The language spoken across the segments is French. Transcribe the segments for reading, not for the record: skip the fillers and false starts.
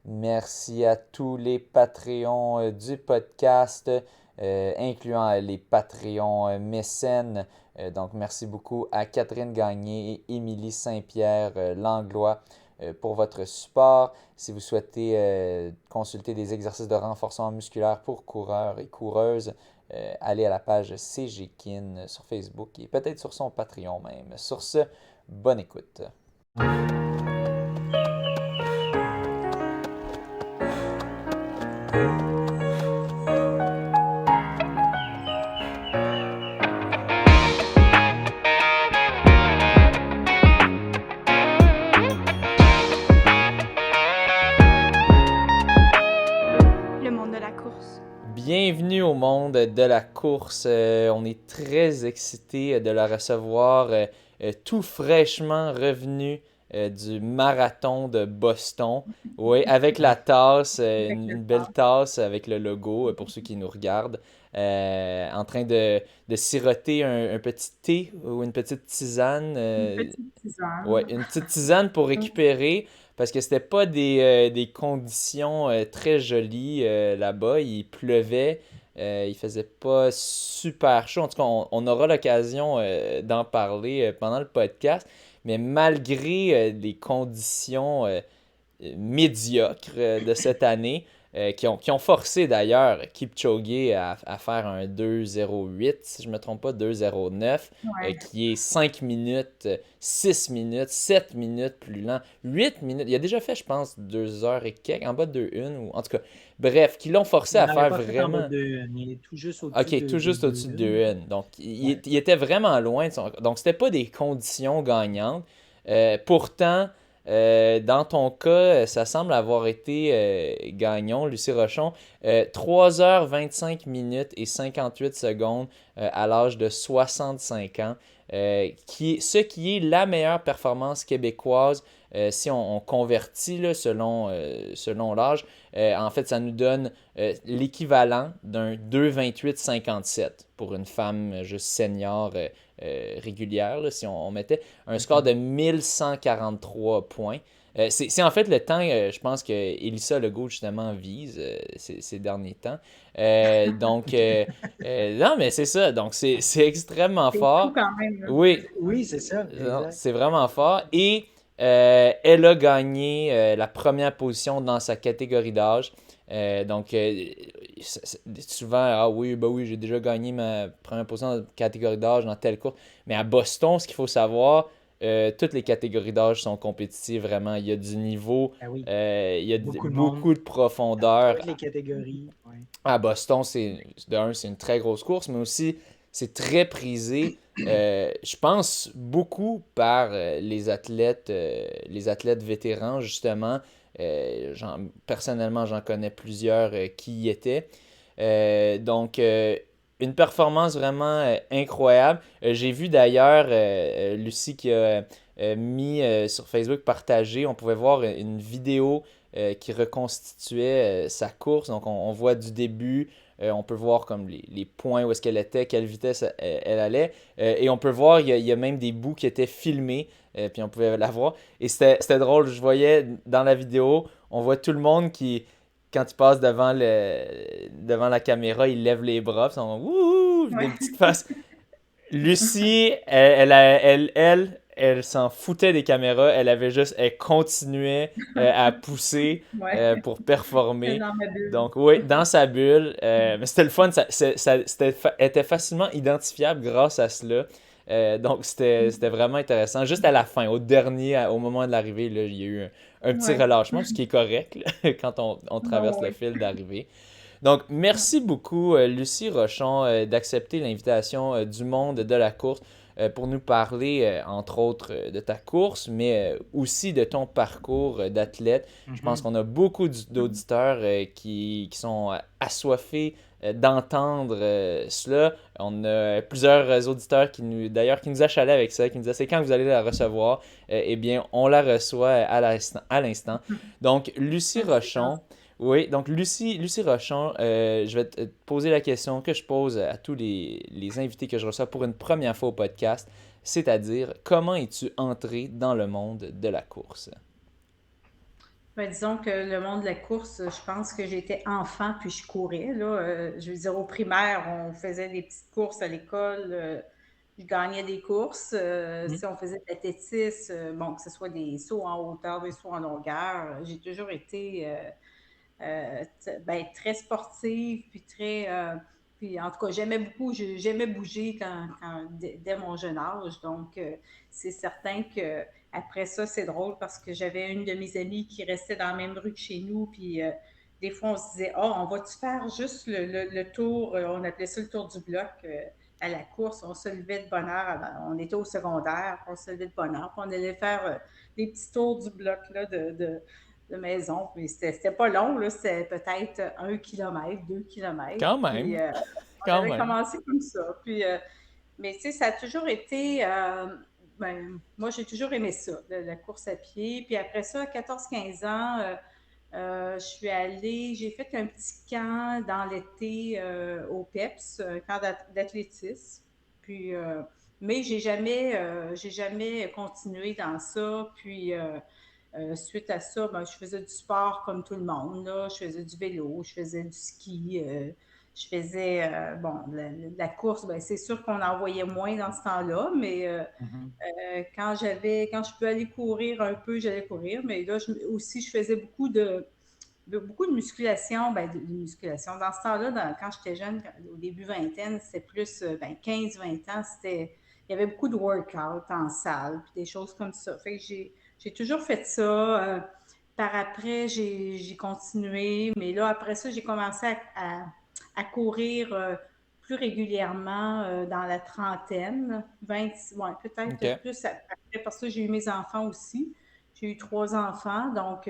Merci à tous les Patreons du podcast, incluant les Patreons mécènes. Donc, merci beaucoup à Catherine Gagné et Émilie Saint-Pierre Langlois pour votre support. Si vous souhaitez consulter des exercices de renforcement musculaire pour coureurs et coureuses, allez à la page CGKIN sur Facebook et peut-être sur son Patreon même. Sur ce, bonne écoute. Le monde de la course. Bienvenue au monde de la course. On est très excités de la recevoir tout fraîchement revenu du marathon de Boston. Oui, avec la tasse, Avec le une belle temps. tasse avec le logo pour ceux qui nous regardent. En train de siroter un petit thé ou une petite tisane. Une petite Ouais, tisane. une petite tisane pour récupérer parce que c'était pas des conditions très jolies là-bas. Il pleuvait, il faisait pas super chaud. En tout cas, on aura l'occasion d'en parler pendant le podcast. Mais malgré les conditions médiocres de cette année, qui ont forcé d'ailleurs Kipchoge à faire un 2,08, si je ne me trompe pas, 2,09, Ouais. qui est 5 minutes, 6 minutes, 7 minutes plus lent, 8 minutes. Il a déjà fait, je pense, 2 heures et quelques, en bas de 2,1, ou en tout cas, bref, qui l'ont forcé Il à n'avait faire pas fait en bas vraiment. de 1, il est tout juste au-dessus Ok, tout de juste au-dessus de 2 1. 2N. Donc, Ouais. il était vraiment loin de son. Donc, c'était pas des conditions gagnantes. Pourtant, dans ton cas, ça semble avoir été gagnant, Lucie Rochon. 3h25 minutes et 58 secondes à l'âge de 65 ans. Ce qui est la meilleure performance québécoise si on convertit là, selon l'âge. En fait, ça nous donne l'équivalent d'un 2,28,57 pour une femme juste senior régulière, là, si on mettait un score de 1143 points. C'est en fait le temps, je pense que Elissa Legault justement vise ces derniers temps. Non, mais c'est ça. Donc, c'est extrêmement C'est fou fort. quand même, là. Oui, Oui, c'est ça, non, exact. c'est vraiment fort. Et elle a gagné la première position dans sa catégorie d'âge. Donc, souvent, ah oui, bah oui, j'ai déjà gagné ma première position dans la catégorie d'âge dans telle course. Mais à Boston, ce qu'il faut savoir, toutes les catégories d'âge sont compétitives, vraiment. Il y a du niveau, Ah oui, il y a beaucoup de monde beaucoup de dans profondeur toutes les catégories. Ouais. à Boston. C'est une très grosse course, mais aussi, c'est très prisé. Je pense beaucoup par les athlètes vétérans, justement. Personnellement, j'en connais plusieurs qui y étaient. Une performance vraiment incroyable. J'ai vu d'ailleurs Lucie qui a mis sur Facebook partagé, on pouvait voir une vidéo qui reconstituait sa course. Donc on voit du début, on peut voir comme les points où est-ce qu'elle était, quelle vitesse elle allait. Et on peut voir, il y a même des bouts qui étaient filmés, puis on pouvait la voir. Et c'était drôle, je voyais dans la vidéo, on voit tout le monde qui, quand il passe devant la caméra, il lève les bras, puis on wouhou, des Ouais. petites faces. Lucie, elle s'en foutait des caméras. Elle continuait à pousser Ouais. pour performer. Dans ma bulle. Donc, oui, dans sa bulle. Mais c'était le fun. Elle était facilement identifiable grâce à cela. Donc, c'était vraiment intéressant. Juste à la fin, au moment de l'arrivée, là, il y a eu un petit Ouais. relâchement, ce qui est correct là, quand on Bon, traverse le ouais. fil d'arrivée. Donc, merci beaucoup, Lucie Rochon, d'accepter l'invitation du monde de la course pour nous parler, entre autres, de ta course, mais aussi de ton parcours d'athlète. Je pense Mhm. qu'on a beaucoup d'auditeurs qui sont assoiffés d'entendre cela. On a plusieurs auditeurs d'ailleurs, qui nous achalaient avec ça, qui nous disaient c'est quand vous allez la recevoir. Eh bien, on la reçoit à l'instant. Donc, Lucie Ah, c'est Rochon. gentil. Oui, donc Lucie Rochon, je vais te poser la question que je pose à tous les invités que je reçois pour une première fois au podcast, c'est-à-dire comment es-tu entré dans le monde de la course? Ben, disons que le monde de la course, je pense que j'étais enfant puis je courais, là. Je veux dire, au primaire, on faisait des petites courses à l'école. Je gagnais des courses. Mhm. Si on faisait de l'athlétisme, bon, que ce soit des sauts en hauteur, des sauts en longueur, j'ai toujours été ben, très sportive, puis très. Puis en tout cas, j'aimais beaucoup, j'aimais bouger dès mon jeune âge. Donc, c'est certain que après ça, c'est drôle parce que j'avais une de mes amies qui restait dans la même rue que chez nous, puis des fois, on se disait, oh, on va-tu faire juste le tour, on appelait ça le tour du bloc à la course, on se levait de bonne heure, on était au secondaire, on se levait de bonne heure, puis on allait faire des petits tours du bloc là, de maison. Puis c'était pas long, là, c'était peut-être 1 kilomètre, 2 kilomètres. Quand Puis même, on quand avait même. commencé comme ça. Puis, mais tu sais, ça a toujours été. Ben, moi, j'ai toujours aimé ça, la course à pied. Puis après ça, à 14-15 ans, je suis allée, j'ai fait un petit camp dans l'été au PEPS, un camp d'athlétisme. Puis, mais j'ai jamais continué dans ça. Puis, suite à ça, ben, je faisais du sport comme tout le monde, là. Je faisais du vélo, je faisais du ski, je faisais bon, la course, ben, c'est sûr qu'on en voyait moins dans ce temps-là, mais Mhm. quand je peux aller courir un peu, j'allais courir. Mais là, aussi, je faisais beaucoup de musculation. Ben, de musculation. Dans ce temps-là, quand j'étais jeune, au début vingtaine, c'était plus ben, 15-20 ans, il y avait beaucoup de workout en salle, puis des choses comme ça. Fait que j'ai toujours fait ça. Par après, j'ai continué, mais là, après ça, j'ai commencé à courir plus régulièrement dans la trentaine, 20, ouais, peut-être OK. plus après, parce que j'ai eu mes enfants aussi. J'ai eu 3 enfants, donc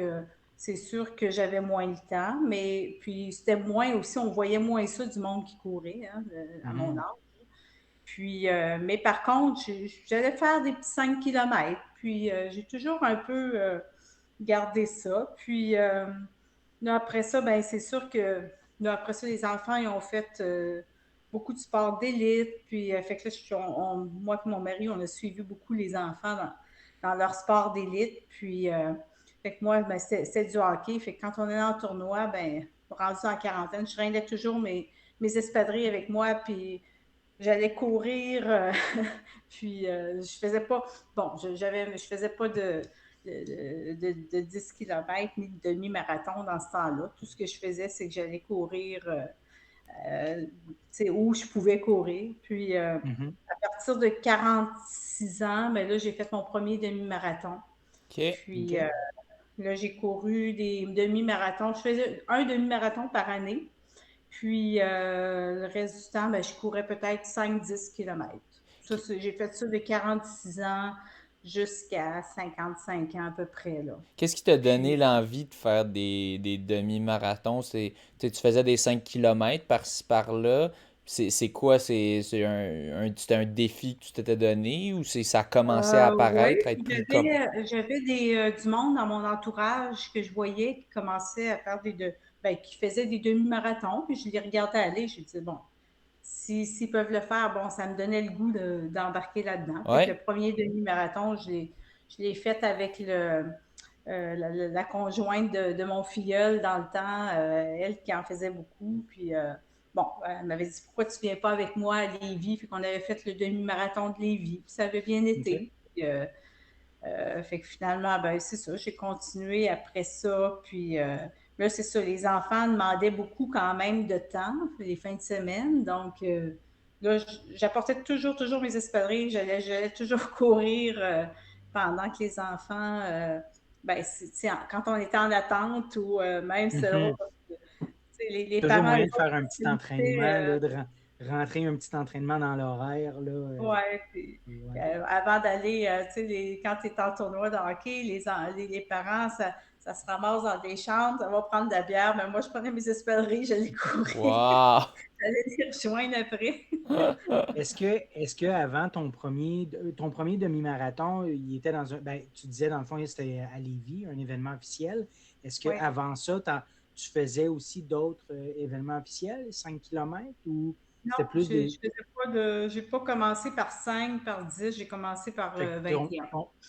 c'est sûr que j'avais moins le temps, mais puis c'était moins aussi, on voyait moins ça du monde qui courait hein, à mon Mhm. âge. Puis, mais par contre, j'allais faire des petits 5 kilomètres. Puis, j'ai toujours un peu gardé ça. Puis, là, après ça, ben c'est sûr que là, après ça, les enfants, ils ont fait beaucoup de sport d'élite. Puis, fait que là, moi et mon mari, on a suivi beaucoup les enfants dans leur sport d'élite. Puis, fait que moi, ben, c'était du hockey. Fait que quand on est en tournoi, ben, rendu en quarantaine, je traînais toujours mes espadrilles avec moi. Puis, j'allais courir, puis je faisais pas, bon, je faisais pas de 10 km ni de demi-marathon dans ce temps-là. Tout ce que je faisais, c'est que j'allais courir où je pouvais courir. Puis Mhm. à partir de 46 ans, ben là, j'ai fait mon premier demi-marathon. OK. Puis OK. là, j'ai couru des demi-marathons. Je faisais un demi-marathon par année. Puis le reste du temps, ben, je courais peut-être 5-10 kilomètres. Ça, j'ai fait ça de 46 ans jusqu'à 55 ans à peu près. Là. Qu'est-ce qui t'a donné Puis l'envie de faire des demi-marathons? Tu faisais des 5 kilomètres par-ci par-là. C'est quoi? C'était un défi que tu t'étais donné ou ça a commencé à oui, apparaître, à être plus comme. j'avais du monde dans mon entourage que je voyais qui commençait à faire ben, qui faisait des demi-marathons. Puis je les regardais aller. Je me disais, bon, s'ils peuvent le faire, bon, ça me donnait le goût d'embarquer là-dedans. Fait que le Ouais. premier demi-marathon, je l'ai fait avec la conjointe de mon filleul dans le temps, elle qui en faisait beaucoup. Puis, bon, elle m'avait dit, pourquoi tu viens pas avec moi à Lévis? Puis qu'on avait fait le demi-marathon de Lévis. Puis ça avait bien OK. été. Puis, fait que finalement, ben, c'est ça, j'ai continué après ça. Puis là, c'est ça, les enfants demandaient beaucoup quand même de temps, les fins de semaine. Donc là, j'apportais toujours mes espadrilles. J'allais toujours courir pendant que les enfants, ben, quand on était en attente ou même c'est drôle, Mhm. parce que, les Toujours parents, eux moyen de faire autres, un petit ils entraînement, là, rentrer un petit entraînement dans l'horaire. Là, ouais, puis, ouais. avant d'aller, tu sais, quand tu es en tournoi de hockey, les parents, ça se ramasse dans des chambres, ça va prendre de la bière, mais moi, je prenais mes espadrilles, j'allais courir, Wow! j'allais les rejoindre après. Est-ce que avant ton premier demi-marathon, il était dans ben, tu disais dans le fond, c'était à Lévis, un événement officiel. Est-ce Oui. qu'avant ça, tu faisais aussi d'autres événements officiels, 5 kilomètres ou Non, c'était plus des. je faisais pas j'ai pas commencé par 5, par 10, j'ai commencé par Fait que 21.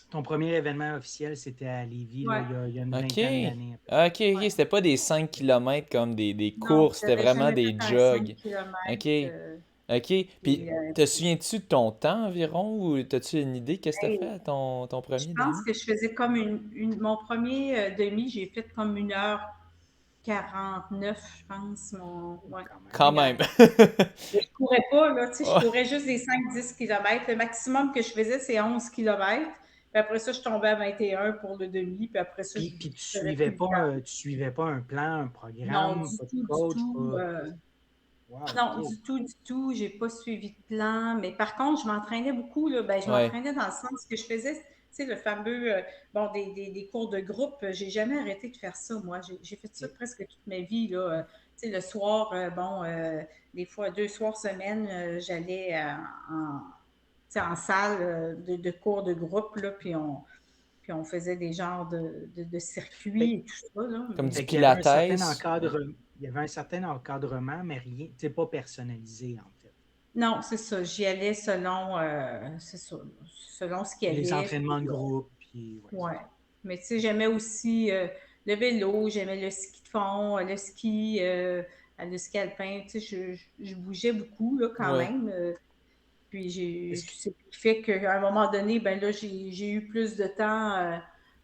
ton premier événement officiel, c'était à Lévis, là, Ouais, il y a une Ok. vingtaine d'années à peu Ok, ok. ouais. C'était pas des 5 kilomètres comme des Non, courses, c'était j'avais vraiment jamais fait des un 5 jogs. Ok. km. Ok. Puis, Puis, te souviens-tu de ton temps environ ou t'as-tu une idée qu'est-ce que t'as fait hey, à ton je premier pense demi? que je faisais comme mon premier demi, j'ai fait comme 1h49, je pense. Ouais, quand même. Quand une heure. même. Mais je courais pas, là, tu sais, je Ouais. courais juste des 5-10 km. Le maximum que je faisais, c'est 11 km. Puis après ça, je tombais à 21 pour le demi. Puis après ça, je Puis faisais plus le temps. tu suivais pas un plan, un Non, programme, du pas de tout, du coach, tout. pas. Wow, Non, OK. du tout, du tout. J'ai pas suivi de plan. Mais par contre, je m'entraînais beaucoup, là. Ben, je Ouais. m'entraînais dans le sens que je faisais, tu sais, le fameux, bon, des cours de groupe. J'ai jamais arrêté de faire ça, moi. J'ai fait ça OK. presque toute ma vie, là. Tu sais, le soir, bon, des fois, 2 soirs semaine, j'allais tu sais, en salle de cours de groupe, là, puis on faisait des genres de Fait, circuits et tout ça, là. Comme Mais du fait qu'il y avait un certain pilates. Ouais. il y avait un certain encadrement, mais rien, tu sais, pas personnalisé, en fait. non, c'est ça. J'y allais selon, c'est ça, selon ce qu'il y Les avait. entraînements Puis, de groupe, puis ouais, c'est ouais. ça. Mais tu sais, j'aimais aussi le vélo, j'aimais le ski de fond, le ski alpin. Tu sais, je bougeais beaucoup, là, quand Ouais. même. Puis Est-ce que, c'est ce qui fait qu'à un moment donné, ben là, j'ai eu plus de temps.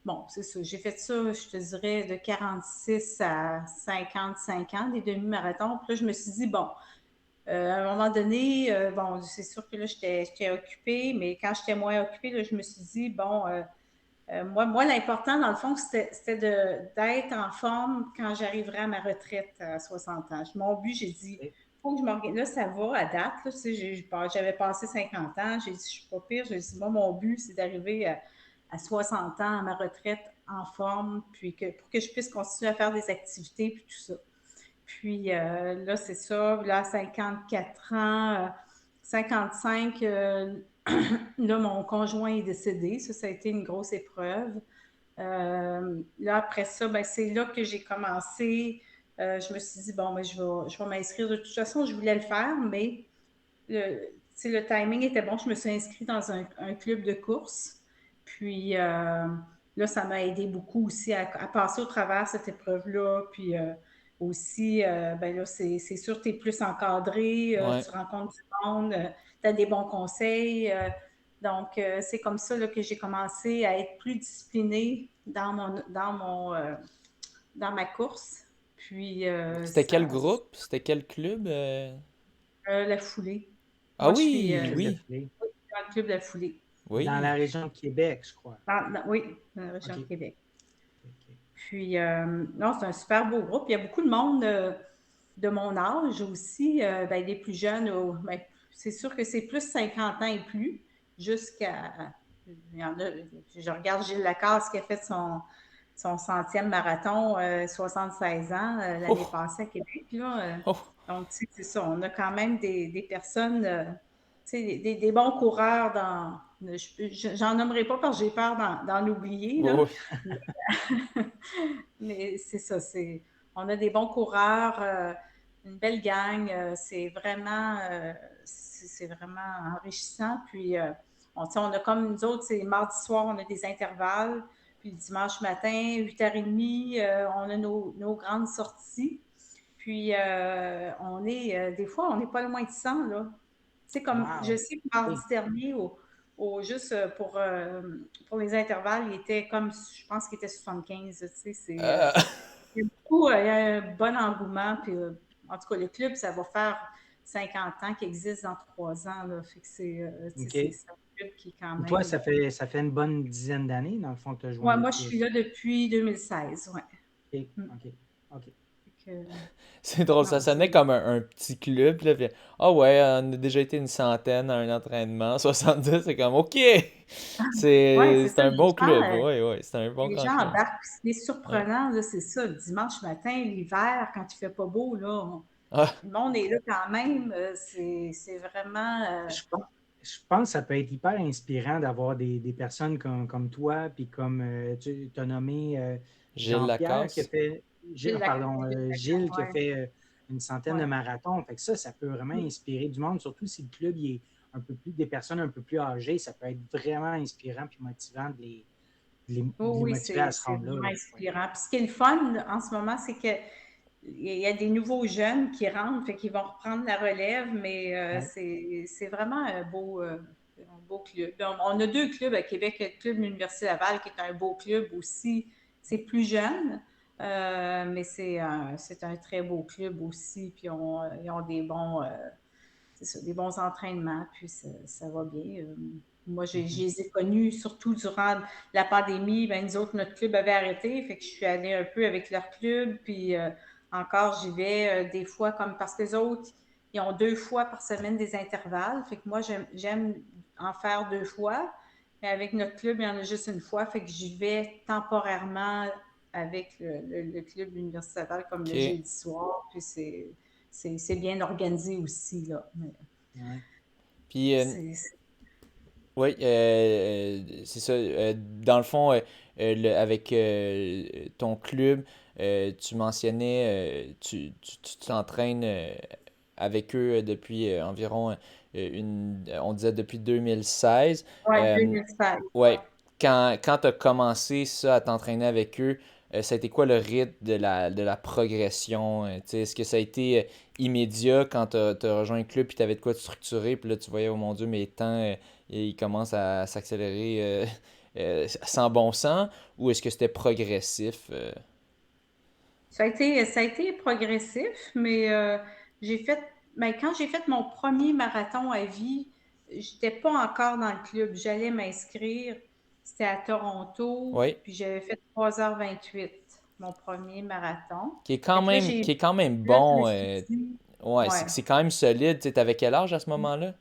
Bon, c'est ça. J'ai fait ça, je te dirais, de 46 à 55 ans, des demi-marathons. Puis là, je me suis dit, bon, à un moment donné, bon, c'est sûr que là, j'étais occupée, mais quand j'étais moins occupée, là, je me suis dit, bon, moi l'important, dans le fond, c'était d'être en forme quand j'arriverai à ma retraite à 60 ans. Mon but, j'ai dit, eh, faut que je m'organise. Là, ça va à date. Là, tu sais, j'avais passé 50 ans. J'ai dit, je suis pas pire. J'ai dit, moi, mon but, c'est d'arriver à 60 ans à ma retraite en forme, puis pour que je puisse continuer à faire des activités, puis tout ça. Puis là, c'est ça. Là, 54 ans, 55, là, mon conjoint est décédé. Ça a été une grosse épreuve. Là, après ça, ben, c'est là que j'ai commencé. Je me suis dit, bon, ben, je vais m'inscrire. De toute façon, je voulais le faire, mais le timing était bon. Je me suis inscrite dans un club de course. Puis là, ça m'a aidé beaucoup aussi à passer au travers cette épreuve-là. Puis aussi, ben là, c'est sûr, tu es plus encadré, Ouais. tu rencontres du monde, tu as des bons conseils. Donc, c'est comme ça là, que j'ai commencé à être plus disciplinée dans ma course. Puis, C'était quel groupe? C'était quel club? la foulée. Ah Moi, je suis le oui, club de oui, foulée. dans le club de la foulée. Dans la oui. région de Québec, je crois. Oui, dans la région OK. de Québec. OK. Puis, non, c'est un super beau groupe. Il y a beaucoup de monde de mon âge aussi. Ben, les plus jeunes, ben, c'est sûr que c'est plus 50 ans et plus, jusqu'à. Il y en a, je regarde Gilles Lacasse qui a fait son centième marathon, 76 ans, l'année Oh, passée à Québec. Là, oh. donc, tu sais, c'est ça. On a quand même des personnes, tu sais, des bons coureurs dans. J'en nommerai pas parce que j'ai peur d'en oublier, Oui, là. oui. Mais c'est ça, on a des bons coureurs, une belle gang, c'est vraiment enrichissant. Puis, on a comme nous autres, c'est mardi soir, on a des intervalles, puis le dimanche matin, 8h30, on a nos grandes sorties. Puis, des fois, on n'est pas loin de 100, là. C'est comme, je Wow. sais que mardi OK. dernier, juste pour les intervalles, il était comme, je pense qu'il était 75, tu sais, Euh, il y a beaucoup, il y a un bon engouement, puis en tout cas, le club, ça va faire 50 ans qu'il existe dans 3 ans, là, fait que tu sais, OK. c'est un club qui est quand Toi, même. ça fait une bonne dizaine d'années, dans le fond, que tu as Ouais, joint. moi, je suis là depuis 2016, ouais. OK. Mm. OK. OK. Fait que, c'est drôle, ça Non, sonnait comme un petit club. Là, puis, ah ouais, on a déjà été une centaine à un entraînement. 70, c'est comme, ok! ouais, C'est c'est c'est ça, un bon club. Ouais, ouais, c'est un bon les grand gens club. embarquent. Ce qui est Ouais. surprenant, là, c'est ça, le dimanche matin, l'hiver, quand il fait pas beau, là, Ah, le monde est là quand même. C'est vraiment. je pense, je pense que ça peut être hyper inspirant d'avoir des personnes comme toi, puis comme tu as nommé Gilles Jean-Pierre qui a Lacasse. fait, Gilles Pardon, Gilles Gilles qui a ouais. fait une centaine Ouais. de marathons. Fait que ça peut vraiment inspirer du monde, surtout si le club il est un peu plus, des personnes un peu plus âgées, ça peut être vraiment inspirant et motivant Oh de les oui, motiver à se c'est rendre là. vraiment Là. Ouais. inspirant. Puis ce qui est le fun en ce moment, c'est que il y a des nouveaux jeunes qui rentrent, fait qu'ils vont reprendre la relève, mais Ouais. c'est vraiment un beau club. On a deux clubs à Québec, le club de l'Université Laval, qui est un beau club aussi. C'est plus jeune, mais c'est un très beau club aussi. Puis ils ont des bons, c'est ça, des bons entraînements, puis ça va bien. Moi, je Mhm. les ai connus surtout durant la pandémie. Ben, nous autres, notre club avait arrêté, fait que je suis allée un peu avec leur club, puis encore, j'y vais des fois, comme parce que les autres, ils ont 2 fois par semaine des intervalles, fait que moi, j'aime en faire 2 fois, mais avec notre club, il y en a juste une fois, fait que j'y vais temporairement avec le club de l'Université Laval, comme le OK. jeudi soir, puis c'est bien organisé aussi, là. Mais Ouais. Puis, c'est- oui, c'est ça. Dans le fond, avec ton club, tu mentionnais, tu t'entraînes avec eux depuis environ on disait depuis 2016. Ouais, Euh, 2016. Ouais. ouais, quand tu as commencé ça à t'entraîner avec eux, ça a été quoi le rythme de la progression? Tu sais, est-ce que ça a été immédiat quand tu as rejoint le club puis tu avais de quoi te structurer, puis là tu voyais, oh mon Dieu, mes temps, ils commencent à s'accélérer sans bon sens, ou est-ce que c'était progressif? Ça a été progressif, mais j'ai fait, ben, quand j'ai fait mon premier marathon à vie, j'étais pas encore dans le club. J'allais m'inscrire. C'était à Toronto, Oui, puis j'avais fait 3h28, mon premier marathon. qui est Fait que là, qui est quand même là, je me bon. suis dit, Ouais, ouais. c'est quand même solide. Tu avais quel âge à ce moment-là?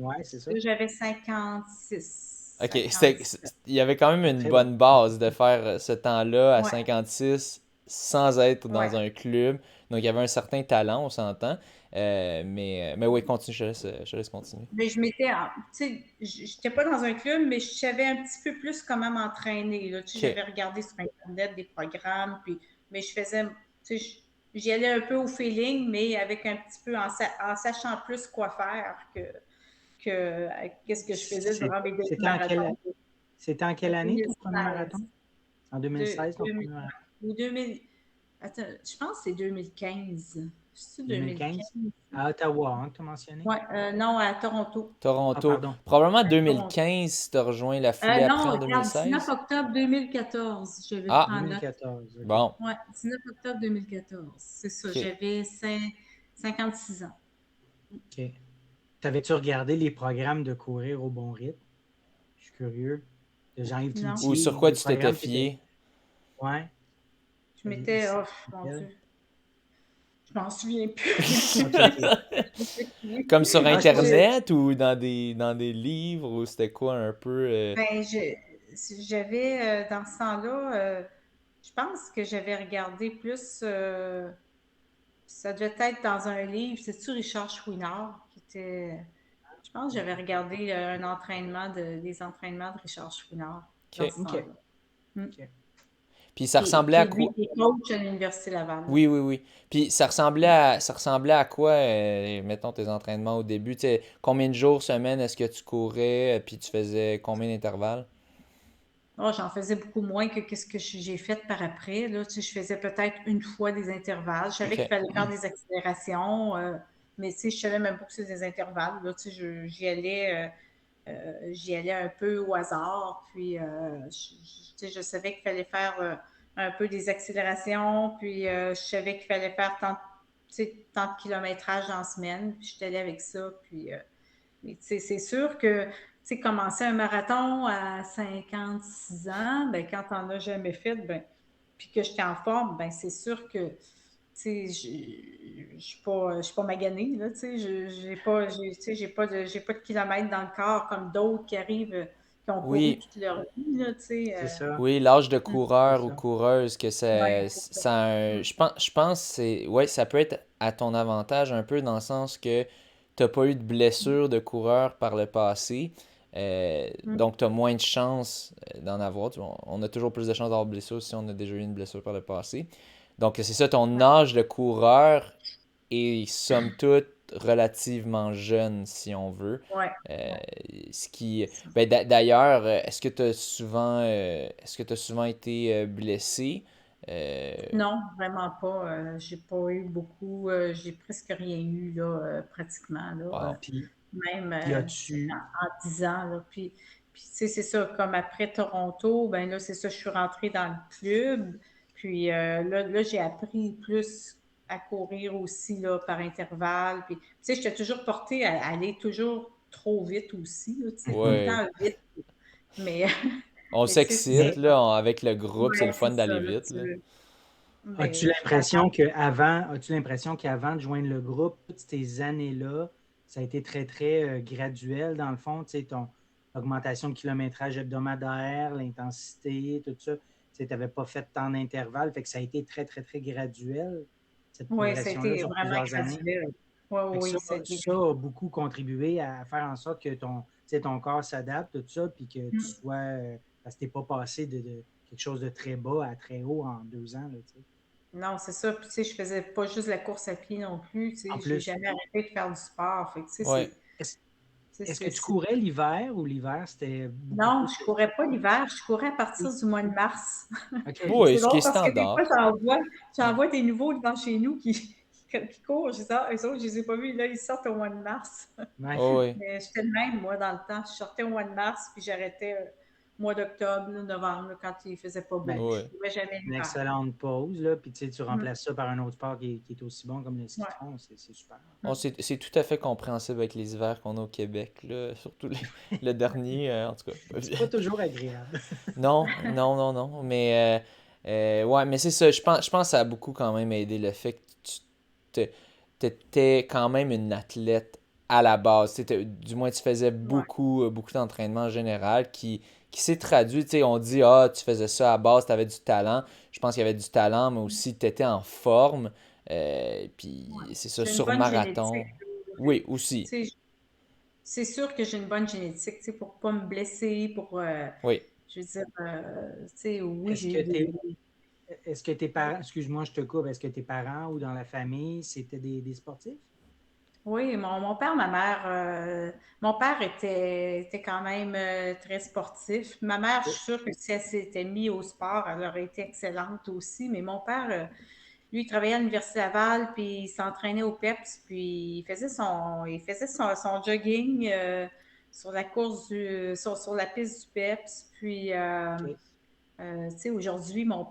Ouais, c'est ça. Là, j'avais 56, Ok, 57. il y avait quand même C'est une très bon. bonne base de faire ce temps-là à Ouais, 56 sans être dans ouais. un club. Donc il y avait un certain talent, on s'entend. Mais oui, continue, je te laisse continuer. Mais je m'étais, tu sais, j'étais pas dans un club, mais je savais un petit peu plus comment m'entraîner, là. Tu sais, Ok. j'avais regardé sur Internet des programmes, puis, mais je faisais, tu sais, j'y allais un peu au feeling, mais avec un petit peu, en sachant plus quoi faire qu'est-ce que je faisais C'est- durant mes débuts C'était de marathon. c'était en quelle année ton premier marathon? 2016. En De, 2016, ton 2000, premier marathon? ou 2000, attends, je pense que c'est 2015. C'est 2015? 2015? À Ottawa, hein, que tu as mentionné? Ouais, non, à Toronto. Ah, Toronto. pardon. Probablement À Toronto. 2015 si tu as rejoint la foulée après Non, en regarde, 19 2016. octobre 2014, j'avais pris Ah, en note. 2014, OK. bon. Ouais, 19 octobre 2014, c'est ça, Ok. j'avais 56 ans. OK. T'avais-tu regardé les programmes de courir au bon rythme? Je suis curieux. De Jean-Yves Non, Ou sur Cloutier, quoi les tu t'étais programmes qui étaient. fié? Ouais. je m'étais, oh, mon Lesquels? Dieu, je m'en souviens plus. OK, OK. Je sais plus. Comme sur Ah, je pensais. Internet ou dans des livres, ou c'était quoi un peu Ben, j'avais, dans ce temps-là, je pense que j'avais regardé plus, ça devait être dans un livre, c'est-tu Richard Chouinard qui était, je pense que j'avais regardé des entraînements de Richard Chouinard dans OK. ce OK. temps-là. Hmm. OK. Puis ça ressemblait à Lui quoi? qui est coach à l'Université Laval. Oui, oui, oui. Puis ça ressemblait à quoi, mettons, tes entraînements au début? Tu sais, combien de jours, semaine est-ce que tu courais, puis tu faisais combien d'intervalles? Oh, j'en faisais beaucoup moins que ce que j'ai fait par après. Là. Tu sais, je faisais peut-être une fois des intervalles. Je savais qu'il OK. fallait faire des accélérations, mais tu sais, je savais même pas que c'était des intervalles. Là. Tu sais, j'y allais un peu au hasard. Puis, tu sais, je savais qu'il fallait faire un peu des accélérations. Puis, je savais qu'il fallait faire tu sais, tant de kilométrage en semaine. Puis, je suis allée avec ça. Puis, mais tu sais, c'est sûr que tu sais, commencer un marathon à 56 ans, ben, quand tu n'en as jamais fait, ben, puis que j'étais en forme, ben, c'est sûr que tu sais, je ne suis pas maganée, là, tu sais, j'ai pas de kilomètres dans le corps comme d'autres qui arrivent, qui ont couru Oui, toute leur vie, là, tu sais. C'est ça. oui, l'âge de C'est coureur ou ça. coureuse, que Ouais, c'est ça. ça a je pense que c'est, ouais, ça peut être à ton avantage un peu dans le sens que t'as pas eu de blessure de coureur par le passé, Mm. donc tu as moins de chances d'en avoir. On a toujours plus de chances d'avoir blessure si on a déjà eu une blessure par le passé. Donc c'est ça, ton Ouais. âge de coureur est somme toute relativement jeune, si on veut. Ouais, Euh, ouais, ce qui, c'est ça. ben, d'ailleurs, est-ce que tu souvent été blessé? Euh, Non, vraiment pas. J'ai pas eu beaucoup. J'ai presque rien eu, là, pratiquement, là. wow. Puis, Même puis en, as-tu. en 10 ans, là. Puis tu sais, c'est ça, comme après Toronto, ben là, c'est ça, je suis rentrée dans le club. Puis là, j'ai appris plus à courir aussi, là, par intervalle. Puis, tu sais, j'étais toujours portée à aller toujours trop vite aussi, là, tu sais, tout le Ouais. temps vite. Mais, On mais tu sais, c'est ça. s'excite, là, avec le groupe, c'est le Ouais, c'est fun ça, d'aller là, vite, là. As-tu mais je suis l'impression capable. qu'avant de joindre le groupe, toutes ces années-là, ça a été très, très graduel, dans le fond, tu sais, ton augmentation de kilométrage hebdomadaire, l'intensité, tout ça, tu n'avais pas fait tant d'intervalles, fait que ça a été très, très, très graduel, cette Oui, ça a progression-là été sur vraiment plusieurs années. graduel. Oui, Fait que oui, ça a été. ça a beaucoup contribué à faire en sorte que tu sais, ton corps s'adapte, tout ça, puis que tu Mm. sois, parce que tu n'es pas passé de quelque chose de très bas à très haut en 2 ans, là, tu sais. Non, c'est ça. Puis, tu sais, je faisais pas juste la course à pied non plus. Tu sais, En j'ai plus. jamais arrêté de faire du sport. Fait que, tu sais, Ouais. Est-ce est-ce que tu c'est. courais l'hiver ou l'hiver, c'était beaucoup Non, plus je courais pas l'hiver. Je courais à OK. partir du mois de mars. OK. Oui, C'est ce qui est drôle parce que des fois, standard. j'envoie des nouveaux devant chez nous qui courent. Je dis, ah, eux autres, je les ai pas vus. Là, ils sortent au mois de mars. Ouais. Oh, oui. Mais j'étais le même, moi, dans le temps. Je sortais au mois de mars, puis j'arrêtais au mois d'octobre, là, novembre, là, quand il faisait pas beau. Ben, Je Oui. ne courais jamais une l'hiver. excellente pause, là, puis tu sais, tu Mm. remplaces ça par un autre sport qui est aussi bon comme le ski de Ouais. fond, c'est super. Oh, c'est tout à fait compréhensible avec les hivers qu'on a au Québec, là. Surtout le dernier, en tout cas. C'est pas toujours agréable. Non, non, non, non. Mais, ouais, mais c'est ça. Je pense que ça a beaucoup quand même aidé le fait que t'étais quand même une athlète à la base. Du moins, tu faisais Ouais. beaucoup d'entraînement en général qui s'est traduit. Tu sais, on dit, ah, tu faisais ça à base, tu avais du talent. Je pense qu'il y avait du talent, mais aussi tu étais en forme. Puis c'est ça, J'ai une sur bonne génétique. marathon. Oui, aussi. Tu sais, c'est sûr que j'ai une bonne génétique, tu sais, pour pas me blesser, Oui. je veux dire, tu sais, oui, Est-ce j'ai que eu t'es, des. est-ce que tes parents, excuse-moi, je te coupe, est-ce que tes parents ou dans la famille, c'était des sportifs? Oui, mon père, ma mère, mon père était quand même très sportif. Ma mère, je OK. suis sûre que si elle s'était mise au sport, elle aurait été excellente aussi. Mais mon père, lui, il travaillait à l'Université Laval, puis il s'entraînait au PEPS, puis il faisait son jogging sur la course sur la piste du PEPS. Puis, OK. tu sais, aujourd'hui, mon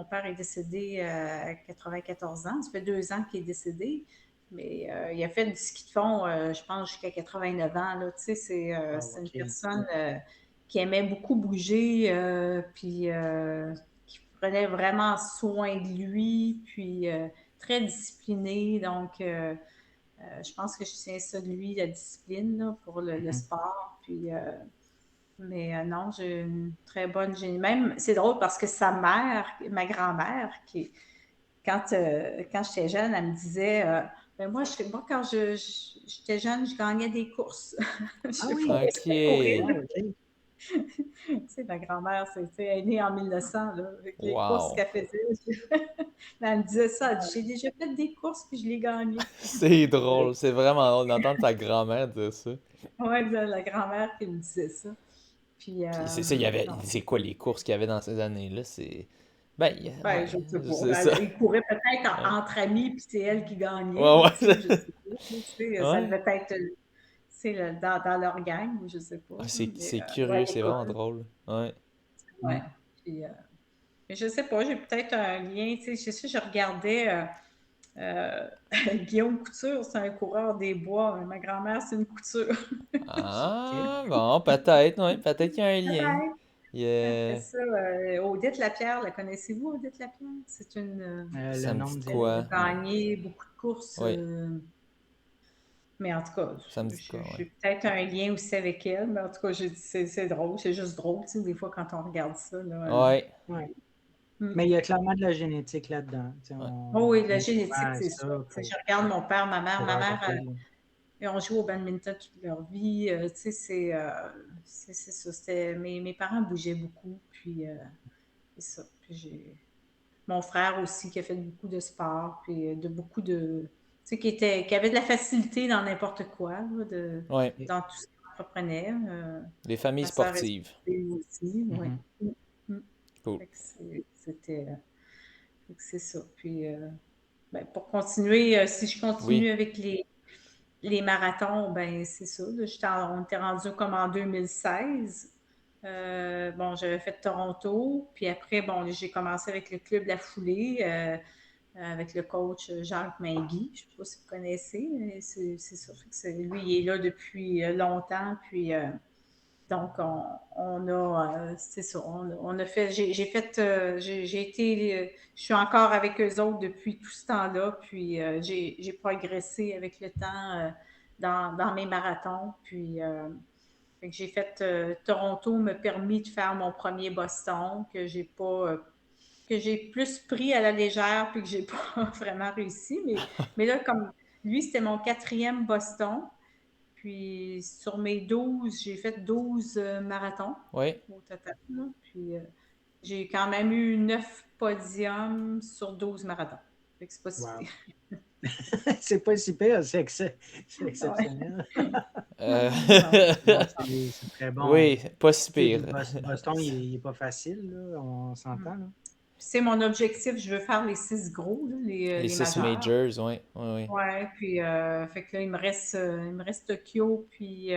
père est décédé à 94 ans. Ça fait 2 ans qu'il est décédé. Mais il a fait du ski de fond, je pense, jusqu'à 89 ans. Là. Tu sais, Wow, c'est une OK. personne qui aimait beaucoup bouger, puis qui prenait vraiment soin de lui, puis très discipliné. Donc, je pense que je tiens ça de lui, la discipline, là, pour le Mhm. sport. Puis, mais non, j'ai une très bonne génie. Même, c'est drôle parce que sa mère, ma grand-mère, quand j'étais jeune, elle me disait ben moi, quand j'étais jeune, je gagnais des courses. Je Ah sais pas, oui! elle savait courir. OK. Wow, OK. Tu sais, ma grand-mère, elle est née en 1900, là, avec les courses Wow. qu'elle faisait. Elle me disait ça, elle dit, j'ai déjà fait des courses puis je les gagnais. C'est drôle. C'est vraiment drôle d'entendre ta grand-mère dire ça. Ouais, la grand-mère qui me disait ça. Puis, Puis c'est ça, non. c'est quoi les courses qu'il y avait dans ces années-là? Ben, Ben, je sais ouais, pas. c'est ça. Il courait peut-être Ouais, entre amis, puis c'est elle qui gagnait, ouais, là, tu sais, je ouais. sais pas. Tu sais, ça Ouais. devait être, dans leur gang, je sais pas. Ah, Mais, c'est ou à curieux, c'est vraiment l'école. drôle. Ouais. Ouais. Mm. Puis, mais je sais pas, j'ai peut-être un lien, tu sais, je sais, je regardais euh, Guillaume Couture, c'est un coureur des bois. Ma grand-mère, c'est une couture. OK. Ah, bon, peut-être, ouais, peut-être qu'il y a un lien. Peut-être. Il y Après a- ça, Odette Lapierre, la connaissez-vous, Odette Lapierre? C'est une. Le Ça me nom dit me de dit Elle rien. quoi? a gagné beaucoup de courses. Oui, Mais en tout cas, ça me dit de quoi, ouais. j'ai peut-être un lien aussi avec elle. Mais en tout cas, c'est drôle. C'est juste drôle, tu sais, des fois, quand on regarde ça. Là, Ouais, Ouais. hmm. Mais il y a clairement de la génétique là-dedans. Tu sais, ouais. Oh oui, la on est génétique, ouvert à c'est sûr. ça Tu sais, je regarde mon père, ma mère. pour Ma heure mère, rapide. ils ont joué au badminton toute leur vie. Tu sais, c'est ça. Mes parents bougeaient beaucoup. Puis, c'est ça. Puis j'ai mon frère aussi qui a fait beaucoup de sport. Puis, de beaucoup de. sais, qui avait de la facilité dans n'importe quoi, là, Ouais, dans tout ce qu'elle entreprenait. des familles Ma sœur est sportives. sportive aussi, oui. Mhm. Cool. Fait que fait que c'est ça. Puis, ben, pour continuer, si je continue Oui, avec les marathons, ben c'est ça. Là, on était rendu comme en 2016. Bon, j'avais fait Toronto, puis après, bon, j'ai commencé avec le club La Foulée, avec le coach Jacques Mainguy. Je ne sais pas si vous connaissez, mais c'est ça. Fait que lui, il est là depuis longtemps, puis donc on a, c'est ça, on a fait, j'ai fait, j'ai été, je suis encore avec eux autres depuis tout ce temps-là, puis j'ai progressé avec le temps dans mes marathons, puis fait que j'ai fait Toronto m'a permis de faire mon premier Boston que j'ai plus pris à la légère puis que j'ai pas vraiment réussi. Mais là, comme lui, c'était mon quatrième Boston. Puis sur mes 12, j'ai fait 12 marathons oui. au total, là. Puis j'ai quand même eu 9 podiums sur 12 marathons. Fait que c'est pas si Wow. pire. C'est pas si pire, c'est Ouais. exceptionnel. Euh, Non. Non, c'est très bon. Oui, pas si Tu sais, pire. Boston, il est pas facile, là, on s'entend, là. C'est mon objectif. Je veux faire les 6 gros, là, Les les 6 majeurs. majors, oui, oui, oui. Ouais, puis fait que là, il me reste Tokyo puis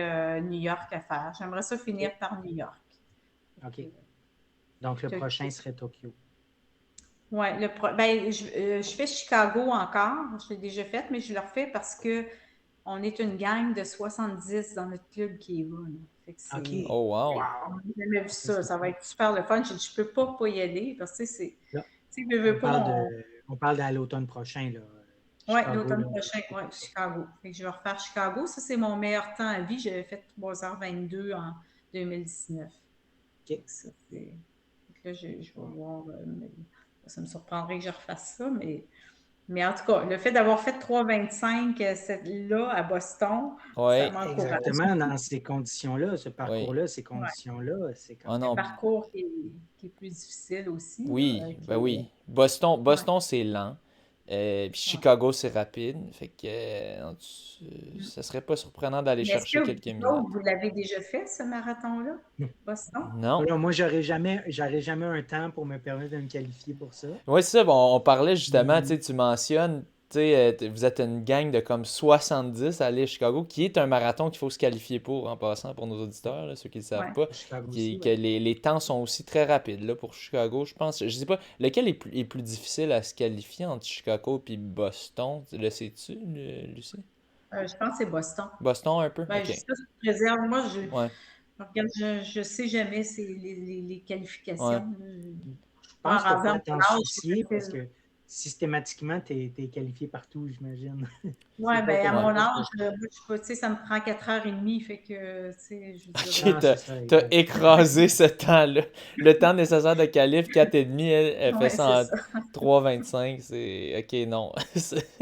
New York à faire. J'aimerais ça finir OK. par New York. OK. Donc, le Tokyo. prochain serait Tokyo. Ouais, ben, je fais Chicago encore. Je l'ai déjà fait, mais je le refais parce que on est une gang de 70 dans notre club qui y va, là. Fait que OK. Oh, wow. on Wow. n'a jamais vu Ça, ça. c'est Ça va cool. être super le fun. Je peux pas y aller parce que Là, tu sais, on veux pas, parle on parle à l'automne prochain, là. ouais, Chicago, l'automne là. prochain, ouais, Chicago. Fait que je vais refaire Chicago. Ça, c'est mon meilleur temps à vie. J'avais fait 3h22 en 2019. Fait OK. que ça, fait que là, je vais voir. Ça me surprendrait que je refasse ça, mais en tout cas, le fait d'avoir fait 3,25 là à Boston, ça Oui, m'encourage. Exactement, dans ces conditions-là, ce oui. parcours-là, ces Ouais. conditions-là, c'est quand Oh Un non, même. parcours qui est plus difficile aussi, là, oui, ben qui est, oui. Boston, ouais. Boston c'est lent. Puis Ouais. Chicago, c'est rapide. Fait que Mm. ça serait pas surprenant d'aller Mais est-ce que chercher vous quelques autres, minutes. vous l'avez déjà fait, ce marathon-là, Non. Boston? Non. Non, moi, j'aurais jamais un temps pour me permettre de me qualifier pour ça. Oui, c'est ça. Bon, on parlait justement, Mais, tu mentionnes, vous êtes une gang de comme 70 à aller à Chicago, qui est un marathon qu'il faut se qualifier pour, en passant, pour nos auditeurs, là, ceux qui ne le savent Ouais. pas, Chicago aussi, que oui. les temps sont aussi très rapides là, pour Chicago, je pense. Je sais pas, lequel est plus difficile à se qualifier entre Chicago et Boston? Le sais-tu, Lucie? Je pense que c'est Boston. Boston un peu? Ben, Ok. ça, sous réserve. Moi, Ouais, regarde, je sais jamais les ouais. qualifications, là. Je Pas pense qu'il ne faut rendu à pas mon t'en âge, soucier parce que systématiquement, tu es qualifié partout, j'imagine. C'est ouais, pas ben, à comme Ouais. un mon autre. âge, moi, je sais pas, tu sais, ça me prend 4h30, fait que, tu sais, je veux dire, Ok, Non, c'est ça, t'as exact. écrasé ce temps-là. Le temps nécessaire de qualif, 4,5, elle fait ouais, c'est ça en ça. 3,25. C'est. Ok, non. Mm.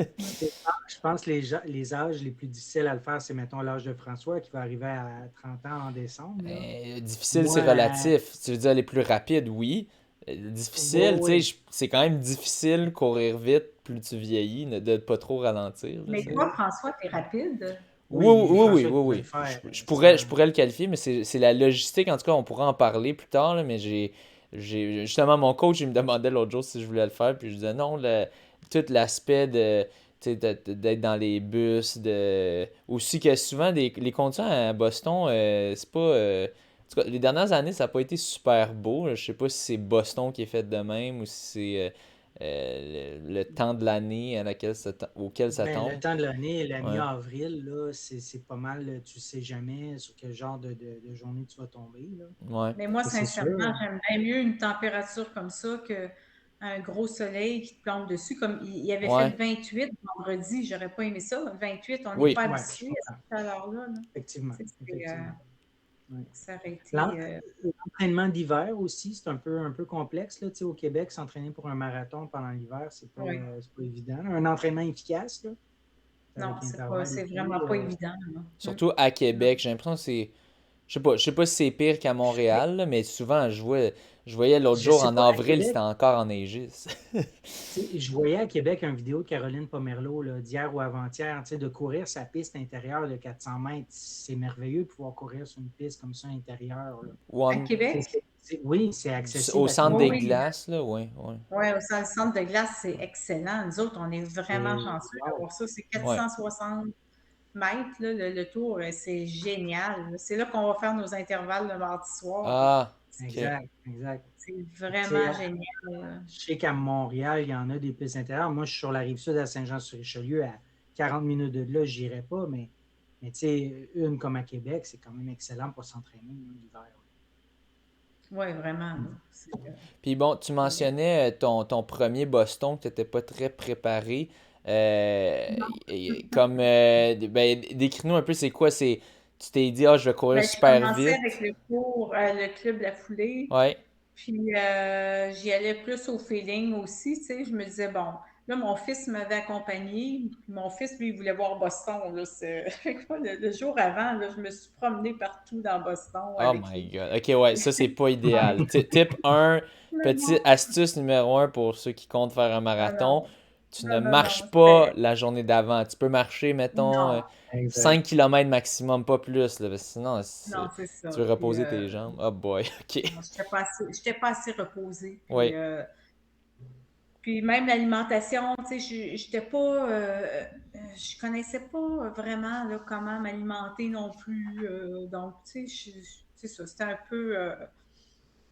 Je pense que les âges les plus difficiles à le faire, c'est, mettons, l'âge de François qui va arriver à 30 ans en décembre, là. Difficile, c'est Moi, relatif. Tu veux dire les plus rapides, oui. oui, Difficile, tu sais, oui. c'est quand même difficile courir vite plus tu vieillis, de pas trop ralentir, là, Mais toi, François, t'es rapide. Oui, Oui, oui, oui, François oui, pourrait le oui. faire Je sans. pourrais le qualifier, mais c'est la logistique. En tout cas, on pourra en parler plus tard, là, mais justement, mon coach, il me demandait l'autre jour si je voulais le faire, puis je disais non, tout l'aspect de, tu sais, d'être dans les bus, aussi que souvent, les conditions à Boston, c'est pas. En tout cas, les dernières années, ça n'a pas été super beau, là. Je sais pas si c'est Boston qui est fait de même ou si c'est le temps de l'année auquel ça Ben, le tombe. temps de l'année, la Ouais, mi-avril, là, c'est pas mal, tu sais jamais sur quel genre de journée tu vas tomber, là. ouais. Mais moi, Mais c'est sincèrement, sûr. j'aime bien mieux une température comme ça qu'un gros soleil qui te plombe dessus. Comme il avait fait Ouais. 28 vendredi, j'aurais pas aimé ça. 28, on n'est Oui. pas Ouais, je habitué à comprends. cette chaleur-là, là. Effectivement. Tu sais, Effectivement. Ouais. ça aurait L'en- été. L'entraînement d'hiver aussi, c'est un peu complexe, là. Tu sais, au Québec, s'entraîner pour un marathon pendant l'hiver, Ouais. c'est pas évident. Un entraînement efficace, là, Non, avec intervalle et c'est tout. vraiment pas évident, là. Surtout à Non. Québec, j'ai l'impression que c'est. Je sais pas si c'est pire qu'à Mais Montréal, là, mais souvent, je voyais l'autre je jour sais en pas, à avril, Québec, c'était encore enneigé. je voyais à Québec une vidéo de Caroline Pomerleau là, d'hier ou avant-hier, de courir sa piste intérieure de 400 mètres. C'est merveilleux de pouvoir courir sur une piste comme ça intérieure. Là. À One, Québec? Oui, c'est au accessible à tout le centre Oui, des monde. oui. glaces, là, oui, oui. Ouais, au centre de glace, c'est excellent. Nous autres, on est vraiment C'est chanceux wow. d'avoir ça. C'est Ouais. 460 mètres, là, le tour. C'est génial. C'est là qu'on va faire nos intervalles le mardi soir. Ah, ok. Exact, exact. C'est Puis, tu sais, vraiment génial. je sais qu'à Montréal, il y en a des pistes intérieures. Moi, je suis sur la rive sud à Saint-Jean-sur-Richelieu, à 40 minutes de là, je n'irais pas, mais tu sais, une comme à Québec, c'est quand même excellent pour s'entraîner l'hiver. Oui, vraiment. Là. Puis bon, tu mentionnais ton premier Boston que tu n'étais pas très préparé. Ben, décris-nous un peu, c'est quoi? Tu t'es dit, ah, je vais courir Ben, je super commençais avec vite. le cours, le club de la foulée. Ouais. Puis j'y allais plus au feeling aussi, tu sais. Je me disais, bon, là, mon fils m'avait accompagné. Puis mon fils, lui, il voulait voir Boston. Là, le jour avant, là, je me suis promenée partout dans Boston Oh avec my lui. God. Ok, ouais, ça, c'est pas idéal. Type 1, Mais petite non, astuce numéro 1 pour ceux qui comptent faire un non, marathon. non, Tu ne non, non, non, marches pas c'était... la journée d'avant. Tu peux marcher, mettons, Non, 5 Exact. km maximum, pas plus, là, parce que sinon, non, c'est ça. tu veux Puis, reposer tes jambes. Oh boy, ok. non, j'étais pas assez reposée. Ouais. Puis même l'alimentation, tu sais, j'étais pas, je connaissais pas vraiment là, comment m'alimenter non plus. Donc, tu sais, c'est ça, c'était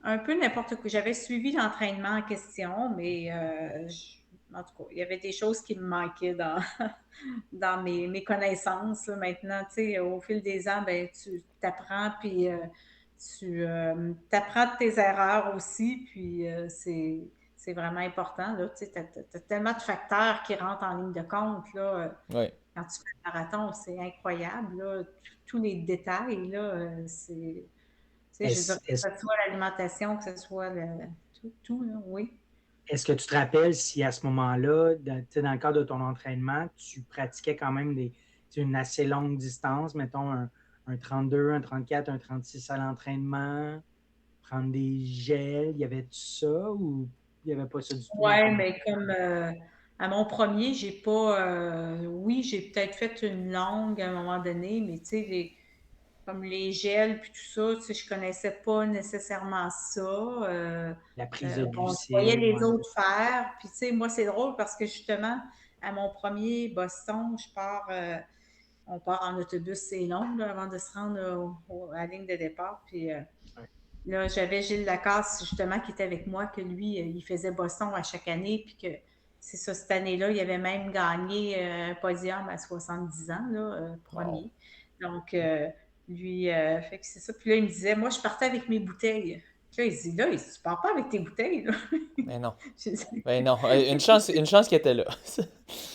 un peu n'importe quoi. J'avais suivi l'entraînement en question, mais en tout cas, il y avait des choses qui me manquaient dans, dans mes connaissances. Là. Maintenant, tu sais, au fil des ans, ben, tu t'apprends, puis tu apprends de tes erreurs aussi, puis c'est vraiment important. Là. Tu sais, as tellement de facteurs qui rentrent en ligne de compte. Là. Ouais. Quand tu fais un marathon, c'est incroyable. Là. Tous les détails, là, c'est... Tu sais, je veux dire, Est-ce, que est-ce, ce soit l'alimentation, que ce soit tout là, oui. est-ce que tu te rappelles si à ce moment-là, dans le cadre de ton entraînement, tu pratiquais quand même une assez longue distance, mettons un 32, un 34, un 36 à l'entraînement, prendre des gels, il y avait tout ça ou il n'y avait pas ça du tout dans Ouais, ton mais comme à mon premier, j'ai pas. Oui, j'ai peut-être fait une longue à un moment donné, mais tu sais, comme les gels puis tout ça, tu sais, je connaissais pas nécessairement ça. la prise de Bon, je voyais glucides? les Ouais. autres faire. Puis tu sais, moi, c'est drôle parce que justement, à mon premier Boston, on part en autobus, c'est long là, avant de se rendre à la ligne de départ. Puis Ouais. là, j'avais Gilles Lacasse, justement, qui était avec moi, que lui, il faisait Boston à chaque année, puis que c'est ça, cette année-là, il avait même gagné un podium à 70 ans, là, Wow. premier. Donc, lui, fait que c'est ça. Puis là, il me disait, moi, je partais avec mes bouteilles. Puis là, il dit, tu pars pas avec tes bouteilles, là. Mais non. J'ai dit, Ben non. Une chance qu'il était là.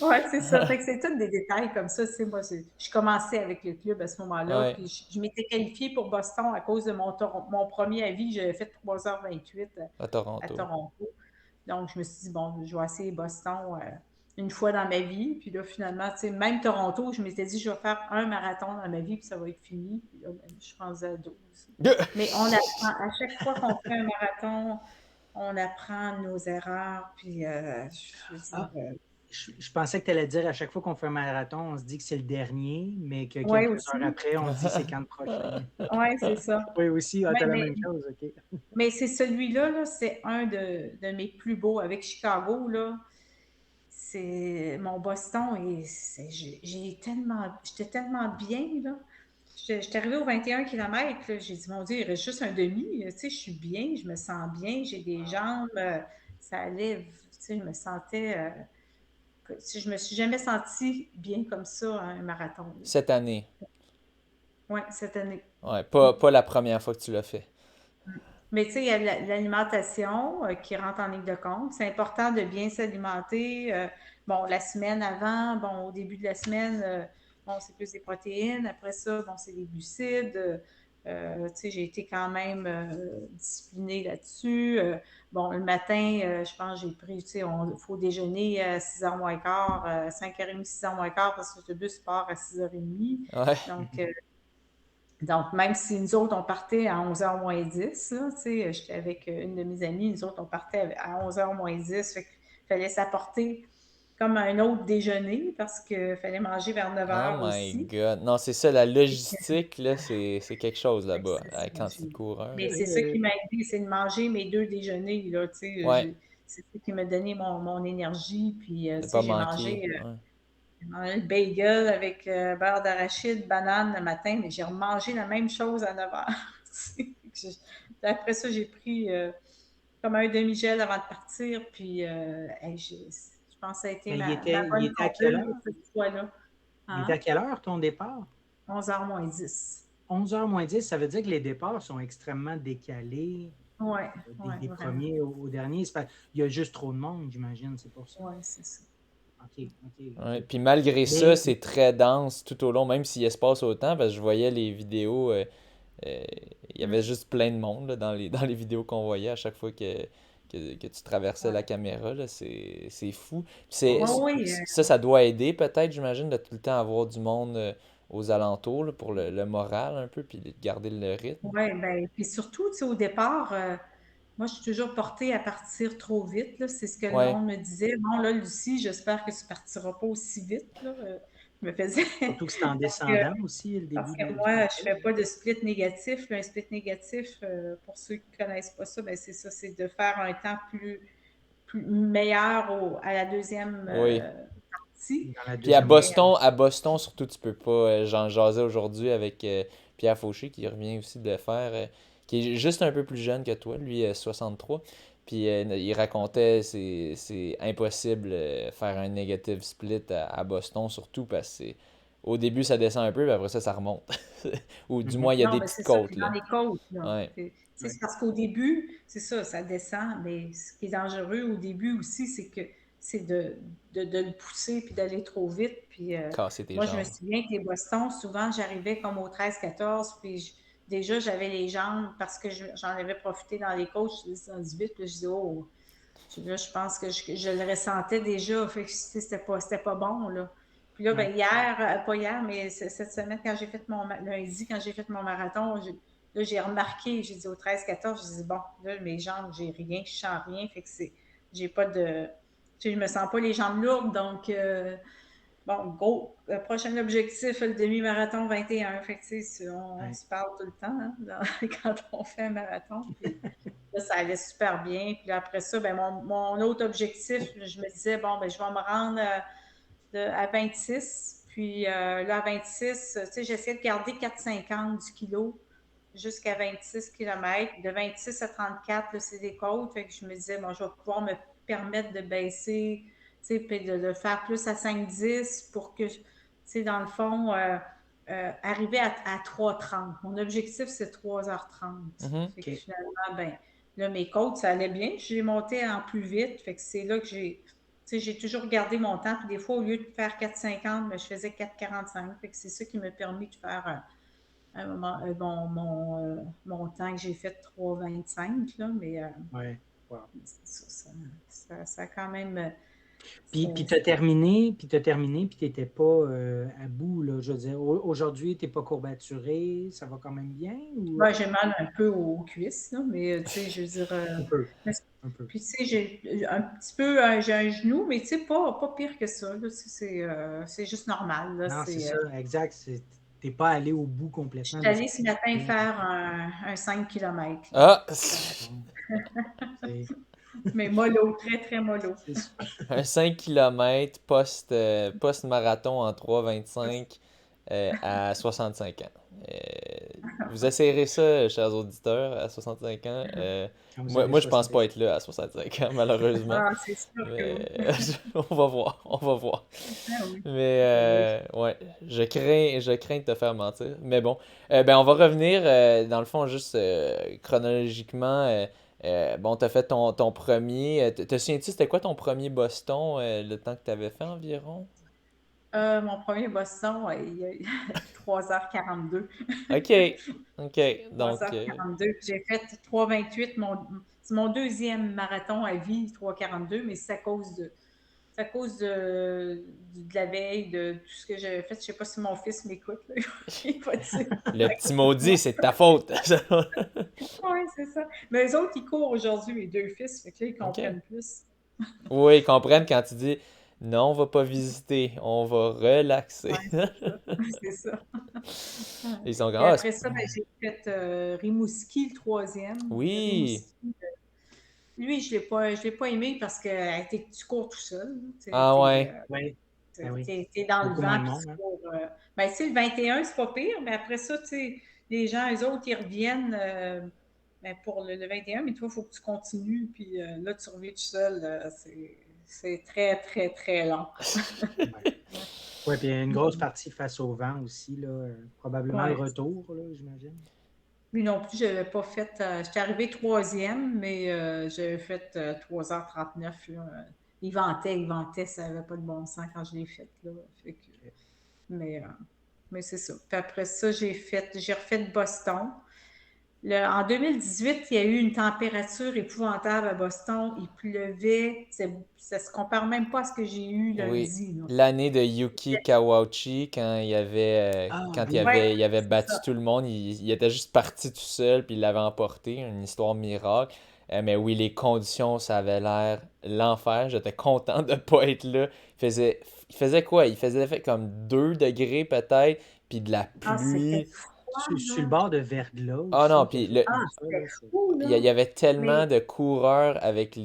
ouais, c'est ça. Fait que c'est tous des détails comme ça. Tu sais, moi, je commençais avec le club à ce moment-là, Ouais. puis je m'étais qualifiée pour Boston à cause de mon premier avis. J'avais fait 3h28 À à Toronto. Toronto. Donc, je me suis dit, bon, je vais essayer Boston une fois dans ma vie. Puis là, finalement, tu sais, même Toronto, je m'étais dit, je vais faire un marathon dans ma vie, puis ça va être fini. Puis là, ben, je suis rendue à 12. Mais on apprend, à chaque fois qu'on fait un marathon, on apprend nos erreurs. Puis, je veux dire, Ah, je pensais que tu allais dire à chaque fois qu'on fait un marathon, on se dit que c'est le dernier, mais que ouais, quelques heures aussi. après, on se dit c'est quand le prochain. Oui, c'est ça. Oui, aussi, ah, Ouais, t'as la même chose, OK. mais c'est celui-là, là, c'est un de mes plus beaux. Avec Chicago, là, c'est mon Boston et j'étais tellement bien, là. J'étais arrivée aux 21 km, là, j'ai dit, mon Dieu, il reste juste un demi. Tu sais, je suis bien, je me sens bien, j'ai des jambes, ça allait, tu sais, je me sentais, je me suis jamais sentie bien comme ça à un marathon. Cette année. Oui, cette année. Ouais. Pas la première fois que tu l'as fait. Mais tu sais, il y a l'alimentation qui rentre en ligne de compte. C'est important de bien s'alimenter. Bon, la semaine avant, bon, au début de la semaine, bon, c'est plus des protéines. Après ça, bon, c'est des glucides. Tu sais, j'ai été quand même disciplinée là-dessus. Bon, le matin, je pense que j'ai pris, tu sais, il faut déjeuner à 6h moins quart, 5h30, 6h moins quart, parce que l'autobus part à 6h30. Ouais. Donc, Donc, même si nous autres, on partait à 11h moins 10, là, tu sais, j'étais avec une de mes amies, nous autres, on partait à 11h moins 10, fait qu'il fallait s'apporter comme un autre déjeuner parce qu'il fallait manger vers Oh 9h my aussi. God. Non, c'est ça, la Fait que, logistique, là, c'est quelque chose fait que là-bas, c'est à la ça, quantité de coureurs, mais là. c'est ça qui m'a aidé, c'est de manger mes deux déjeuners, là, tu sais, Ouais, c'est ça qui m'a donné mon énergie, puis, tu de sais, pas manquer. Ouais. j'ai mangé le bagel avec beurre d'arachide, banane le matin, mais j'ai remangé la même chose à 9h. Après ça, j'ai pris comme un demi-gel avant de partir, puis hey, je pense que ça a été Mais ma il bonne était à quelle conduite de heure? cette fois-là. Il était à Hein? quelle heure ton départ? 11h moins 10. 11h moins 10, ça veut dire que les départs sont extrêmement décalés Oui, oui, des vraiment. premiers aux derniers. Il y a juste trop de monde, j'imagine, c'est pour ça. Oui, c'est ça. OK, OK, Ouais. OK. Puis malgré ça, Mais, c'est très dense tout au long, même s'il se passe autant, parce que je voyais les vidéos, euh, il y avait Mm. juste plein de monde là, dans les vidéos qu'on voyait à chaque fois que tu traversais Ouais. la caméra, là, c'est fou. Puis Oui, oui, ça doit aider peut-être, j'imagine, de tout le temps avoir du monde aux alentours là, pour le moral un peu, puis de garder le rythme. ouais, ben, puis surtout, tu sais, au départ, moi, je suis toujours portée à partir trop vite, là. C'est ce que le Ouais, monde me disait. Bon, là, Lucie, j'espère que tu partiras pas aussi vite, là. Je me faisais. surtout que c'est en Parce que, descendant aussi, le parce début que du moi, je parcours. fais pas de split négatif, là. Un split négatif, pour ceux qui connaissent pas ça, ben, c'est ça, c'est de faire un temps plus meilleur à la deuxième oui. partie. Dans la Puis deuxième Mais, moitié. À Boston surtout, tu peux pas. J'en jasais aujourd'hui avec Pierre Fauché qui revient aussi de le faire, qui est juste un peu plus jeune que toi, lui 63. Puis il racontait c'est impossible faire un negative split à Boston, surtout parce que au début ça descend un peu, puis après ça remonte. Ou du Mhm. moins il y a non, des mais c'est petites ça, côtes puis dans là. les côtes, là. Ouais. C'est parce qu'au début, c'est ça, ça descend, mais ce qui est dangereux au début aussi, c'est que c'est de le pousser puis d'aller trop vite. Puis Casser tes moi, je me jambes. souviens que les Boston, souvent, j'arrivais comme au 13-14, puis déjà, j'avais les jambes parce que j'en avais profité dans les côtes, je suis descendue vite, puis je dis, oh, là, je pense que je le ressentais déjà, fait que c'était pas bon, là. Puis là, Ouais. ben, hier, pas hier, mais cette semaine, quand j'ai fait lundi, quand j'ai fait mon marathon, là, j'ai remarqué, j'ai dit au 13-14, je dis, bon, là, mes jambes, j'ai rien, je sens rien, fait que j'ai pas de, tu sais, je me sens pas les jambes lourdes, donc, bon, go, le prochain objectif, le demi-marathon 21, fait que, tu sais, on Ouais. se parle tout le temps, hein, quand on fait un marathon, puis là, ça allait super bien. Puis là, après ça, ben, mon autre objectif, je me disais, bon, ben, je vais me rendre à 26. Puis là, à 26, tu sais, j'essaie de garder 4,50 du kilo jusqu'à 26 km. De 26 à 34, là, c'est des côtes. Fait que je me disais, bon, je vais pouvoir me permettre de baisser, tu sais, puis de le faire plus à 5,10 pour que, tu sais, dans le fond, arriver à 3,30. Mon objectif, c'est 3h30. Mhm. Fait que OK. finalement, ben, là, mes côtes, ça allait bien. J'ai monté en plus vite. Fait que c'est là que j'ai toujours gardé mon temps. Puis des fois, au lieu de faire 4,50, ben, je faisais 4,45. Fait que c'est ça qui m'a permis de faire mon temps que j'ai fait 3,25. Là, mais Ouais. Wow. ça a quand même. Puis tu as terminé, puis tu n'étais pas à bout, là. Je veux dire, aujourd'hui, tu n'es pas courbaturé, ça va quand même bien? Ou... Ouais, j'ai mal un peu aux cuisses, là, mais tu sais, je veux dire. Un peu. Un peu. Puis, tu sais, j'ai un petit peu, j'ai un genou, mais tu sais, pas pire que ça. Là, c'est juste normal. Là, Non, c'est ça, exact. Tu n'es pas allé au bout je complètement suis de ce allée que ce tu matin faisais. faire un 5 km. Ah! C'est Mais mollo, très, très mollo. c'est ça. Un 5 km post-marathon en 3,25 à 65 ans. Euh, Vous essayerez ça, chers auditeurs, à 65 ans. Quand vous avez Moi, je pense pas 70. être là à 65 ans, malheureusement. Ah, c'est sûr que Mais oui. on va voir, on va voir. Ah oui. Mais ouais, je crains de te faire mentir. Mais bon, ben on va revenir dans le fond juste chronologiquement. Bon, t'as fait ton premier. Te souviens-tu, c'était quoi ton premier Boston, le temps que t'avais fait environ? Mon premier Boston, il y a 3h42. Ok, ok. Donc, 3h42. J'ai fait 3,28. C'est mon deuxième marathon à vie, 3,42, mais c'est à cause c'est à cause de la veille, de tout ce que j'avais fait. Je sais pas si mon fils m'écoute, là. Il va dire. Le petit maudit, c'est de ta faute. Oui, c'est ça. Mais eux autres, ils courent aujourd'hui, mes deux fils, fait que là, ils Ok. comprennent plus. Oui, ils comprennent quand tu dis non, on va pas visiter, on va relaxer. Ouais, c'est ça. C'est ça. Ils sont comme, Puis ah, après ça, ben, j'ai fait Rimouski, le troisième. oui. Rimouski, lui, je l'ai pas aimé parce que tu cours tout seul. Ah ouais. Oui, ben oui. T'es dans le Beaucoup vent, moins de puis monde. tu Hein. cours. Ben, tu sais, le 21, c'est pas pire, mais après ça, tu sais, les gens, eux autres, ils reviennent ben, pour le 21, mais toi, il faut que tu continues, puis là, tu reviens tout seul. C'est très, très, très long. Oui, puis il y a une grosse partie face au vent aussi, là, probablement le Ouais. retour, là, j'imagine. Lui non plus, je n'avais pas fait. J'étais arrivée troisième, mais j'avais fait 3h39. Là. Il ventait, ça n'avait pas de bon sens quand je l'ai fait. Là. Fait que, mais, euh, mais c'est ça. Puis après ça, j'ai refait Boston. En 2018, il y a eu une température épouvantable à Boston. Il pleuvait. Ça se compare même pas à ce que j'ai eu Oui. lundi. Là. L'année de Yuki Kawauchi, quand Ah quand oui. Ouais, il avait c'est battu ça. tout le monde, il était juste parti tout seul, puis il l'avait emporté, une histoire miracle. Mais oui, les conditions, ça avait l'air l'enfer. J'étais content de pas être là. Il faisait quoi? Il faisait fait comme 2 degrés peut-être, puis de la Ah, c'était pluie. froid, Sur le là. bord de Verglas Ah non, aussi, puis quelque chose Ah, comme ça. c'était Là, fou, il là. y avait tellement Mais de coureurs avec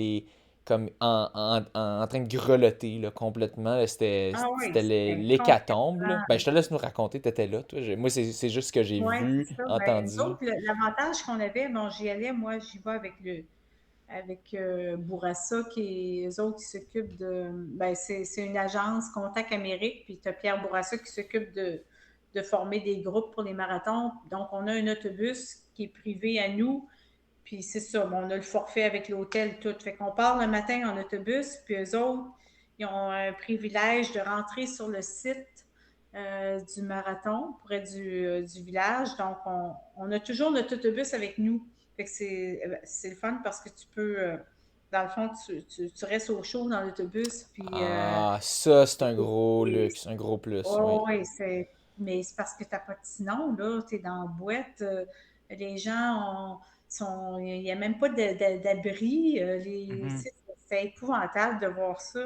comme en train de grelotter là, complètement. Là, Ah oui, c'était c'était l'hécatombe. Là. complètement. Ben, je te laisse nous raconter, t'étais là, toi. Moi, c'est juste ce que j'ai Oui, vu, c'est ça. Ben, nous entendu. autres, l'avantage qu'on avait, bon, j'y allais, moi, j'y vais avec Bourassa, eux autres, qui s'occupent de. Ben, c'est une agence Contact Amérique, puis tu as Pierre Bourassa qui s'occupe de former des groupes pour les marathons. Donc, on a un autobus qui est privé à nous, puis c'est ça, bon, on a le forfait avec l'hôtel, tout. Fait qu'on part le matin en autobus, puis eux autres, ils ont un privilège de rentrer sur le site du marathon, près du village. Donc, on a toujours notre autobus avec nous. Fait que c'est le fun parce que tu peux, dans le fond, tu restes au chaud dans l'autobus, puis Ah, ça, c'est un gros luxe, un gros plus, oui. oh, oui, mais c'est parce que tu n'as pas de sinon, là, tu es dans la boîte, les gens il n'y a même pas d'abri, Mhm. c'est épouvantable de voir ça.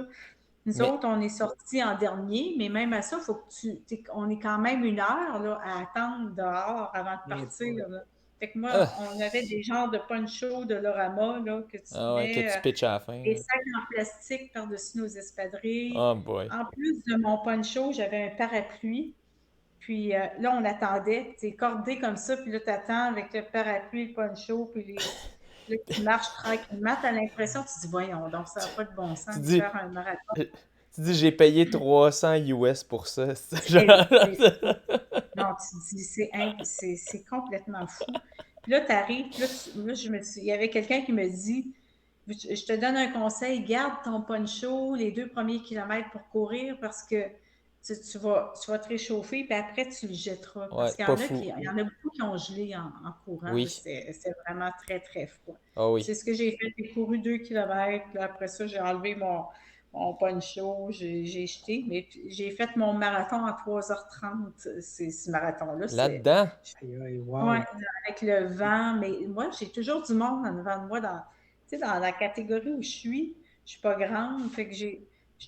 Nous Mais, autres, on est sortis en dernier, mais même à ça, faut que on est quand même 1 heure là, à attendre dehors avant de Et partir. Là. Fait que moi, ah, on avait des genres de poncho de Lorama là, que tu ah ouais, que mets tu pitches à la fin. des Là. sacs en plastique par-dessus nos espadrilles. Oh boy. En plus de mon poncho, j'avais un parapluie. Puis là, on attendait, c'est cordé comme ça, puis là, tu attends avec le parapluie, le poncho, là, tu marches tranquillement, tu as l'impression, tu te dis, voyons, donc ça n'a pas de bon Tu sens de dis, faire un marathon. tu dis, j'ai payé 300 US pour ça. C'est genre... C'est Non, tu te dis, c'est complètement fou. Puis là, tu arrives, puis là, il y avait quelqu'un qui me dit, je te donne un conseil, garde ton poncho les 2 premiers kilomètres pour courir parce que tu vas te réchauffer, puis après, tu le jetteras. Ouais, Parce qu'il y pas en a fou. il y en a beaucoup qui ont gelé en courant. Là. Oui. C'est vraiment très, très froid. Ah oui. C'est ce que j'ai fait. J'ai couru 2 kilomètres, puis après ça, j'ai enlevé mon poncho, j'ai jeté, mais j'ai fait mon marathon en 3h30. Ce marathon-là, Là-dedans? Aïe, aïe, ouais, wow. avec le vent, mais moi, j'ai toujours du monde en avant de moi dans la catégorie où je suis pas grande, fait que je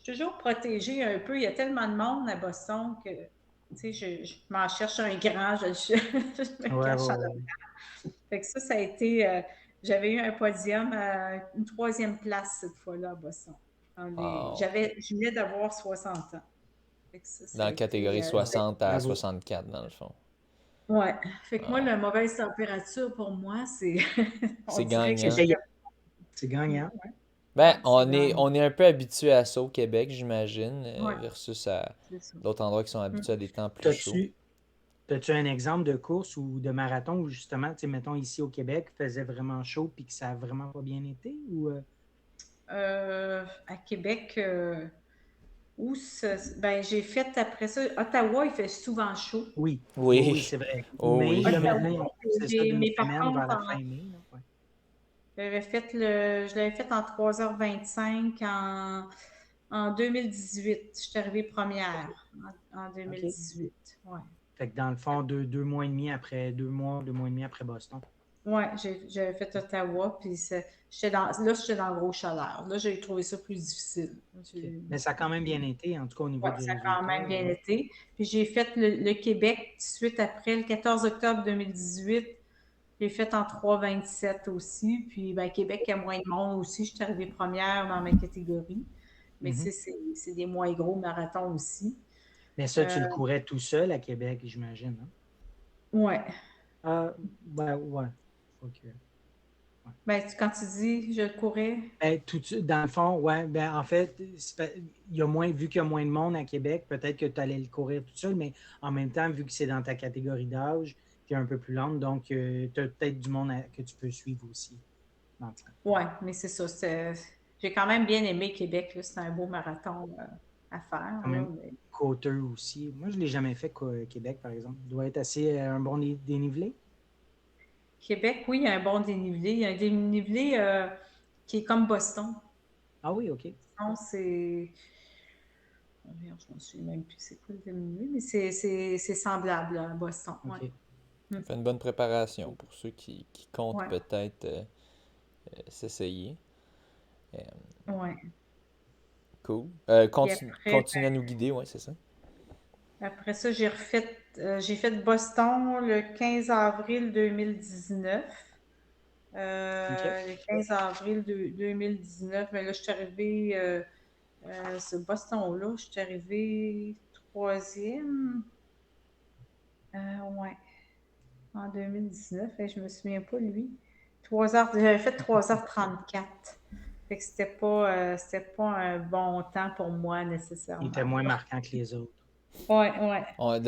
suis toujours protégée un peu. Il y a tellement de monde à Boston que, je m'en cherche un grand, je me Ouais, cache en ouais, arrière. ouais. Fait que ça a été, j'avais eu un podium, une 3e place cette fois-là à Boston. Wow. Je venais d'avoir 60 ans. Fait que ça Dans a la été, catégorie 60 à Bravo. 64, dans le fond. ouais. Fait que moi, Wow. la mauvaise température pour moi, on C'est dirait que C'est gagnant. payant. C'est gagnant. Ouais. Ben, ouais, c'est gagnant. on est un peu habitué à ça au Québec, j'imagine, Ouais, versus à c'est ça. d'autres endroits qui sont Mm. habitués à des temps plus chauds. T'as-tu, t'as-tu un exemple de course ou de marathon où justement, tu sais, mettons ici au Québec, faisait vraiment chaud puis que ça a vraiment pas bien été? Ou, À Québec, ben, j'ai fait après ça. Ottawa, il fait souvent chaud. Oui, oui, oui, Oui. c'est vrai. Oh Mai, oui. là, Ottawa, maintenant, c'est ça d'une mais par semaine vers contre, la fin mai. Là. Ouais. je l'avais fait en 3h25 En 2018, je suis arrivée première en OK. 2018. Ouais. Fait que dans le fond, deux mois et demi après, 2 mois et demi après Boston. Ouais, j'avais fait Ottawa, puis j'étais dans la grosse chaleur. Là, j'ai trouvé ça plus difficile. OK. Mais ça a quand même bien été, en tout cas au niveau Ouais, du ça a quand résultat. même bien été. Puis j'ai fait le Québec tout de suite après, le 14 octobre 2018. J'ai fait en 3,27 aussi. Puis ben, Québec, il y a moins de monde aussi. Je suis arrivée première dans ma catégorie. Mais tu Mhm. sais, c'est des moins gros marathons aussi. Mais ça, tu le courais tout seul à Québec, j'imagine, hein? Ouais. Ah, ouais. OK. Ben, quand tu dis je courais, Ben, dans le fond, ouais, ben, en fait, il y a moins, vu qu'il y a moins de monde à Québec, peut-être que tu allais le courir tout seul, mais en même temps, vu que c'est dans ta catégorie d'âge, qui est un peu plus lente, donc tu as peut-être du monde que tu peux suivre aussi. dans le fond. ouais, mais c'est ça. J'ai quand même bien aimé Québec. Là. C'est un beau marathon à faire. Quand Là, même mais côteux aussi. Moi, je ne l'ai jamais fait, Québec, par exemple. Il doit être assez un bon dénivelé. Québec, oui, il y a un bon dénivelé. Il y a un dénivelé qui est comme Boston. Ah oui, OK. Non, c'est. Oh, merde, je ne me souviens même plus c'est quoi le dénivelé, mais c'est semblable à Boston. Ouais. OK. Ça fait une bonne préparation pour ceux qui comptent Ouais. peut-être s'essayer. Euh, Ouais. cool. Puis après, Continue à nous guider, ouais, c'est ça. après ça, j'ai fait Boston le 15 avril 2019. OK. Le 15 avril 2019, mais là, je suis arrivée, ce Boston-là, je suis arrivée troisième. Ouais, en 2019. Et je me souviens pas, lui. 3 heures, j'avais fait 3h34. Fait que c'était pas un bon temps pour moi Il nécessairement. était moins marquant que les autres. Ouais, ouais. De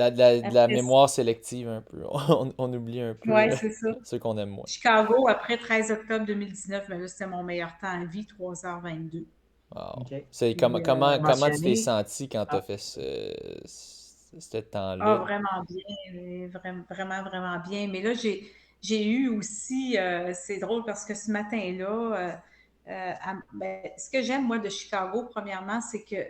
la Après, mémoire sélective un peu. On oublie un peu ouais, c'est ça. ceux qu'on aime moins. Chicago, après 13 octobre 2019, mais là, c'était mon meilleur temps à vie, 3h22. Wow. OK. C'est Puis, comment tu t'es Mentionné. senti quand tu as Ah, fait ce temps-là? vraiment bien, vraiment, vraiment bien. Mais là, j'ai eu aussi, c'est drôle parce que ce matin-là, ce que j'aime, moi, de Chicago, premièrement, c'est que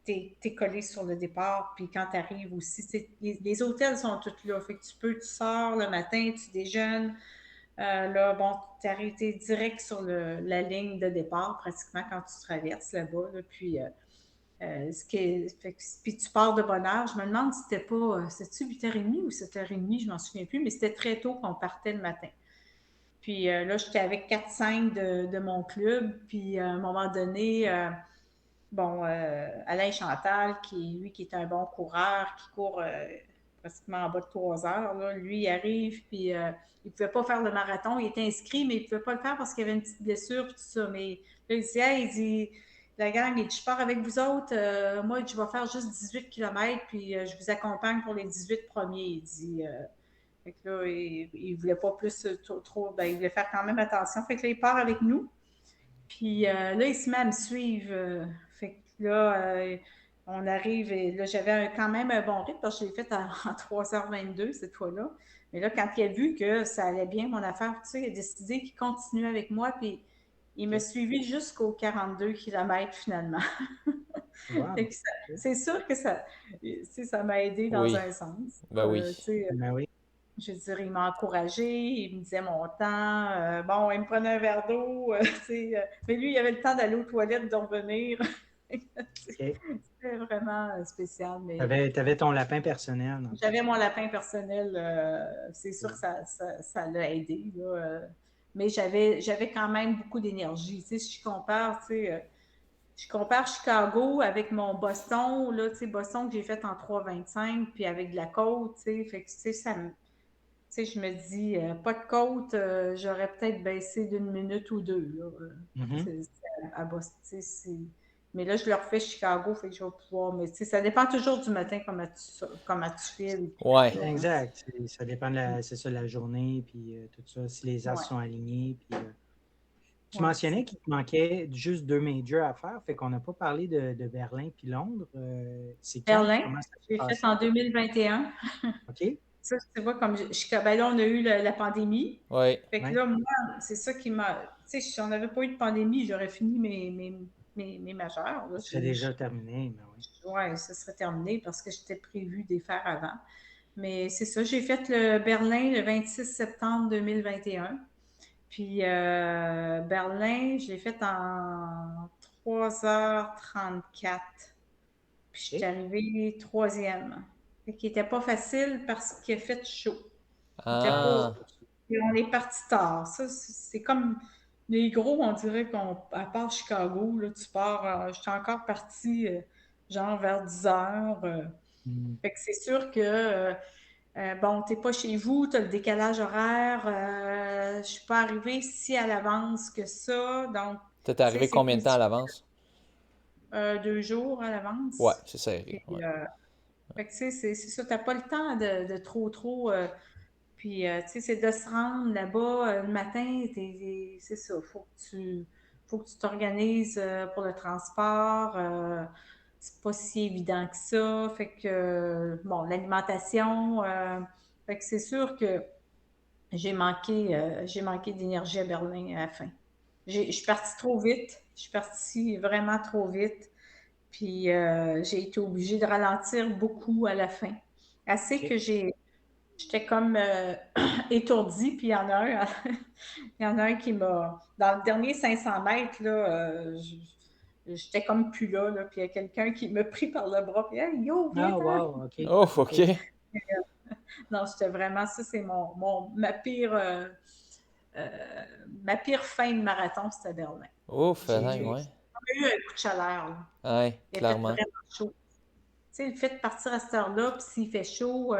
t'es collé sur le départ, puis quand tu arrives aussi, les hôtels sont tous là. Fait que tu sors le matin, tu déjeunes. Là, bon, t'es direct sur la ligne de départ, pratiquement, quand tu traverses là-bas. Là, puis, puis tu pars de bonne heure. Je me demande si c'était pas, c'était-tu 8h30 ou 7h30, je m'en souviens plus, mais c'était très tôt qu'on partait le matin. Puis là, j'étais avec 4-5 de mon club. Puis à un moment donné, Alain Chantal, lui qui est un bon coureur, qui court pratiquement en bas de 3 heures, là, lui, il arrive, puis il ne pouvait pas faire le marathon. Il était inscrit, mais il ne pouvait pas le faire parce qu'il avait une petite blessure, puis tout ça. Mais là, il dit, hey, il dit, la gang, il dit, je pars avec vous autres. Moi, je vais faire juste 18 km, puis je vous accompagne pour les 18 premiers. Il dit, fait que là, il ne voulait pas plus trop, il voulait faire quand même attention. Fait que là, il part avec nous. Puis là, il se met à me suivre. Fait que là, on arrive et là, j'avais quand même un bon rythme parce que je l'ai fait en 3h22 cette fois-là. Mais là, quand il a vu que ça allait bien, mon affaire, tu sais, il a décidé qu'il continuait avec moi. Puis il m'a OK. suivi jusqu'aux 42 km finalement. Wow. C'est sûr que ça m'a aidé dans Oui, un sens. ben oui. Ben oui. Je veux dire, il m'a encouragé, il me disait mon temps. Bon, il me prenait un verre d'eau. Mais lui, il avait le temps d'aller aux toilettes, de revenir. OK. C'était vraiment spécial. Tu Mais avais ton lapin personnel. j'avais mon lapin personnel. C'est sûr que ça l'a aidé. Là, mais j'avais quand même beaucoup d'énergie. Si je compare, je compare Chicago avec mon Boston, là, Boston que j'ai fait en 3,25, puis avec de la côte, fait que, ça me. Je me dis, pas de côte, j'aurais peut-être baissé d'une minute ou deux. Là, Mhm. à Boston. Mais là, je le refais Chicago, fait que je vais pouvoir. Mais ça dépend toujours du matin comment tu files. Ouais. Exact. Ça dépend c'est ça, la journée, puis tout ça, si les as Ouais. sont alignés. Puis, tu Ouais, mentionnais qu'il te manquait juste 2 majors à faire, fait qu'on n'a pas parlé de Berlin puis Londres. C'est quand? Berlin, Comment ça s'est j'ai fait passé? en 2021. OK? Ça, tu vois, comme là, on a eu la pandémie. Ouais. Fait que Ouais. là, moi, c'est ça qui m'a. Si on n'avait pas eu de pandémie, j'aurais fini mes majeurs. Là, C'est déjà terminé, mais oui. ouais, ça serait terminé parce que j'étais prévu de les faire avant. Mais c'est ça, j'ai fait le Berlin le 26 septembre 2021. Puis Berlin, je l'ai fait en 3h34. Puis je suis OK. arrivée troisième. Fait qu'il n'était pas facile parce qu'il a fait chaud. Il était pas. Ah, Et on est parti tard. Ça, c'est comme les gros, on dirait à part Chicago, là, tu pars. J'étais encore partie genre vers 10 heures. Hmm. Fait que c'est sûr que bon, t'es pas chez vous, t'as le décalage horaire. Je suis pas arrivée si à l'avance que ça. Donc, t'es tu sais, arrivé c'est combien de plus temps à l'avance? 2 jours à Ouais, l'avance. c'est serré. Puis, Ouais. fait que, tu sais, c'est ça, t'as pas le temps de trop. Puis, tu sais, c'est de se rendre là-bas le matin, c'est ça, faut que tu t'organises pour le transport. C'est pas si évident que ça. Fait que, bon, l'alimentation, fait que c'est sûr que j'ai manqué d'énergie à Berlin à la fin. Je suis partie trop vite. Je suis partie vraiment trop vite. Puis j'ai été obligée de ralentir beaucoup à la fin. Assez OK. que j'étais comme étourdie. Puis il y en a un, il y en a un qui m'a, dans le dernier 500 mètres, là, j'étais comme plus là. Puis il y a quelqu'un qui m'a pris par le bras. Puis, hey, yo, Ah, viens-t'en! wow, OK. Oh, OK. ok. Non, j'étais vraiment, ça, c'est euh, ma pire fin de marathon, c'était Berlin. Oh, J'ai fatigue, ouais. eu un coup de chaleur, là. Ouais, Il a fait clairement. vraiment chaud. Tu sais, le fait de partir à cette heure-là, puis s'il fait chaud,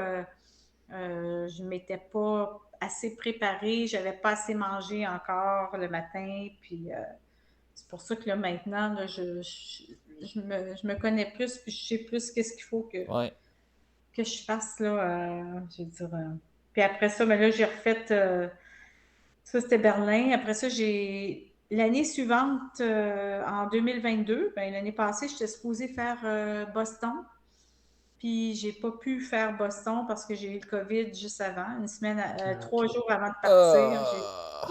je ne m'étais pas assez préparée, j'avais pas assez mangé encore le matin, puis c'est pour ça que là, maintenant, là, je me connais plus, puis je sais plus qu'est-ce qu'il faut Ouais. que je fasse, là, je veux dire. Puis après ça, ben là, j'ai refait, ça c'était Berlin. Après ça, l'année suivante, en 2022, ben, l'année passée, j'étais supposée faire Boston. Puis j'ai pas pu faire Boston parce que j'ai eu le COVID juste avant, une semaine, Ah, 3 jours avant de partir. Ah.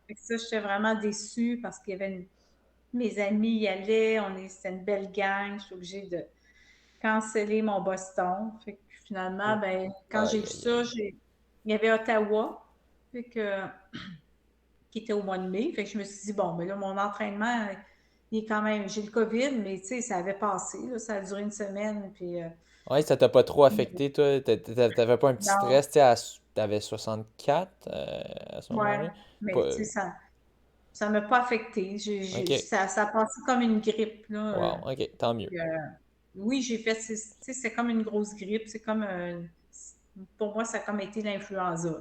Fait que ça, j'étais vraiment déçue parce qu'il y avait mes amis y allaient, c'était une belle gang. Je suis obligée de canceller mon Boston. Fait que finalement, OK. ben, quand j'ai Aïe, vu aïe, ça, aïe. il y avait Ottawa, fait que, qui était au mois de mai. Fait que je me suis dit, bon, mais là, mon entraînement, il est quand même, j'ai le COVID, mais tu sais, ça avait passé, là, ça a duré une semaine. Puis, Ouais, ça t'a pas trop affecté, toi? T'avais pas un petit non, stress, tu sais, t'avais 64 à ce ouais, moment-là? mais tu Pas... sais, ça m'a pas affecté. Ok. Ça a passé comme une grippe, là. Wow, ok, tant mieux. Puis, oui, j'ai fait, tu sais, c'est comme une grosse grippe. C'est comme, pour moi, ça a comme été l'influenza, là,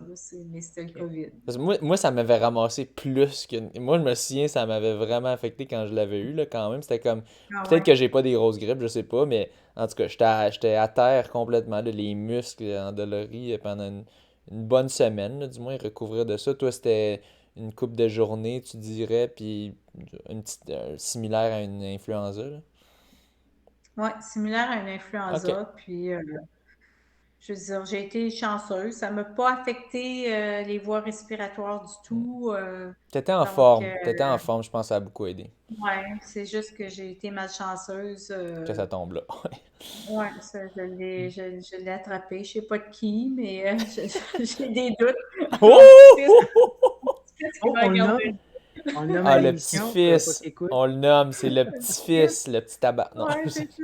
mais c'était le OK. COVID. Parce que moi, ça m'avait ramassé plus que... Moi, je me souviens, ça m'avait vraiment affecté quand je l'avais eu, là, quand même. C'était comme... Ah Peut-être ouais. que j'ai pas des grosses grippes, je sais pas, mais en tout cas, j'étais à terre complètement, là, les muscles endoloris pendant une bonne semaine, là, du moins, recouvrir de ça. Toi, c'était une coupe de journée, tu dirais, puis une petite... similaire à une influenza, là. Ouais, similaire à une Ok. influenza. Puis, je veux dire, j'ai été chanceuse. Ça ne m'a pas affecté les voies respiratoires du tout. Donc, T'étais en forme, je pense que ça a beaucoup aidé. ouais, c'est juste que j'ai été malchanceuse. Que ça tombe là. Ouais, ça, je l'ai attrapé. Je ne sais pas de qui, mais j'ai des doutes. Mon petit-fils, Oh! mon petit-fils qui Oh, m'a on le regardé. nomme. On le nomme à Ah, le l'émission, pour pas petit-fils, qu'il écoute. on le nomme, c'est le Mon petit-fils. petit-fils, le petit tabac. Non. Ouais, c'est ça.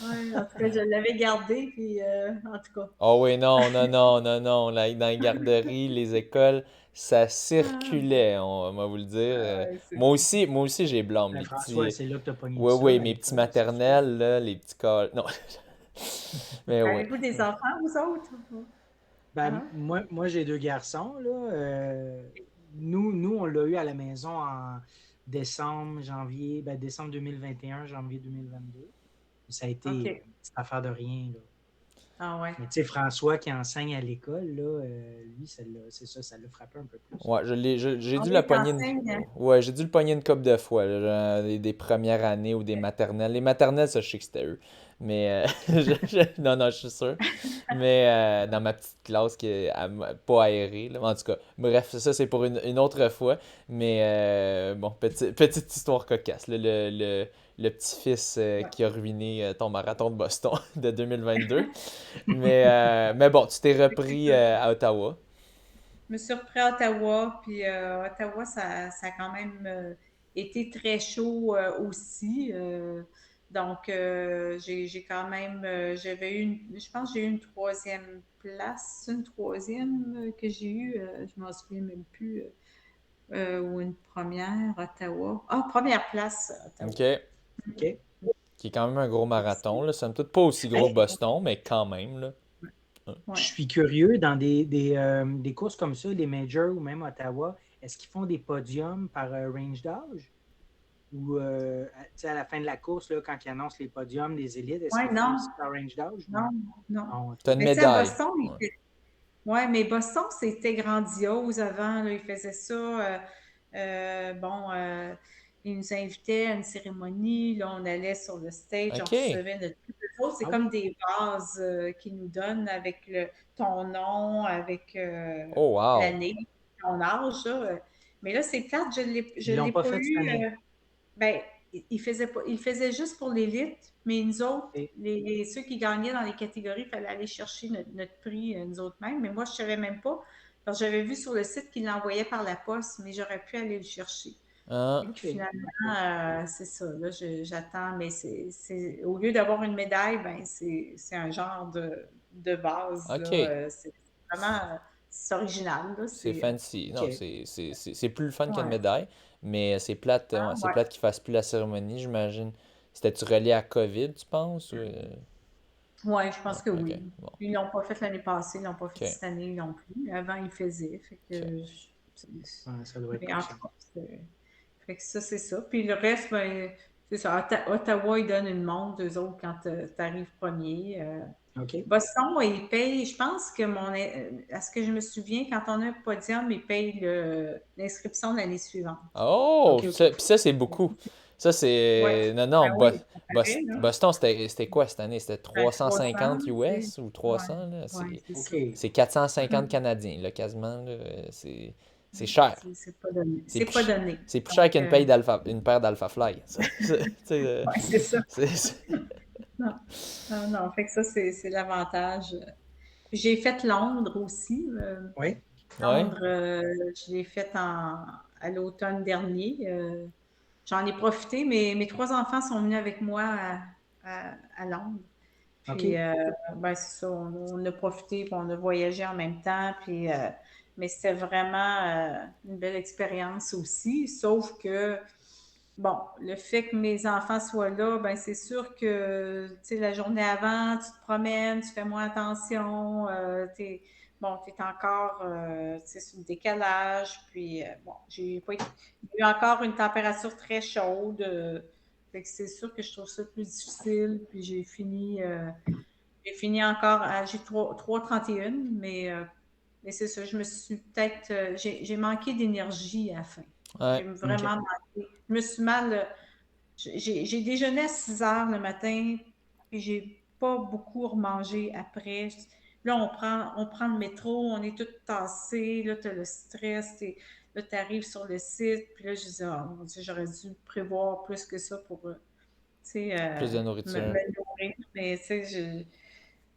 Ouais, en tout cas, je l'avais gardé, puis en tout cas. Oh oui, non, non, non, non, non. Dans les garderies, les écoles, ça Ah, circulait, on va vous le dire. ouais, c'est ça. Moi aussi, j'ai blâme Ben, les François, petits. c'est là que tu as pogné Oui, ça, oui, à mes petits l'école, c'est sûr. maternelles, là, les petits cols. Non. Mais oui. Avez-vous des enfants, vous autres? Ben, Hein? moi j'ai deux garçons, là. Nous, on l'a eu à la maison en décembre, janvier, ben, décembre 2021, janvier 2022. Ça a été OK. une petite affaire de rien, là. Ah ouais. Mais tu sais, François qui enseigne à l'école, là, lui, c'est ça, ça l'a frappé un peu plus, là. Ouais, j'ai Ah dû la oui, pogner une... t'enseignes? Ouais, j'ai dû le pogner une couple de fois, là, genre des premières années ou des maternelles. Les maternelles, ça, je sais que c'était eux. Mais non, non, je suis sûr. Mais dans ma petite classe qui est pas aérée, là. En tout cas, bref, ça c'est pour une autre fois. Mais bon, petite histoire cocasse, là, le petit-fils Ouais. qui a ruiné ton marathon de Boston de 2022. Mais bon, tu t'es repris à Ottawa. Je me suis repris à Ottawa, puis Ottawa, ça a quand même été très chaud aussi. Donc, j'ai quand même, j'avais eu je pense que j'ai eu une troisième place, une troisième que j'ai eue, je m'en souviens même plus, ou une première, Ottawa. Ah, première place, Ottawa. OK. OK. Qui est quand même un gros marathon, là. Somme toute pas aussi gros que Hey, Boston, mais quand même, là. je Ouais. suis curieux, dans des courses comme ça, les majors ou même Ottawa, est-ce qu'ils font des podiums par range d'âge? Ou tu sais, à la fin de la course, là, quand ils annoncent les podiums, les élites, est-ce Ouais, qu'ils font non, aussi par range d'âge? non, non. Non, OK. T'as une Mais tu sais, à médaille. Boston, Ouais. ouais, mais Boston, c'était grandiose avant, là, ils faisaient ça. Bon, ils nous invitaient à une cérémonie, là, on allait sur le stage, on OK. recevait notre prix. Eux autres, c'est Ah comme oui? des vases qu'ils nous donnent avec ton nom, avec Oh, wow. l'année, ton âge, là. Mais là, c'est plate, je Ils l'ont l'ai pas pas fait cette eu. année. Ben, il faisait juste pour l'élite, mais nous autres, OK. ceux qui gagnaient dans les catégories, il fallait aller chercher notre prix nous autres mêmes. Mais moi, je ne savais même pas. Parce que j'avais vu sur le site qu'ils l'envoyaient par la poste, mais j'aurais pu aller le chercher. Et Ah, puis OK. finalement, c'est ça. Là, j'attends, mais au lieu d'avoir une médaille, ben, c'est un genre de vase. Là, OK. c'est vraiment c'est original. Là, C'est fancy. Non, OK. c'est plus le fun qu'une ouais. médaille, mais c'est plate, Ah, ouais, c'est ouais. plate qu'ils fassent plus la cérémonie, j'imagine. C'était-tu relié à COVID, tu penses? Ou, Oui, je ouais, pense que OK. oui. Bon. Ils l'ont pas fait l'année passée, ils l'ont pas fait OK. cette année non plus. Mais avant, ils faisaient. Fait OK. que, Ouais, ça doit être mais en touchant. tout cas, fait que ça, c'est ça. Puis le reste, ben, c'est ça. Ottawa, ils donnent une montre, eux autres, quand tu arrives premier. OK. Boston, ils payent, je pense que à ce que je me souviens, quand on a un podium, ils payent l'inscription l'année suivante. Oh! OK, OK. Puis ça, c'est beaucoup. Ça, Ouais. c'est... Non, non, Ben oui, ça paraît, là. Boston, c'était quoi cette année? C'était Ben, 350 300, tu sais. US ou Ouais, 300, là? ouais, c'est ça. OK. C'est 450 Mhm. Canadiens, là, quasiment, là. C'est cher. C'est pas donné. C'est C'est pas plus, donné. c'est plus cher Donc, qu'une une paire d'Alpha Fly. Ça. Tu sais, ouais, c'est ça. c'est- Non, non, non. Fait que ça, c'est l'avantage. J'ai fait Londres aussi. Oui. Ouais. Londres, je l'ai fait à l'automne dernier. J'en ai profité. Mes trois enfants sont venus avec moi à Londres. OK. Puis, ben, c'est ça. On a profité, puis on a voyagé en même temps. Puis, mais c'était vraiment une belle expérience aussi. Sauf que bon, le fait que mes enfants soient là, ben c'est sûr que, tu sais, la journée avant, tu te promènes, tu fais moins attention, bon, t'es encore, tu sais, sur le décalage, puis, bon, j'ai pas été- il y a eu encore une température très chaude, fait que c'est sûr que je trouve ça plus difficile, puis j'ai fini encore j'ai 3,31, mais c'est ça, je me suis peut-être, j'ai manqué d'énergie à la fin. J'ai Ouais. OK. vraiment manqué. Je me suis mal. J'ai déjeuné à 6 heures le matin, puis j'ai pas beaucoup remangé après. Là, on prend le métro, on est tout tassé, là, tu as le stress, là, tu arrives sur le site, puis là, je disais, oh mon Dieu, j'aurais dû prévoir plus que ça pour, tu sais, Plus de me nourriture. nourrir. Mais, tu sais,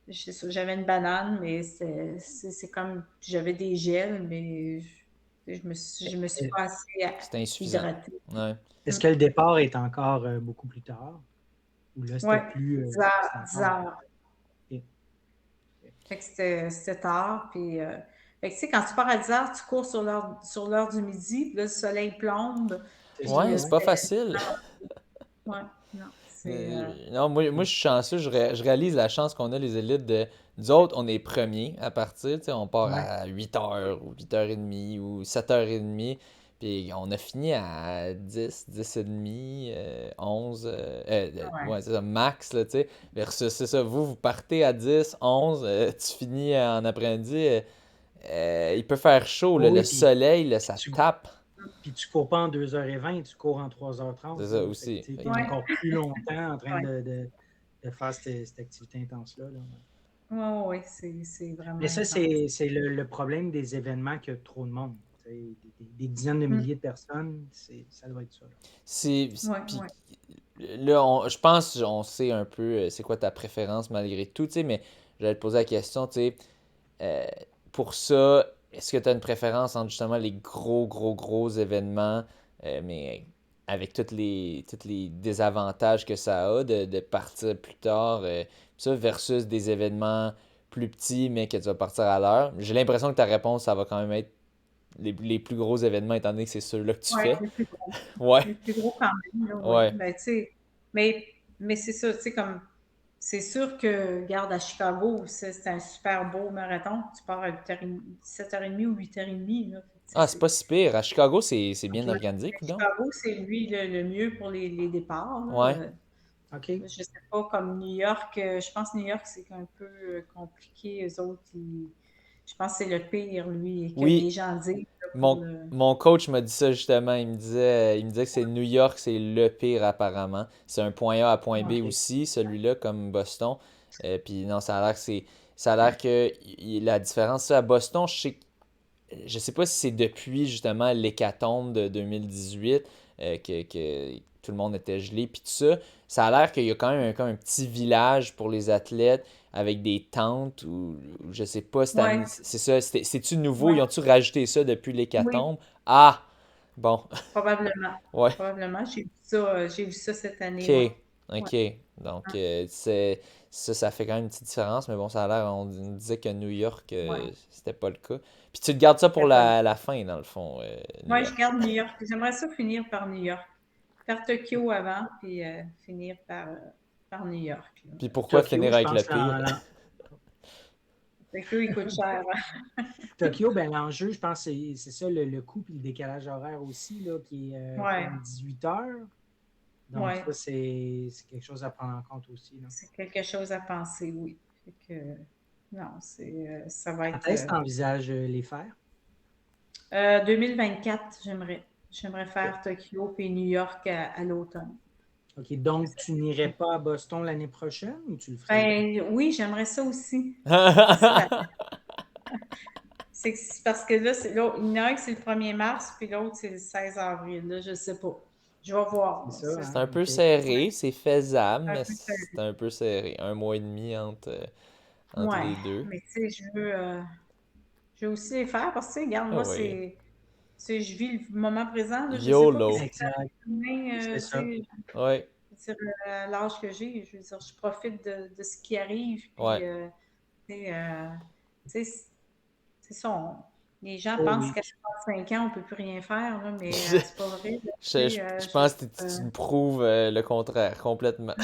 j'avais une banane, mais c'est comme, j'avais des gels, mais je me suis pas assez C'est insuffisant. hydratée. Ouais. Est-ce que le départ est encore beaucoup plus tard? Ou là, c'était Ouais, plus. 10 heures, C'était 10 encore. heures. OK. Fait que c'était tard. Puis, fait que, tu sais, quand tu pars à 10 heures, tu cours sur l'heure du midi, puis là, le soleil plombe. C'est ça, Puis, Ouais, c'est pas ouais. facile. ouais, non, c'est. Non, moi, je suis chanceux. Je réalise la chance qu'on a, les élites, de. Nous autres, on est premiers à partir. Tu sais, on part Ouais. à 8h ou 8h30 ou 7h30. Puis on a fini à 10, 10h30, 11. Ouais, Ouais, c'est ça, max, là, tu sais. Versus, c'est ça, vous partez à 10, 11, tu finis en après-midi. Il peut faire chaud, là, Oui, le soleil, là, ça tu, tape. puis tu cours pas en 2h20, tu cours en C'est 3h30. ça Là. Fait que aussi. tu Fait es que- ouais, encore plus longtemps en train ouais. de faire cette activité intense-là. Là. Oui, c'est vraiment Mais ça, intense. c'est le problème des événements qu'il y a trop de monde. Des dizaines de Mm. milliers de personnes, ça doit être ça. Là. Oui, Puis oui. là, je pense on sait un peu c'est quoi ta préférence malgré tout, tu sais, mais j'allais te poser la question, tu sais, euh, pour ça, est-ce que tu as une préférence entre justement les gros événements, mais avec tous les désavantages que ça a de partir plus tard, ça, versus des événements plus petits, mais que tu vas partir à l'heure? J'ai l'impression que ta réponse, ça va quand même être les plus gros événements, étant donné que c'est ceux-là que tu Ouais, fais. les plus gros. Ouais, Les plus gros quand même, là, oui. ouais. Ben, tu sais, mais c'est ça, tu sais, comme, c'est sûr que, regarde, à Chicago, c'est un super beau marathon. Tu pars à 8h30, 7h30 ou 8h30, là. Fait que, tu sais, Ah, c'est pas si pire. À Chicago, c'est bien OK. organisé, coudonc. Chicago, c'est lui le mieux pour les départs, là. Ouais. OK. Je sais pas, comme New York, je pense que New York, c'est un peu compliqué. Eux autres, je pense que c'est le pire, lui, que les Oui, gens disent là, pour mon, le. mon coach m'a dit ça justement. Il me disait que c'est New York, c'est le pire apparemment. C'est un point A à point B OK. aussi, celui-là, comme Boston. Puis non, ça a l'air que ça a l'air que la différence, ça, à Boston, je sais pas si c'est depuis justement l'hécatombe de 2018 que tout le monde était gelé puis tout ça. Ça a l'air qu'il y a quand même comme un petit village pour les athlètes avec des tentes ou je sais pas, Ouais, c'est ça, c'est-tu nouveau? Ils ouais, ont-tu rajouté ça depuis oui, l'hécatombe? Ah! Bon, probablement. ouais. Probablement. J'ai vu ça cette année, ouais. OK. Ouais. OK. Donc, ça fait quand même une petite différence, mais bon, ça a l'air, on disait que New York, Ouais. c'était pas le cas. Puis tu te gardes ça pour C'était pas le. la fin, dans le fond, New Ouais, je York. garde New York. J'aimerais ça finir par New York. Faire Tokyo avant, puis finir par New York, là. Puis pourquoi Tokyo, finir je avec le pense, pire? Tokyo, il coûte cher. Tokyo, ben, l'enjeu, je pense, c'est ça, le coût puis le décalage horaire aussi, là, qui est Ouais, comme 18 heures. Donc, ouais. ça, c'est quelque chose à prendre en compte aussi. Là. C'est quelque chose à penser, oui. Fait que, non, ça va Quand être est-ce que tu envisages les faire? 2024, j'aimerais faire Tokyo puis New York à l'automne. OK, donc tu n'irais pas à Boston l'année prochaine ou tu le ferais? Ben oui, j'aimerais ça aussi. C'est ça c'est parce que là, il y en a un que c'est le 1er mars, puis l'autre c'est le 16 avril. Là, je sais pas. Je vais voir. C'est Là. ça, C'est hein? un peu OK. serré, c'est faisable, Un mais peu c'est un peu serré. Un mois et demi entre ouais, les deux. mais tu sais, je veux aussi les faire parce que, tu sais, regarde, Ah moi, oui. je vis le moment présent. Là, je sais pas YOLO. qu'est-ce qui va Exact. arriver demain. C'est Tu ça. sais, Ouais, je veux dire, à l'âge que j'ai, je veux dire, je profite de ce qui arrive. Puis, ouais. tu sais, tu sais, c'est ça. Les gens Oh pensent oui. qu'à 65 ans, on ne peut plus rien faire, là, mais Je, c'est pas vrai. Là, tu je, sais, je pense que tu me prouves le contraire complètement.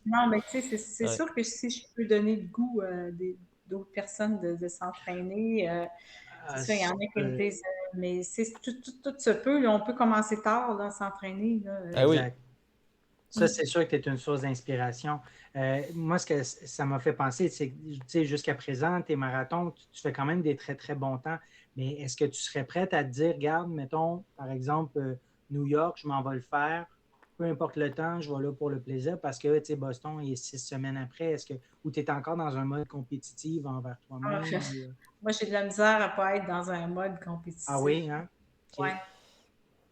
non, mais tu sais, c'est Ouais. sûr que si je peux donner le goût d'autres personnes de s'entraîner, c'est Ah, ça, il y en a qui me disent, mais tout se peut, là, on peut commencer tard là, à s'entraîner. Là, Ah oui. exact. Ça, c'est sûr que tu es une source d'inspiration. Moi, ce que ça m'a fait penser, c'est que tu sais, jusqu'à présent, tes marathons, tu fais quand même des très, très bons temps. Mais est-ce que tu serais prête à te dire, regarde, mettons, par exemple, New York, je m'en vais le faire. Peu importe le temps, je vais là pour le plaisir parce que, tu sais, Boston est 6 semaines après. Ou tu es encore dans un mode compétitif envers Ah, toi-même? moi, j'ai de la misère à ne pas être dans un mode Ah compétitif. oui, hein? OK. Ouais.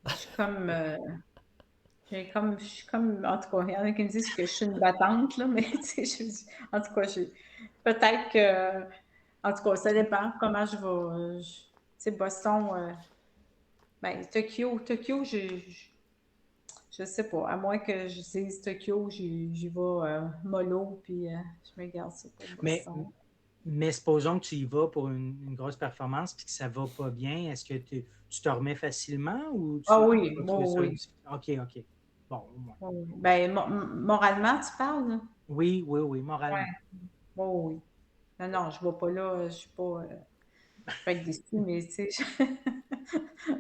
Je suis comme, je suis comme, en tout cas, il y en a qui me disent que je suis une battante, là, mais tu sais, en tout cas, peut-être que, en tout cas, ça dépend comment je vais. Tu sais, Boston, ben, Tokyo, je sais pas. À moins que je dise Tokyo, j'y vais mollo, puis je me garde ça pour Mais, Boston. mais supposons que tu y vas pour une grosse performance puis que ça va pas bien. Est-ce que tu te remets facilement ou Ah tu oui, vas trouver bon, ça oui. difficile? OK, OK. Bon, au moins. Oui. Ben, moralement, tu parles, là? Oui, oui, oui, Ouais, moralement. bon, oui. Non, non, je ne vais pas là, je suis pas. Je peux être déçue, mais tu sais,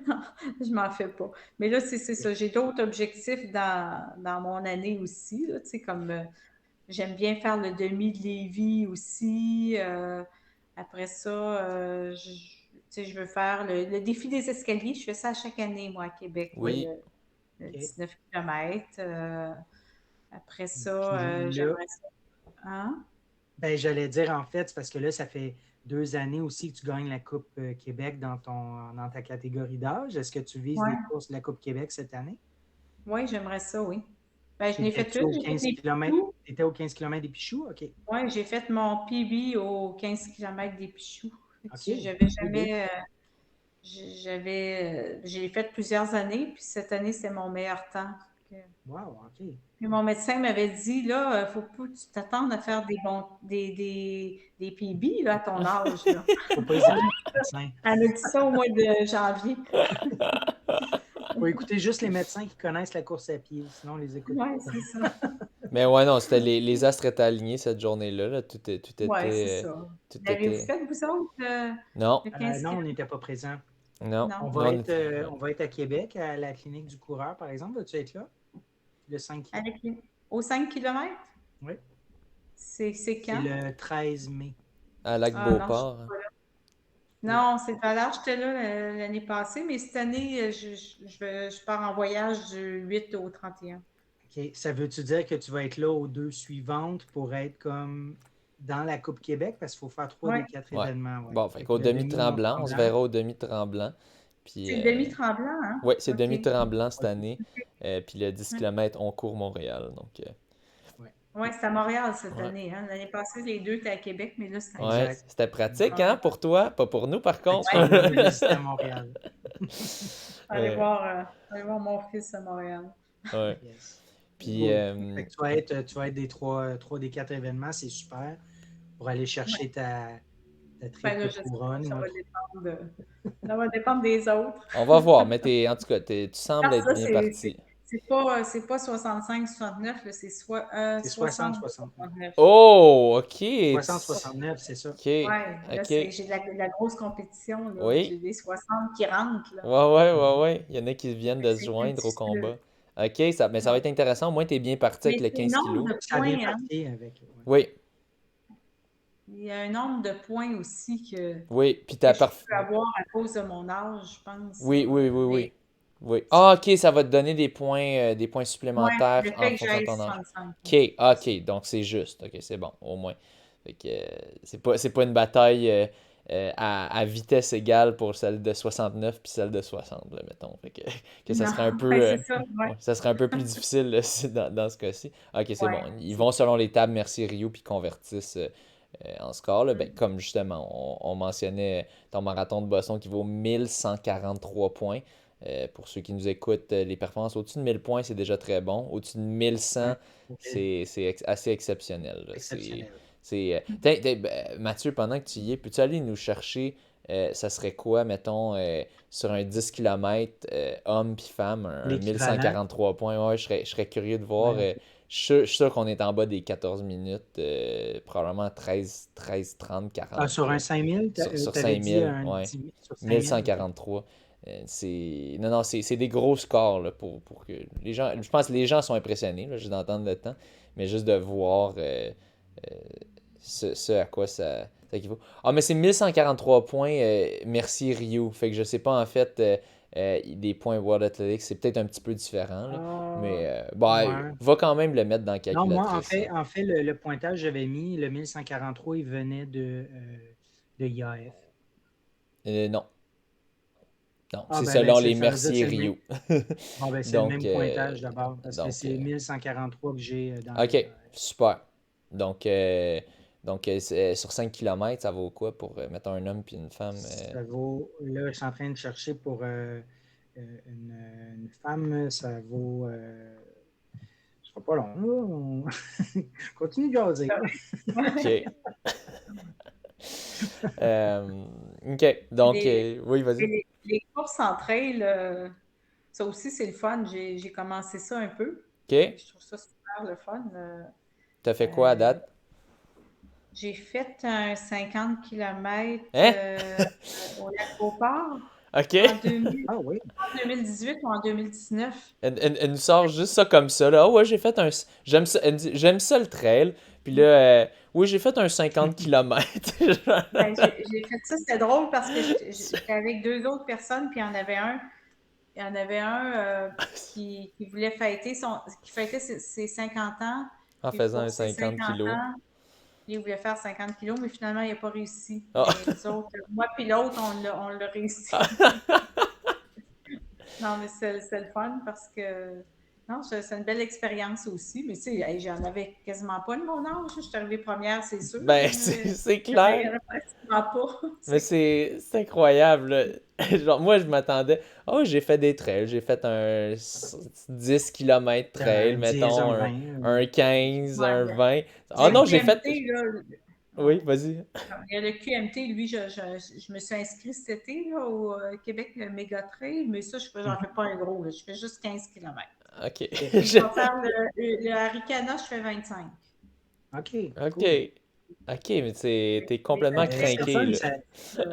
non, je m'en fais pas. Mais là, c'est ça. J'ai d'autres objectifs dans mon année aussi, là, tu sais, comme j'aime bien faire le demi de Lévis aussi. Après ça, tu sais, je veux faire le défi des escaliers. Je fais ça à chaque année, moi, à Québec, là, Oui. le OK. 19 km. Après ça, Puis là, j'aimerais ça. Hein? ben, j'allais dire en fait, c'est parce que là, ça fait 2 années aussi que tu gagnes la Coupe Québec dans ta catégorie d'âge. Est-ce que tu vises Ouais. des courses de la Coupe Québec cette année? Oui, j'aimerais ça, oui. Ben, je n'ai fait T'étais-tu une, au j'ai fait 15 des km? Pichoux. T'étais au 15 km des Pichoux? OK. Oui, j'ai fait mon PB au 15 km des Pichoux. Fait que OK. j'avais C'est good. jamais. J'ai fait plusieurs années, puis cette année, c'est mon meilleur temps. Fait que- Wow, OK. Puis mon médecin m'avait dit, là, faut pas que tu t'attendes à faire des PB là, à ton âge. Là. Faut pas hésiter, médecin. Elle m'a dit ça au mois de janvier. Faut écouter juste les médecins qui connaissent la course à pied, sinon on les écoute Oui, pas. c'est ça. Mais ouais, non, c'était les astres étaient alignés cette journée-là. Là. Tout Oui, c'est était. ça. Tout L'avez-vous était. fait, vous autres, Non, le 15 Non, on km? n'était pas présents. non. Non. On Non, va on être, était- on va être à Québec, à la clinique du coureur, par exemple. Vas-tu être là? Le 5 km? Avec au 5 km? Oui. C'est C'est quand? le 13 mai. À Lac Ah non, je Beauport. suis pas là. Non, c'est pas là. J'étais là l'année passée, mais cette année, je pars en voyage du 8 au 31. OK. Ça veut-tu dire que tu vas être là aux 2 suivantes pour être comme dans la Coupe Québec? Parce qu'il faut faire 3 Oui, des 4 Ouais. événements. Ouais. Bon, fait qu'au Le demi-tremblant, on se demi-Mont-Tremblant. verra au demi-tremblant. Puis, c'est le demi-tremblant, hein? ouais, c'est OK. demi-tremblant cette Ouais. année. Puis le 10 km, on court Montréal. Donc, Ouais. Oui, c'est à Montréal cette ouais. année. Hein? L'année passée, les deux étaient à Québec, mais là, c'est à Ouais, Montréal. Exact. c'était pratique, hein, pour toi, pas pour nous, par Fait que contre. tu vas venir visiter à Montréal. Aller Ouais, voir mon fils à Montréal. ouais. Yes. Puis, Cool. Fait que tu vas être des 3 des 4 événements, c'est super. Pour aller chercher ta Ben triple là, je sais pas, couronne. ça moi. va dépendre des autres. on va voir, mais en tout cas, tu sembles Parce être que bien parti. c'est pas 65-69, là, c'est C'est 60-69. 60-69. Oh, ok. 60-69, c'est ça. Ok, Ouais, là, ok. j'ai de la grosse compétition, là. Oui. J'ai des 60 qui rentrent, là. Ouais. Il y en a qui viennent de se C'est joindre au difficile. combat. Ok, mais ça va être intéressant. Au moins, tu es bien parti avec Mais le c'est le 15 nombre kilos. de Ça vient points, hein. parti avec. Ouais. Oui, Il y a un nombre de points aussi que oui. Puis je peux avoir à cause de mon âge, je pense. Oui. Mais Oui. Ah, ok, ça va te donner des points ouais, supplémentaires le en fait que fonction de j'aille ton âge. 65. Ok, donc c'est juste. Ok, c'est bon, au moins. Fait que c'est pas une bataille à vitesse égale pour celle de 69 puis celle de 60, là, mettons. Fait que ça Non, serait un peu, ouais, c'est ça, ouais. ouais, ça serait un peu plus difficile là, dans ce cas-ci. Ok, c'est Ouais, bon. Ils c'est vont selon les tables Merci Rio puis convertissent en score. Là. Ben, comme justement, on mentionnait ton marathon de Boston qui vaut 1143 points. Pour ceux qui nous écoutent, les performances au-dessus de 1000 points, c'est déjà très bon. Au-dessus de 1100, Ouais. c'est assez exceptionnel. Là. Exceptionnel. Mathieu, pendant que tu y es, peux-tu aller nous chercher, ça serait quoi, mettons, sur un 10 km, homme puis femme, un L'équivalent. 1143 points? Ouais, je serais curieux de voir. Ouais. Je suis sûr qu'on est en bas des 14 minutes, probablement 13, 30, 40. Ah, sur un là. 5000, Sur t'avais dit 5000, un ouais. 10 000 sur 5000. 1143. Non, c'est des gros scores là, pour que les gens. Je pense que les gens sont impressionnés, là, juste d'entendre le temps, mais juste de voir ce à quoi ça équivaut. Ah, mais c'est 1143 points, merci Rio. Fait que je sais pas en fait des points World Athletics, c'est peut-être un petit peu différent, là, mais Ouais. va quand même le mettre dans la Non, moi, calculatrice. en fait le pointage, j'avais mis le 1143, il venait de IAF. Non. Non, Ah, c'est ben, selon les ça veut dire que Merci c'est le même. Rio. Bon, ben, c'est le Donc, même pointage d'abord, parce que donc, c'est 1143 que j'ai dans ok, IAF. super. Donc, sur 5 km, ça vaut quoi pour, mettons, un homme puis une femme? Ça vaut, là, je suis en train de chercher pour une femme, ça vaut, ce sera pas long, là. On continue de jaser, là. Ok. Ok, donc, oui, vas-y. Les courses en trail, ça aussi, c'est le fun. J'ai commencé ça un peu. Ok, Je trouve ça super le fun. t'as fait quoi à date? J'ai fait un 50 km Hein? au lac Beauport Ok. Ah oui. en 2018 ou en 2019. Elle nous sort juste ça comme ça, là. Ah ouais, j'ai fait un. J'aime ça, elle me dit, j'aime ça le trail. Puis là, oui, j'ai fait un 50 km. Ben, j'ai fait ça, c'était drôle parce que j'étais avec deux autres personnes, puis il y en avait un il y en avait un qui voulait qui fêtait ses 50 ans. En Puis faisant pour un ses 50 50 kilos. ans, il voulait faire 50 kilos, mais finalement, il n'a pas réussi. Ah. Mais nous autres, moi puis l'autre, on l'a réussi. Non, mais c'est le fun parce que non, c'est une belle expérience aussi. Mais tu sais, hey, j'en avais quasiment pas de mon âge. Je suis arrivée première, c'est sûr. Ben, c'est clair. Pratiquement pas. Mais c'est incroyable, là. Genre, moi, je m'attendais. Oh, j'ai fait des trails. J'ai fait un 10 km trail, Un 10, mettons, un un 20. 15, Ouais, un 20. le Ah non, j'ai fait. QMT, là, Oui, ouais. vas-y. Il y a le QMT, lui, je me suis inscrite cet été là, au Québec Méga Trail, mais ça, j'en fais pas un gros, là, je fais juste 15 km. Ok. Je vais faire le Arikana, je fais 25. OK, Ok. cool. Ok, mais t'es Mes complètement C'est le craqué, fun, là.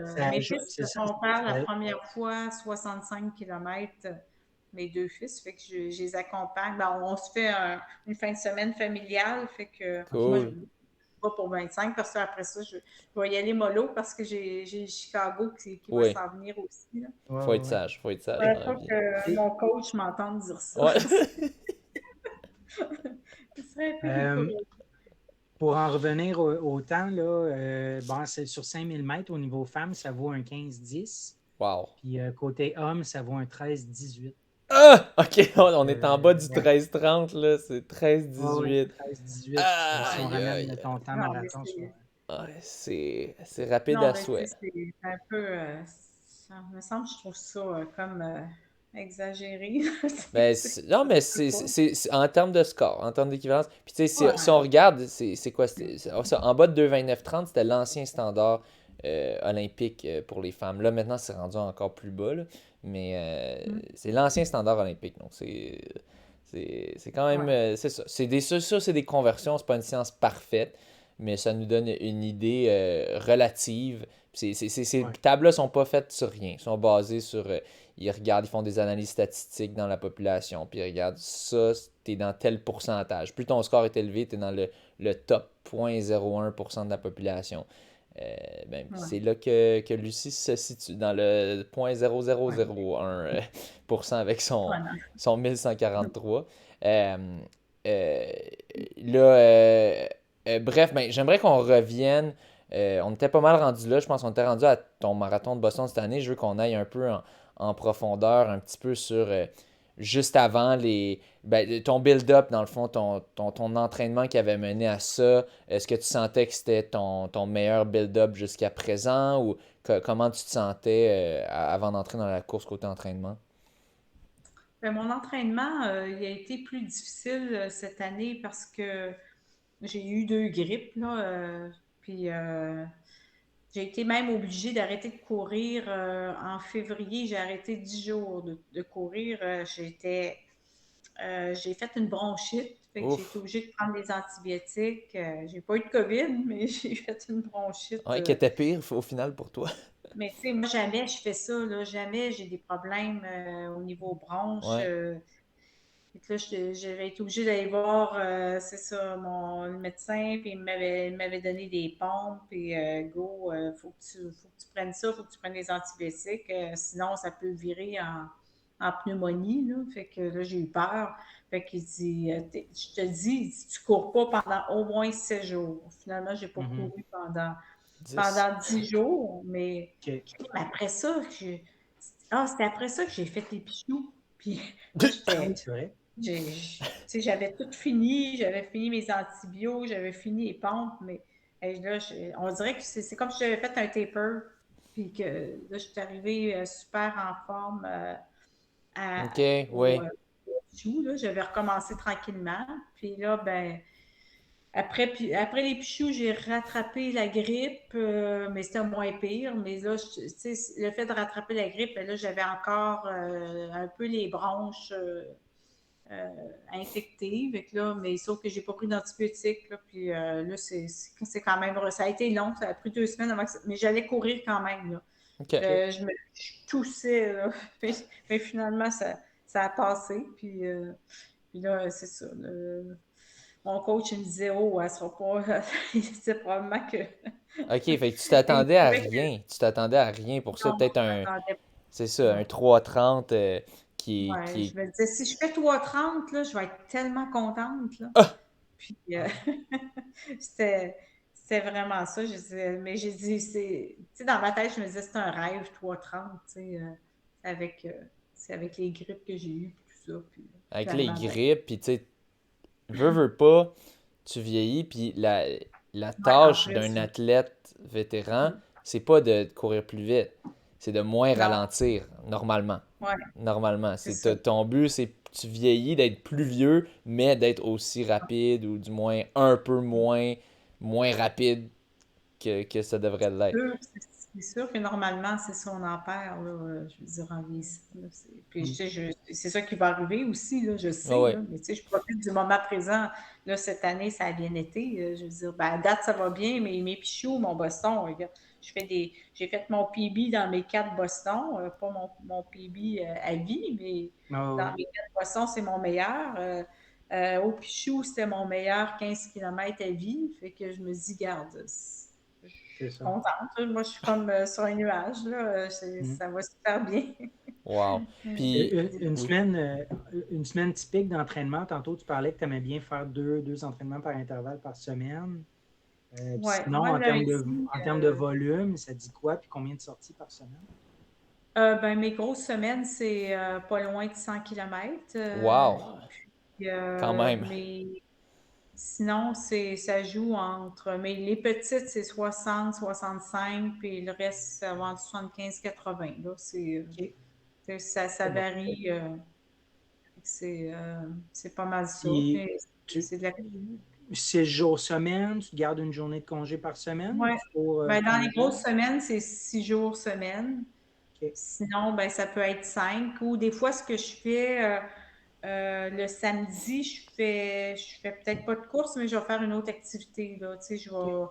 ça mes ajoute, fils c'est se ça. font faire la première fois 65 km, mes deux fils, fait que je les accompagne. Ben, on se fait une fin de semaine familiale, fait que moi, je Cool. vais pas pour 25 parce qu'après ça, je vais y aller mollo parce que j'ai Chicago qui va Oui. s'en venir aussi. Là. Ouais, Faut être ouais. sage, faut être sage Il dans la faut vie. que Et, mon coach m'entende dire ça. Ouais. Ce serait un peu euh, décourageant. pour en revenir au temps, là, bon, c'est sur 5000 mètres au niveau femmes, ça vaut un 15-10. Wow. Puis côté homme, ça vaut un 13-18. Ah! Ok, on est en bas du Ouais. 13-30, là. C'est Oui, 13-18. 13-18. Si on Aïe, ramène aïe. ton temps Non, mais marathon sur. Ouais, c'est rapide non, à mais souhait. c'est un peu. Ça me semble, je trouve ça comme exagéré. Ben, non, mais Je sais pas. c'est en termes de score, en termes d'équivalence. Puis, tu sais, si on Ouais. regarde, c'est quoi? En bas de 2,29,30, c'était l'ancien standard olympique pour les femmes. Là, maintenant, c'est rendu encore plus bas, là. Mais c'est l'ancien standard olympique. Donc, c'est quand même. Ouais. C'est ça. C'est des conversions. C'est pas une science parfaite. Mais ça nous donne une idée relative. Ces Ouais. tables-là sont pas faites sur rien. Ils sont basées sur. Ils regardent, ils font des analyses statistiques dans la population, puis ils regardent ça, t'es dans tel pourcentage. Plus ton score est élevé, t'es dans le top 0,01% de la population. C'est là que Lucie se situe, dans le Ouais. 0,0001% avec Ouais, non. son 1143. Euh, euh, là, bref, j'aimerais qu'on revienne. On était pas mal rendu là. Je pense qu'on était rendu à ton marathon de Boston cette année. Je veux qu'on aille un peu en profondeur, un petit peu sur juste avant ton build-up, dans le fond, ton entraînement qui avait mené à ça. Est-ce que tu sentais que c'était ton meilleur build-up jusqu'à présent ou comment tu te sentais avant d'entrer dans la course côté entraînement? Ben, mon entraînement, il a été plus difficile cette année parce que j'ai eu 2 grippes, là, puis j'ai été même obligée d'arrêter de courir en février. J'ai arrêté 10 jours de courir. J'ai fait une bronchite, fait que j'ai été Ouf. obligée de prendre des antibiotiques. J'ai pas eu de COVID, mais j'ai fait une bronchite. Ouais, qui était pire au final pour toi. Mais tu sais, moi, jamais je fais ça, là. Jamais j'ai des problèmes au niveau bronche. Ouais. Fait que là, j'avais été obligée d'aller voir, c'est ça, le médecin, puis il m'avait donné des pompes, puis go, faut que tu prennes ça, faut que tu prennes des antibiotiques, sinon ça peut virer en pneumonie, là. Fait que là, j'ai eu peur. Fait qu'il dit, je te dis, il dit, tu cours pas pendant au moins 7 jours. Finalement, j'ai pas couru pendant 10 jours, mais OK. après ça, c'était après ça que j'ai fait les pichous. Puis là, Ah oui, c'est vrai. j'avais tout fini, j'avais fini mes antibiotiques, j'avais fini les pompes, mais là, on dirait que c'est comme si j'avais fait un taper, puis que là, je suis arrivée super en forme Ok, au oui. pichou, là, j'avais recommencé tranquillement, puis là, ben, après les pichous, j'ai rattrapé la grippe, mais c'était moins pire. Mais là, tu sais, le fait de rattraper la grippe, ben là, j'avais encore un peu les bronches euh, infectées. Là, mais sauf que j'ai pas pris d'antibiotiques. Là, puis là, c'est quand même. Ça a été long, ça a pris 2 semaines mais j'allais courir quand même. Là. Ok. Je toussais, là. Mais finalement, ça a passé. Puis là, c'est ça. Mon coach il me disait, oh, elle sera pas. C'est probablement que. Ok, fait que tu Il t'attendais à trouvait que rien. Tu t'attendais à rien pour ça. non, Peut-être je m'attendais c'est ça, pas. un 3,30 Ouais, qui je me disais, si je fais 3:30, là, je vais être tellement contente, là. Ah! Puis, c'était, c'était vraiment ça. Mais j'ai dit, tu sais, dans ma tête, je me disais, c'est un rêve, 3:30, tu sais, avec, c'est avec les grippes que j'ai eues, puis tout ça. Puis, avec les finalement, ben, grippes, puis tu sais, veux pas, tu vieillis, puis la ouais, en tâche d'un plus, athlète vétéran, mm, c'est pas de courir plus vite, c'est de moins non, ralentir, normalement. ouais, Normalement. c'est ça. Ton but, c'est que tu vieillis, d'être plus vieux, mais d'être aussi rapide, ou du moins un peu moins rapide que ça devrait l'être. C'est sûr que normalement, c'est ça, on en perd, là, je veux dire, en vieillissant. Là, puis, tu Mm. sais, c'est ça qui va arriver aussi, là, je Ah sais, ouais. là, mais tu sais, je profite du moment présent. Là, cette année, ça a bien été. Je veux dire, ben, à date, ça va bien, mais mes pichoux, mon Boston, regarde, j'ai fait mon PB dans mes 4 Boston, pas mon PB à vie, mais Ah dans oui, mes 4 Boston, c'est mon meilleur. Au pichou, c'était mon meilleur 15 km à vie. Fait que je me dis, garde, je c'est suis ça. contente. Là. Moi, je suis comme sur un nuage. Là. Mm. Ça va super bien. Wow. Puis, Une oui. semaine, une semaine typique d'entraînement, tantôt tu parlais que tu aimais bien faire deux entraînements par intervalle par semaine. Puis Ouais, sinon, moi, lundi, en termes de volume, ça dit quoi? Puis combien de sorties par semaine? ben, mes grosses semaines, c'est pas loin de 100 km. Wow. Quand même. Mais sinon, ça joue entre. Mais les petites, c'est 60, 65, puis le reste, ça va entre 75, 80. Là, OK, ça c'est bon. varie. C'est pas mal ça. Puis Mais tu, c'est de la. 6 jours semaine, tu gardes une journée de congé par semaine ou Ouais. tu cours Ben, dans les congé? grosses semaines, c'est 6 jours semaine. OK. Sinon, ben, ça peut être 5. Ou des fois, ce que je fais le samedi, je fais peut-être pas de course, mais je vais faire une autre activité. Là. Tu sais, je OK. vais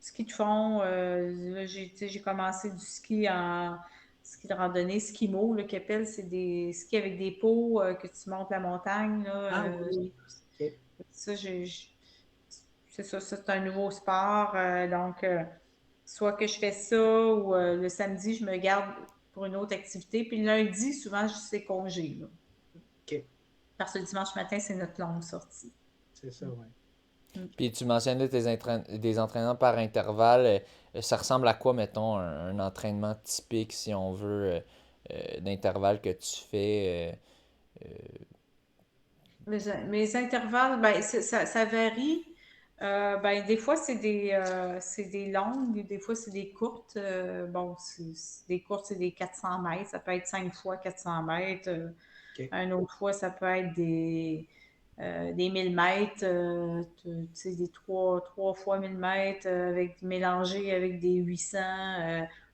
ski de fond. Là, tu sais, j'ai commencé du ski de randonnée, skimo, là, qu'ils appellent. C'est des skis avec des pots que tu montes la montagne. Là, Ah oui, oui. OK. ça, c'est ça, c'est un nouveau sport. Donc, soit que je fais ça ou le samedi, je me garde pour une autre activité. Puis le lundi, souvent, c'est congé. Là. OK. Parce que le dimanche matin, c'est notre longue sortie. C'est ça, oui. Puis tu mentionnais des entraînements par intervalle. Ça ressemble à quoi, mettons, un entraînement typique, si on veut, d'intervalle que tu fais? Mes intervalles, ben, ça varie. Ben, des fois, c'est des longues, des fois, c'est des courtes. Bon, des courtes, c'est des 400 mètres. Ça peut être 5 fois 400 mètres. OK. Une autre fois, ça peut être des 1000 mètres, tu sais, des 3 fois 1000 mètres mélangés avec des 800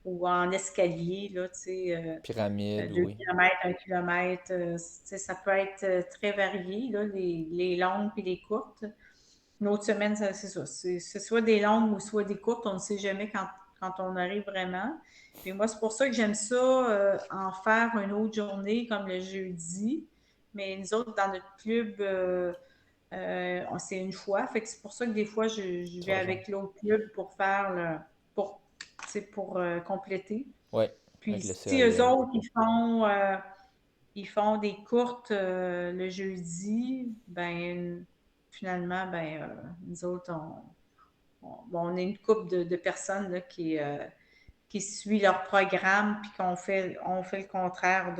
ou en escalier, là, tu sais, Pyramide, 2 oui. km, 1 km. Tu sais, ça peut être très varié, là, les longues puis les courtes. Une autre semaine, c'est ça. C'est soit des longues ou soit des courtes. On ne sait jamais quand on arrive vraiment. Puis moi, c'est pour ça que j'aime ça, en faire une autre journée comme le jeudi. Mais nous autres, dans notre club, c'est une fois. Fait que c'est pour ça que des fois, je Tu vais rejoins. avec l'autre club pour faire pour, tu sais, pour compléter. Ouais, Puis avec le si eux CAIM. autres, ils font des courtes le jeudi, ben finalement, ben nous autres, bon, on est une couple de personnes là, qui suit leur programme puis on fait le contraire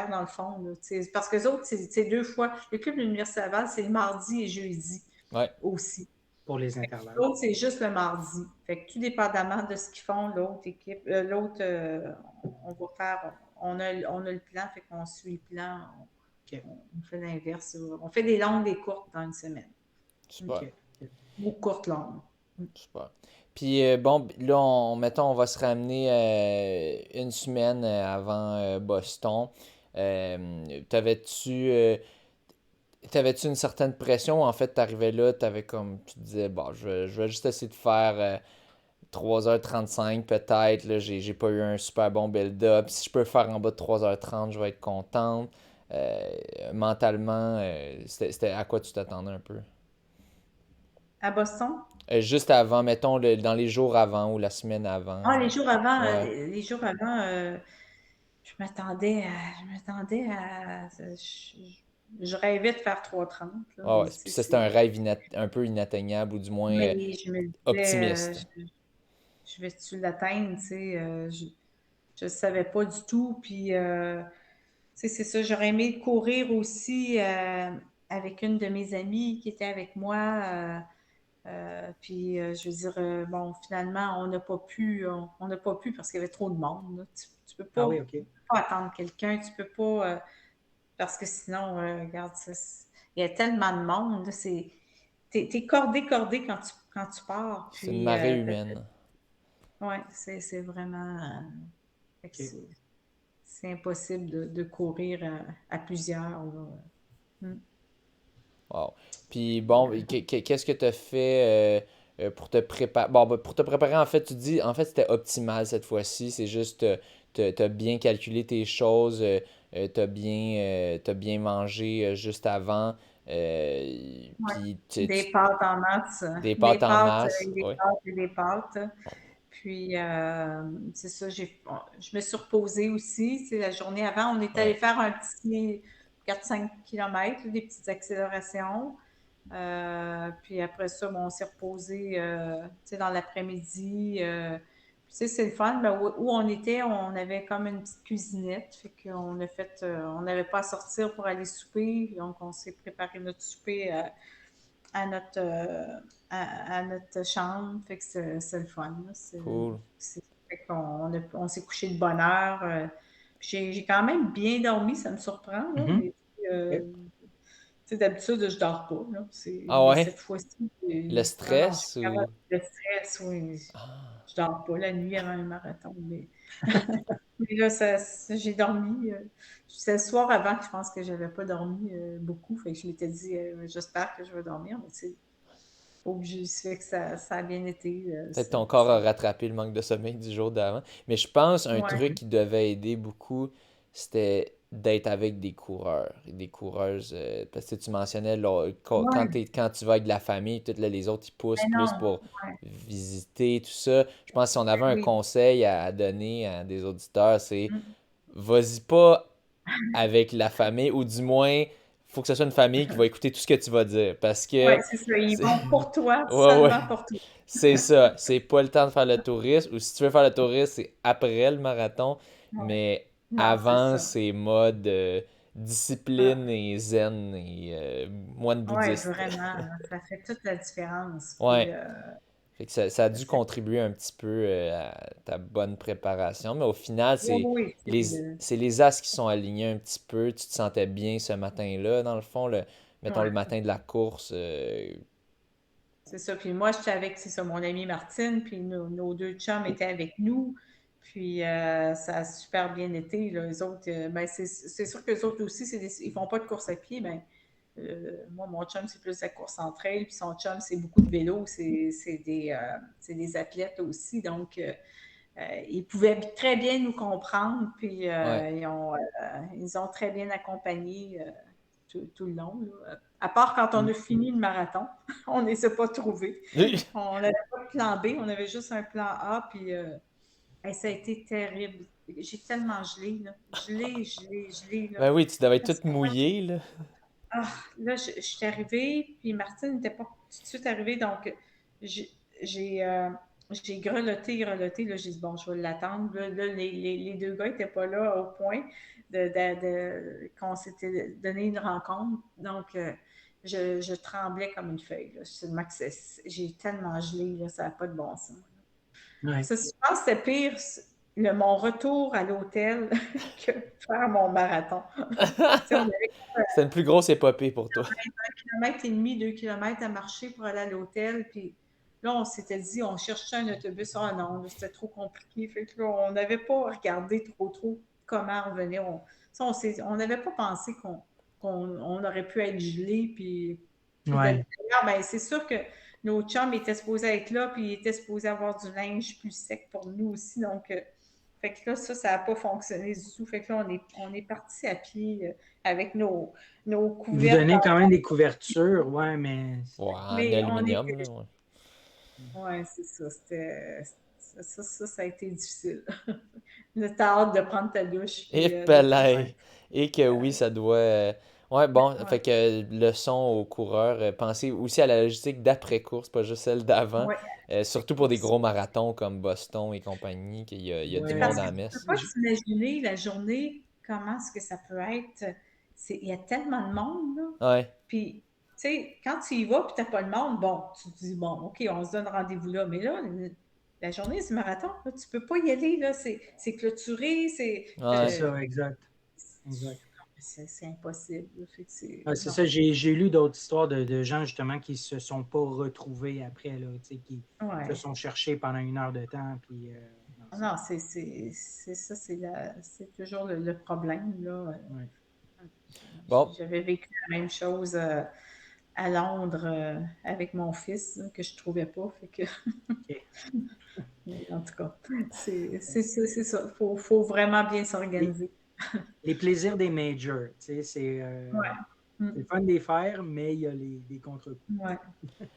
dans le fond. Là, parce que les autres, c'est 2 fois. Le club de l'Université Laval, c'est le mardi et jeudi Ouais, aussi. Pour les intervalles. L'autre, c'est juste le mardi. Fait que tout dépendamment de ce qu'ils font, l'autre équipe, on va faire, on a le plan, fait qu'on suit le plan, OK. on fait l'inverse. On fait des longues, des courtes dans une semaine. super. OK. Ou courtes, longues. Super. Puis bon, là, mettons, on va se ramener une semaine avant Boston. T'avais-tu une certaine pression? En fait, t'arrivais là, tu te disais, bon, je vais juste essayer de faire 3h35 peut-être. Là, j'ai pas eu un super bon build-up. Si je peux faire en bas de 3h30, je vais être contente. Mentalement, c'était à quoi tu t'attendais un peu? À Boston? Juste avant, mettons, dans les jours avant ou la semaine avant. Ah, les jours avant, Ouais. je rêvais de faire 3,30, là, Ah ouais, mais puis ça, c'était un rêve un peu inatteignable ou du moins mais je me disais, optimiste. je vais-tu l'atteindre, tu sais, je ne savais pas du tout, puis tu sais, c'est ça, j'aurais aimé courir aussi avec une de mes amies qui était avec moi. Puis, je veux dire, bon, finalement, on n'a pas pu parce qu'il y avait trop de monde, là. Tu peux Ah oui, pas, OK. pas attendre quelqu'un, tu peux pas, parce que sinon, regarde, il y a tellement de monde, là, t'es cordé quand tu pars, C'est une puis, marée humaine. ouais, c'est vraiment, fait que OK. c'est impossible de courir à plusieurs, là. Mm. Wow. Puis bon, qu'est-ce que tu as fait pour te préparer? Bon, ben, pour te préparer, en fait, tu dis, en fait, c'était optimal cette fois-ci. C'est juste, t'as bien calculé tes choses, t'as bien mangé juste avant. Ouais. Puis Des pâtes en masse, des pâtes en masse. des Oui. pâtes et des pâtes. Puis, c'est ça, je me suis reposée aussi. C'est la journée avant, on est allé Ouais. faire un petit 4-5 km, des petites accélérations. Puis après ça, bon, on s'est reposé tu sais, dans l'après-midi. Puis, tu sais, c'est le fun. Ben, où on était, on avait comme une petite cuisinette. Fait qu'on a fait, on n'avait pas à sortir pour aller souper. Donc, on s'est préparé notre souper à notre, à notre chambre. Fait que c'est le fun, là. Cool. Fait qu'on on s'est couché de bonne heure. Puis j'ai quand même bien dormi, ça me surprend, là, Mhm. mais OK. tu sais, d'habitude, je dors pas, là. Ah Mais ouais? cette fois-ci, Le non, non, je suis stress pas capable. ou. Le stress, oui. Ah, Je dors pas la nuit avant un marathon, mais là, j'ai dormi. C'est le soir avant que je pense que j'avais pas dormi beaucoup. Fait que je m'étais dit, j'espère que je vais dormir, mais tu sais, obligé. Ça fait que ça a bien été. peut-être ton corps a rattrapé le manque de sommeil du jour d'avant. Mais je pense un Ouais. truc qui devait aider beaucoup, c'était d'être avec des coureurs et des coureuses. Parce que tu mentionnais, là, Ouais. quand tu vas avec de la famille, toutes là, les autres, ils poussent Mais plus non. pour Ouais. visiter, tout ça. Je pense que si on avait un Oui. conseil à donner à des auditeurs, c'est Mm. vas-y pas avec la famille, ou du moins, faut que ce soit une famille qui va écouter tout ce que tu vas dire. Parce que. Ouais, c'est ça. Ils c'est- vont pour toi, Ouais, ouais. seulement pour toi. C'est ça. C'est pas le temps de faire le tourisme. Ou si tu veux faire le tourisme, c'est après le marathon. Ouais. Mais Non, c'est avant, ça. c'est mode Ah, discipline et zen et moine ouais, bouddhiste. vraiment. Ça fait toute la différence. Puis, Ouais. Fait que ça a dû c'est- contribuer un petit peu à ta bonne préparation. Mais au final, oui, oui, c'est les as qui sont alignés un petit peu. Tu te sentais bien ce matin-là, dans le fond, mettons le ouais, matin de la course. c'est ça. Puis moi, j'étais avec, c'est ça, mon amie Martine, puis nos deux chums étaient avec nous. Puis ça a super bien été. Là. Les autres, ben, c'est sûr que les autres aussi, ils font pas de course à pied. Ben, moi, mon chum, c'est plus la course en trail, puis son chum, c'est beaucoup de vélo. C'est des athlètes aussi. Donc, ils pouvaient très bien nous comprendre, puis Ouais. ils ont très bien accompagné tout le long. Là. À part quand on a fini le marathon, on ne les a pas trouvés. On n'avait pas de plan B, on avait juste un plan A, puis hey, ça a été terrible. J'ai tellement gelé, là. Gelé, là. Ben oui, tu devais être Parce toute que mouillée, là. ah, là, je suis arrivée, puis Martine n'était pas tout de suite arrivée, donc j'ai j'ai euh, j'ai grelotté. Là, j'ai dit, bon, je vais l'attendre. Là, les deux gars n'étaient pas là au point qu'on s'était donné une rencontre. Donc, je tremblais comme une feuille. Là. J'ai tellement gelé, là, ça n'a pas de bon sens. Ouais. Ça, je pense que c'était pire, mon retour à l'hôtel que faire mon marathon. Tu sais, on avait C'était une plus grosse épopée pour toi. 1,5 km, 2 km à marcher pour aller à l'hôtel. Puis là, on s'était dit, on cherchait un autobus. Ah non, c'était trop compliqué. Fait que là, on n'avait pas regardé trop comment on venait. On n'avait pas pensé qu'on aurait pu être gelé. Puis Ouais. d'ailleurs, ben, c'est sûr que nos chums étaient supposés être là, puis ils étaient supposés avoir du linge plus sec pour nous aussi. Donc, fait que là, ça n'a pas fonctionné du tout. Fait que là, on est parti à pied avec nos Vous couvertes. donnez quand même des couvertures, ouais, mais Ouais, en Mais on aluminium, était. là. Ouais. Ouais, c'est ça. Ça a été difficile. Là, t'as hâte de prendre ta douche, Et puis de palais. Et que oui, ça doit. Ouais, bon, ouais, fait que leçon aux coureurs, pensez aussi à la logistique d'après-course, pas juste celle d'avant. ouais, après Surtout pour des course. gros marathons comme Boston et compagnie, il y a du C'est Ouais, monde parce à que la tu peux messe. pas t'imaginer la journée, comment est-ce que ça peut être. Il y a tellement de monde, là. Ouais. Puis, tu sais, quand tu y vas puis t'as pas de monde, bon, tu te dis, bon, OK, on se donne rendez-vous là. Mais là, la journée du marathon, là, tu peux pas y aller, là. C'est clôturé, c'est Ouais. ça, exact. Exact. c'est impossible, là. Fait que C'est non. ça, j'ai lu d'autres histoires de gens justement qui se sont pas retrouvés après, là, tu sais, qui se Ouais. sont cherchés pendant 1 heure de temps. Puis, non, Non, c'est ça, c'est toujours le problème, là. ouais. Bon, J'avais vécu la même chose à Londres avec mon fils, là, que je trouvais pas. Fait que, OK. en tout cas, c'est ça. Faut vraiment bien Les, s'organiser. les plaisirs des majors, tu sais, Ouais. c'est le Mm. fun de les faire, mais il y a des contre-coups. Ouais.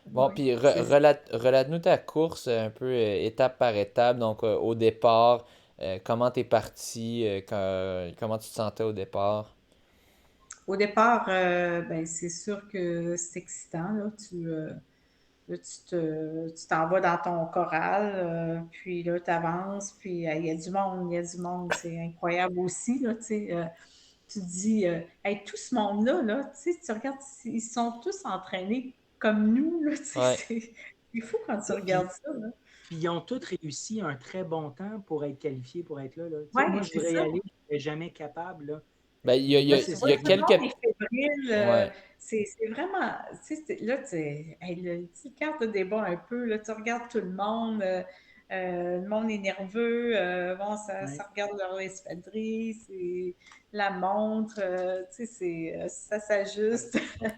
bon, Oui. puis relate-nous ta course un peu étape par étape. Donc, au départ, comment t'es parti, comment tu te sentais au départ? Au départ, ben, c'est sûr que c'est excitant, là. Là, tu t'en vas dans ton choral, puis là, tu avances, puis il y a du monde, il y a du monde. C'est incroyable aussi, là, tu sais. Tu te dis, hey, tout ce monde-là, là, tu sais, tu regardes, ils sont tous entraînés comme nous, là, tu sais, Ouais. c'est fou quand tu Puis, regardes ça, là. puis ils ont tous réussi un très bon temps pour être qualifiés, pour être là, là. Tu sais, Ouais, moi, je c'est voudrais y ça. aller, je ne serais jamais capable, là. Ben, Là, Mais tu c'est il vois, ça, y a tout le puis monde quelques. est fébrile. Ouais. C'est vraiment. Tu sais, là, hey, tu carte de débat un peu. Là, tu regardes tout le monde. Le monde est nerveux. Bon, ouais, ça regarde leur espadrille. C'est la montre. Tu sais, ça s'ajuste. c'est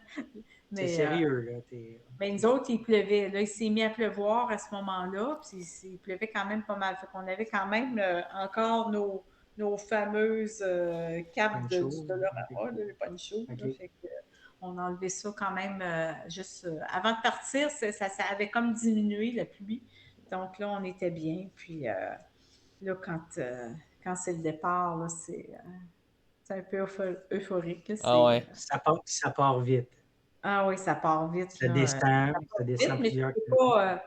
Mais, sérieux, là. mais nous autres, il pleuvait. Là, il s'est mis à pleuvoir à ce moment-là. Puis il pleuvait quand même pas mal. Fait qu'on avait quand même encore nos fameuses capes Poncho, du OK. Dolorama, là, les ponchos. Là. OK. Fait que, on a enlevé ça quand même juste avant de partir. Ça avait comme diminué la pluie. Donc là, on était bien. Puis là, quand c'est le départ, là, c'est un peu euphorique. Ah ouais. Ça part vite. Ah oui, ça part vite, Ça là. descend, Ça part ça vite, descend mais tu plusieurs peux kilomètres. pas.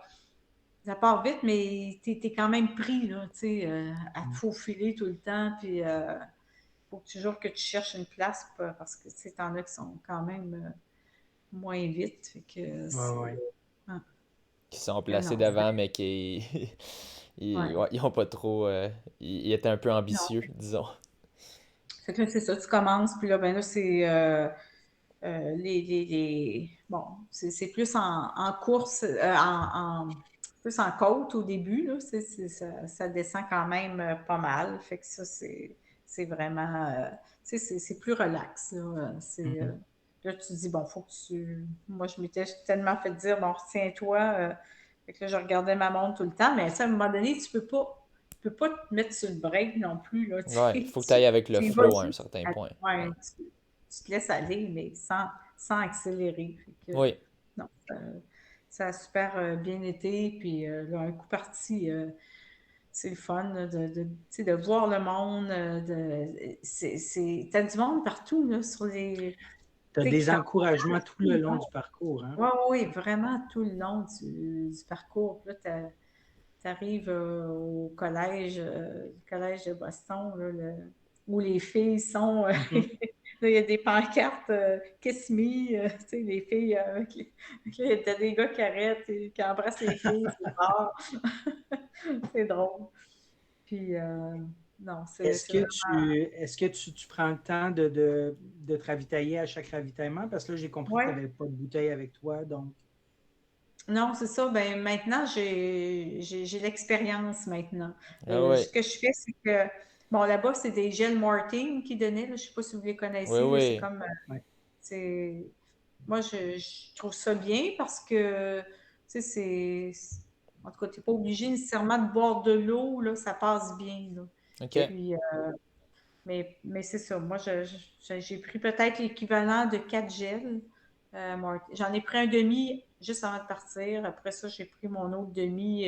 Ça part vite, mais t'es quand même pris, là, tu sais, à te Mm. faufiler tout le temps, puis faut toujours que tu cherches une place, parce que, tu sais, t'en as qui sont quand même moins vite, fait que Ouais, ouais. ah, Qui sont placés non, devant, mais qui. ouais, Ouais, ils ont pas trop. Ils étaient un peu non. ambitieux, disons. Fait que là, c'est ça, tu commences, puis là, ben là, c'est bon, c'est plus en course, plus en côte au début, là, ça descend quand même pas mal. Fait que ça, c'est vraiment, tu sais, c'est plus relax, là. Mhm. Là, tu te dis, bon, faut que tu. Moi, je m'étais tellement fait dire, bon, retiens-toi. Fait que là, je regardais ma montre tout le temps, mais ça, à un moment donné, tu peux pas te mettre sur le break non plus, là, tu Ouais, sais. faut que tu ailles avec le Tu y vas flow à un juste, certain point. ouais, Ouais. tu te laisses aller, mais sans accélérer. Fait que, Oui. non, ça a super bien été. Puis là, un coup parti, c'est le fun là, tu sais, de voir le monde. T'as du monde partout là, sur les. Tu as Tu sais, qui des t'encouragent encouragements tout tout le le long long. du parcours, hein? Oui, oui, vraiment tout le long du parcours. Puis là, tu arrives le collège de Boston, là, où les filles sont. Mhm. Là, il y a des pancartes Kiss Me, tu sais, les filles. T'as des gars qui arrêtent et qui embrassent les filles, c'est rare. C'est drôle. Puis, non, c'est vraiment. Est-ce que tu prends le temps de te ravitailler à chaque ravitaillement? Parce que là, j'ai compris que tu Ouais. n'avais pas de bouteille avec toi, donc. Non, c'est ça. Ben, maintenant, j'ai l'expérience maintenant. Ah Ce ouais. que je fais, c'est que, bon, là-bas, c'est des gels Mortein qui donnaient. Là, je ne sais pas si vous les Oui, connaissez. Là, c'est oui. comme, Ouais. c'est, moi, je trouve ça bien parce que, tu sais, en tout cas, tu n'es pas obligé nécessairement de boire de l'eau, là, ça passe bien, là. OK. Puis, mais c'est ça. Moi, j'ai pris peut-être l'équivalent de 4 gels. J'en ai pris un demi juste avant de partir. Après ça, j'ai pris mon autre demi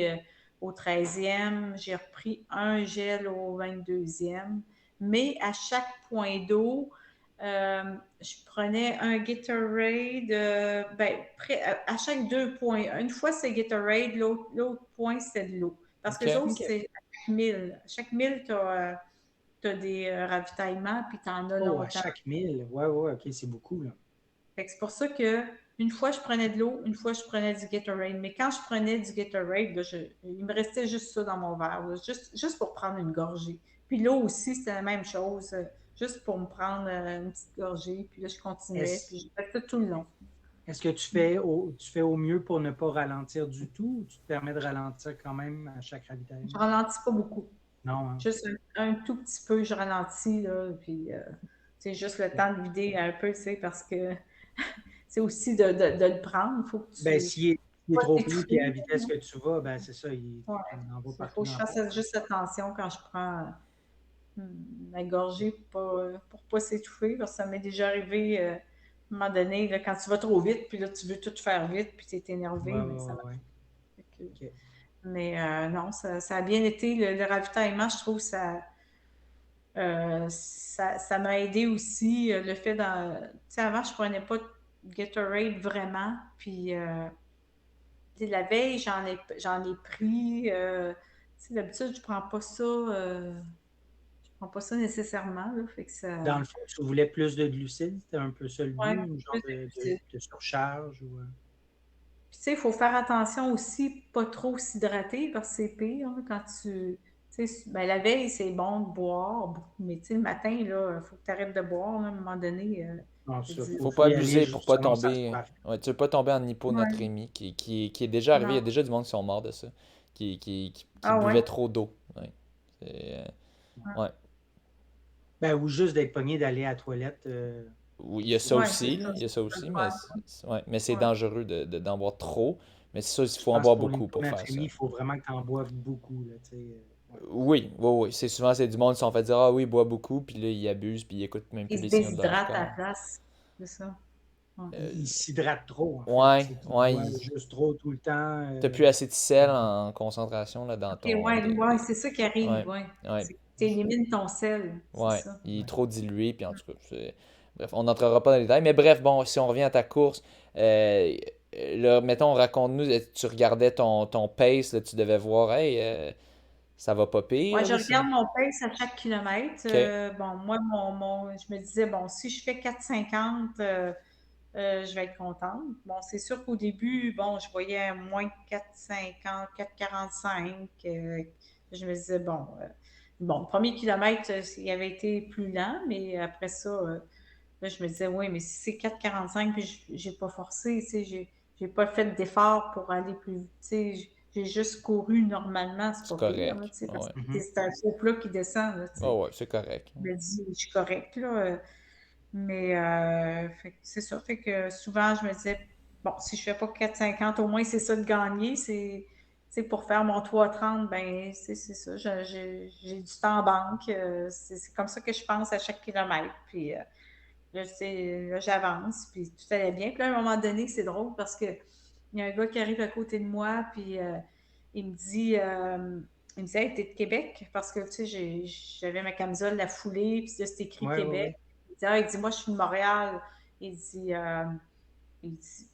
au 13e, j'ai repris un gel au 22e. Mais à chaque point d'eau, je prenais un Gatorade, à chaque 2 points. Une fois, c'est Gatorade, l'autre point, c'est de l'eau. Parce que les autres, OK. c'est à chaque 1000. Chaque 1000, tu as des ravitaillements, puis tu en as Oh, à longtemps. chaque 1000. Ouais, ouais, OK, c'est beaucoup, là. Fait que c'est pour ça que une fois je prenais de l'eau, une fois je prenais du Gatorade. Mais quand je prenais du Gatorade, là, il me restait juste ça dans mon verre, là, juste pour prendre une gorgée. Puis l'eau aussi, c'était la même chose, juste pour me prendre une petite gorgée. Puis là, je continuais, Est-ce puis je faisais ça tout le long. est-ce que tu fais au mieux pour ne pas ralentir du tout ou tu te permets de ralentir quand même à chaque Je ravitaillement? ralentis pas beaucoup. Non, hein? Juste un tout petit peu, je ralentis, là, puis c'est juste le temps de vider un peu, tu sais, parce que c'est aussi de le prendre. Il faut que Ben, tu s'il est pas trop plein et à la t'étouffer. vitesse que tu vas, ben c'est ça, Ouais. on en va Il partout faut que dans je la fasse poche. juste attention quand je prends ma gorgée pour pas s'étouffer. Parce que ça m'est déjà arrivé à un moment donné, là, quand tu vas trop vite, puis là, tu veux tout faire vite, puis tu es énervé, Ouais, mais ça ouais, marche. ouais. Fait que- OK. Mais non, ça a bien été. Le ravitaillement, je trouve, ça m'a aidé aussi. Le fait dans. Tu sais, avant, je prenais pas de Gatorade vraiment. Puis tu sais, la veille, j'en ai pris. Tu sais, d'habitude, je prends pas ça nécessairement, là, fait que ça. Dans le fond, tu voulais plus de glucides, c'était un peu ça le Ouais, but, une genre plus de glucides. de surcharge ou. Puis, tu sais, il faut faire attention aussi, pas trop s'hydrater, parce que c'est pire, hein, quand tu sais, ben, la veille, c'est bon de boire, mais tu sais, le matin, là, il faut que tu arrêtes de boire, là, à un moment donné. Non, Je ça, dis, Faut faut pas y aller abuser pour pas selon sa tomber. soif. Ouais, tu veux pas tomber en ouais, hyponatrémie, qui est déjà arrivé. Il y a non. déjà du monde qui sont morts de ça, qui Ah ouais? buvait trop d'eau. Ouais. Ouais. Ben, ou juste d'être pogné d'aller à la toilette Oui, il y a ça aussi. Ouais, c'est aussi, là. ça. Il y a ça Ça peut aussi, mais faire. ouais, mais c'est Ouais. dangereux d'en boire trop. Mais c'est ça, il Je faut en pense que boire pour beaucoup pour faire l'hyponatrémie, ça. il faut vraiment que tu en boives beaucoup, là, tu sais. Ouais. Oui, oui, oui. C'est souvent, c'est du monde qui sont fait dire, ah oui, il boit beaucoup, puis là, il abuse, puis il écoute même plus Ils se les signaux de leur déshydratent à la corps. place. C'est ça. Ouais. Euh, Il s'hydrate trop, en fait. ouais, Tu sais, il ouais, boit juste trop tout le temps. t'as plus assez de sel en concentration là, dans OK, ton. ouais, c'est ça qui arrive, Ouais, ouais. ouais, C'est que tu élimines ton sel, c'est ouais. ça. Il est Ouais. trop dilué, puis en tout cas, bref, on n'entrera pas dans les détails. Mais bref, bon, si on revient à ta course, là, mettons, raconte-nous, tu regardais ton pace, là, tu devais voir, hey, ça va pas Ouais, pire, je là, regarde mon pace à chaque kilomètre. OK. Bon, moi, je me disais, bon, si je fais 4,50, je vais être contente. Bon, c'est sûr qu'au début, bon, je voyais moins de 4,50, 4,45. Je me disais, bon, le premier kilomètre, il avait été plus lent, mais après ça, là, je me disais, oui, mais si c'est 4,45, puis j'ai pas forcé, tu sais, j'ai pas fait d'effort pour aller plus vite, tu sais, j'ai juste couru normalement, c'est C'est pas pire, là, correct. tu sais, parce Ouais. que Mhm. c'est un faux plat qui descend, là, tu sais. Oh, ouais, c'est correct. Je me dis, je suis correcte, là. Mais fait que c'est ça. Fait que souvent, je me disais, bon, si je fais pas 4,50, au moins c'est ça de gagner. Pour faire mon 3,30, ben, c'est ça. J'ai du temps en banque. C'est comme ça que je pense à chaque kilomètre. Puis là, là, j'avance, puis tout allait bien. Puis là, à un moment donné, c'est drôle parce que il y a un gars qui arrive à côté de moi, puis il me dit, hey, t'es de Québec? Parce que, tu sais, j'avais ma camisole, la foulée, puis là, c'était écrit Ouais, ouais, Québec. ouais. Il dit, moi, je suis de Montréal. Il dit,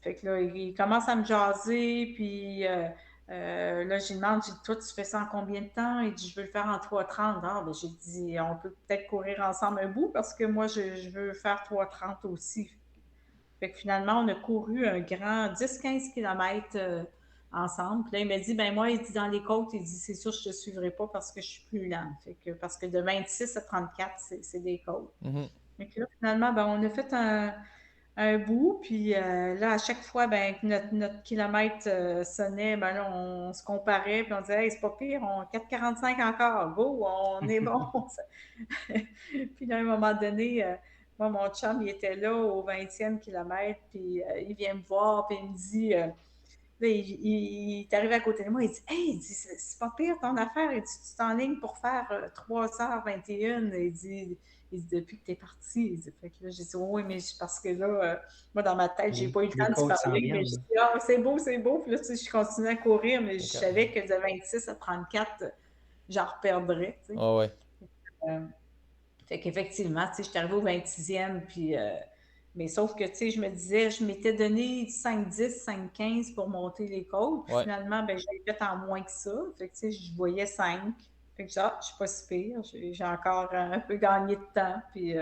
fait que là, il commence à me jaser, puis là, je lui demande, j'ai dit, toi, tu fais ça en combien de temps? Il dit, je veux le faire en 3,30. Ah, ben, j'ai dit, on peut peut-être courir ensemble un bout parce que moi, je veux faire 3,30 aussi. Fait que finalement, on a couru un grand 10-15 km ensemble. Puis là, il m'a dit, ben moi, il dit, dans les côtes, il dit, c'est sûr, je te suivrai pas parce que je suis plus lent. Parce que de 26 à 34, c'est des côtes. Mhm. Fait que là, finalement, ben, on a fait un bout, puis là, à chaque fois ben, que notre kilomètre sonnait, ben là, on se comparait, puis on disait, hey, c'est pas pire, 4,45 encore, go, on est bon. Puis là, à un moment donné, moi, mon chum, il était là au 20e kilomètre, puis il vient me voir, puis il me dit, Là, il est arrivé à côté de moi, il dit Hey, il dit, c'est pas pire ton affaire. Il dit Tu t'enlignes pour faire 3h21. Il dit Depuis que t'es parti. Il dit, fait que là, j'ai dit Oui, mais parce que là, moi, dans ma tête, j'ai pas eu le temps Les de côtes s'en parler. Mais viennent, je là. dis Ah, c'est beau, c'est beau. Puis là, tu sais, je continuais à courir, mais je Ok. savais que de 26 à 34, j'en reperdrais. Tu sais. Ah ouais. Euh, Fait qu'effectivement, tu sais, je suis arrivée au 26e, puis, mais sauf que, tu sais, je me disais, je m'étais donné 5-10, 5-15 pour monter les côtes, puis Ouais. finalement, ben, j'avais fait en moins que ça. Fait que, tu sais, je voyais 5. Fait que, je suis pas si pire, j'ai encore un peu gagné de temps, puis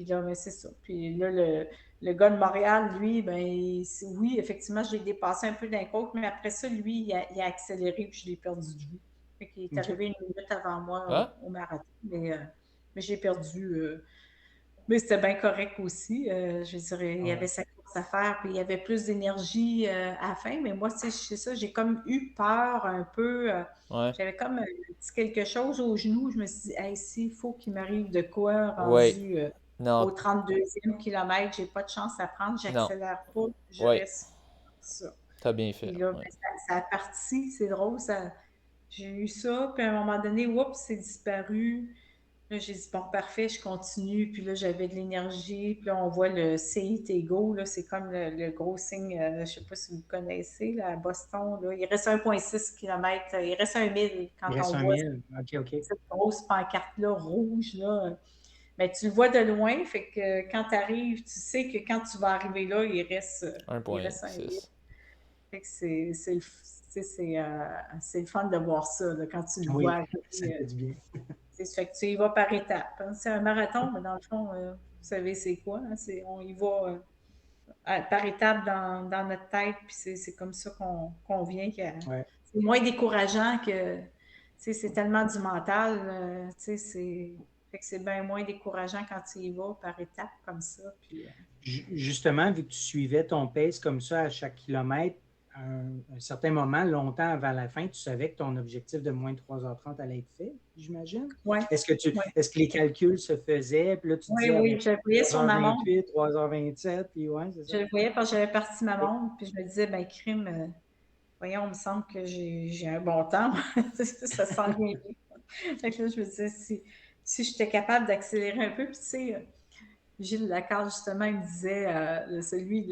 là, mais c'est ça. Puis là, le gars de Montréal, lui, ben, oui, effectivement, je l'ai dépassé un peu d'un côte, mais après ça, lui, il a accéléré, puis je l'ai perdu de vue. Fait qu'il est OK. arrivé une minute avant moi Ah? au marathon, mais j'ai perdu. Mais c'était bien correct aussi. Je dirais, il y avait Ouais. sa course à faire, puis il y avait plus d'énergie à la fin. Mais moi, tu sais, c'est ça, j'ai comme eu peur un peu. Ouais. J'avais comme un petit quelque chose au genou. Je me suis dit, hey, s'il faut qu'il m'arrive de quoi Ouais. rendu Non. au 32e kilomètre, j'ai pas de chance à prendre, Non. j'accélère pas, je Ouais. reste comme ça. T'as bien fait. Puis là, Ouais. ben, ça a parti, c'est drôle, j'ai eu ça, puis à un moment donné, oups, c'est disparu. Là, j'ai dit, bon, parfait, je continue. Puis là, j'avais de l'énergie. Puis là, on voit le CIT Go, là, c'est comme le gros signe, je ne sais pas si vous connaissez, là, à Boston, là, il reste 1,6 km, il reste 1 000 quand Il on reste un voit 1000. OK, OK. cette grosse pancarte-là rouge, là. Mais tu le vois de loin, fait que quand tu arrives, tu sais que quand tu vas arriver là, il reste 1 000. 1,6. Fait que c'est le fun de voir ça, là, quand tu le vois Oui, ça arriver. fait du bien. Fait que tu y vas par étapes. Hein. C'est un marathon, mais dans le fond, vous savez c'est quoi. Hein? On y va par étapes dans notre tête, puis c'est comme ça qu'on vient. Ouais. C'est moins décourageant que. C'est tellement du mental. Fait que c'est bien moins décourageant quand tu y vas par étapes comme ça. Puis, Justement, vu que tu suivais ton pace comme ça à chaque kilomètre, à un certain moment, longtemps avant la fin, tu savais que ton objectif de moins de 3h30 allait être fait, j'imagine? ouais, ouais. Est-ce que les calculs se faisaient? Puis là, tu Oui, disais, ah, oui, ben, je le voyais sur ma montre. 3h28, 3h27, puis ouais, c'est Je ça? le voyais parce que j'avais parti ma montre, puis je me disais, ben, crime, voyons, il me semble que j'ai un bon temps. Ça sent bien. Fait que là, je me disais, si j'étais capable d'accélérer un peu, puis tu sais, Gilles Lacasse, justement, il me disait, celui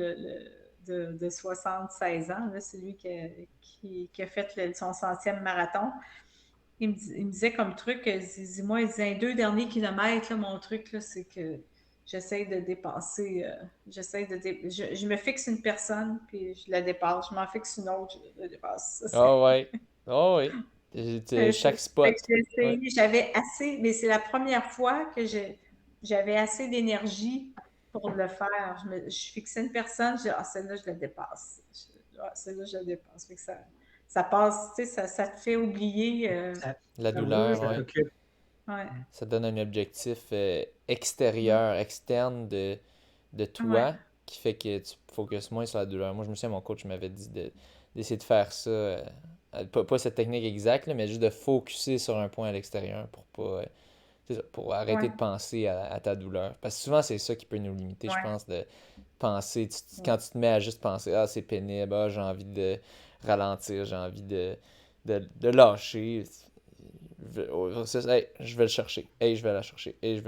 de 76 ans, là, celui qui a fait son 100e marathon, il me disait comme truc, moi, il disait, les 2 derniers kilomètres, là, mon truc, là, c'est que j'essaie de dépasser, je me fixe une personne, puis je la dépasse, je m'en fixe une autre, je la dépasse. Ah ouais. Ah ouais. Chaque Fait que spot. j'ai Ouais. essayé, j'avais assez, mais c'est la première fois que j'avais assez d'énergie pour le faire. Je fixais une personne, je dis, ah, celle-là, je la dépasse. Celle-là, je la dépasse. Fait que ça passe, tu sais, ça te fait oublier Ça, La un peu. douleur, ça ouais. t'occupe. Ouais, Ça donne un objectif extérieur, externe de ouais, toi qui fait que tu focuses moins sur la douleur. Moi, je me souviens, mon coach m'avait dit d'essayer de faire ça. Pas cette technique exacte, là, mais juste de focuser sur un point à l'extérieur pour pas. C'est ça, pour arrêter de ouais, penser à ta douleur. Parce que souvent, c'est ça qui peut nous limiter, je ouais, pense, de penser. ouais. Quand tu te mets à juste penser, ah, c'est pénible, ah, j'ai envie de ralentir, j'ai envie de lâcher. Hey, je vais le chercher. Hey, je vais la chercher. Et je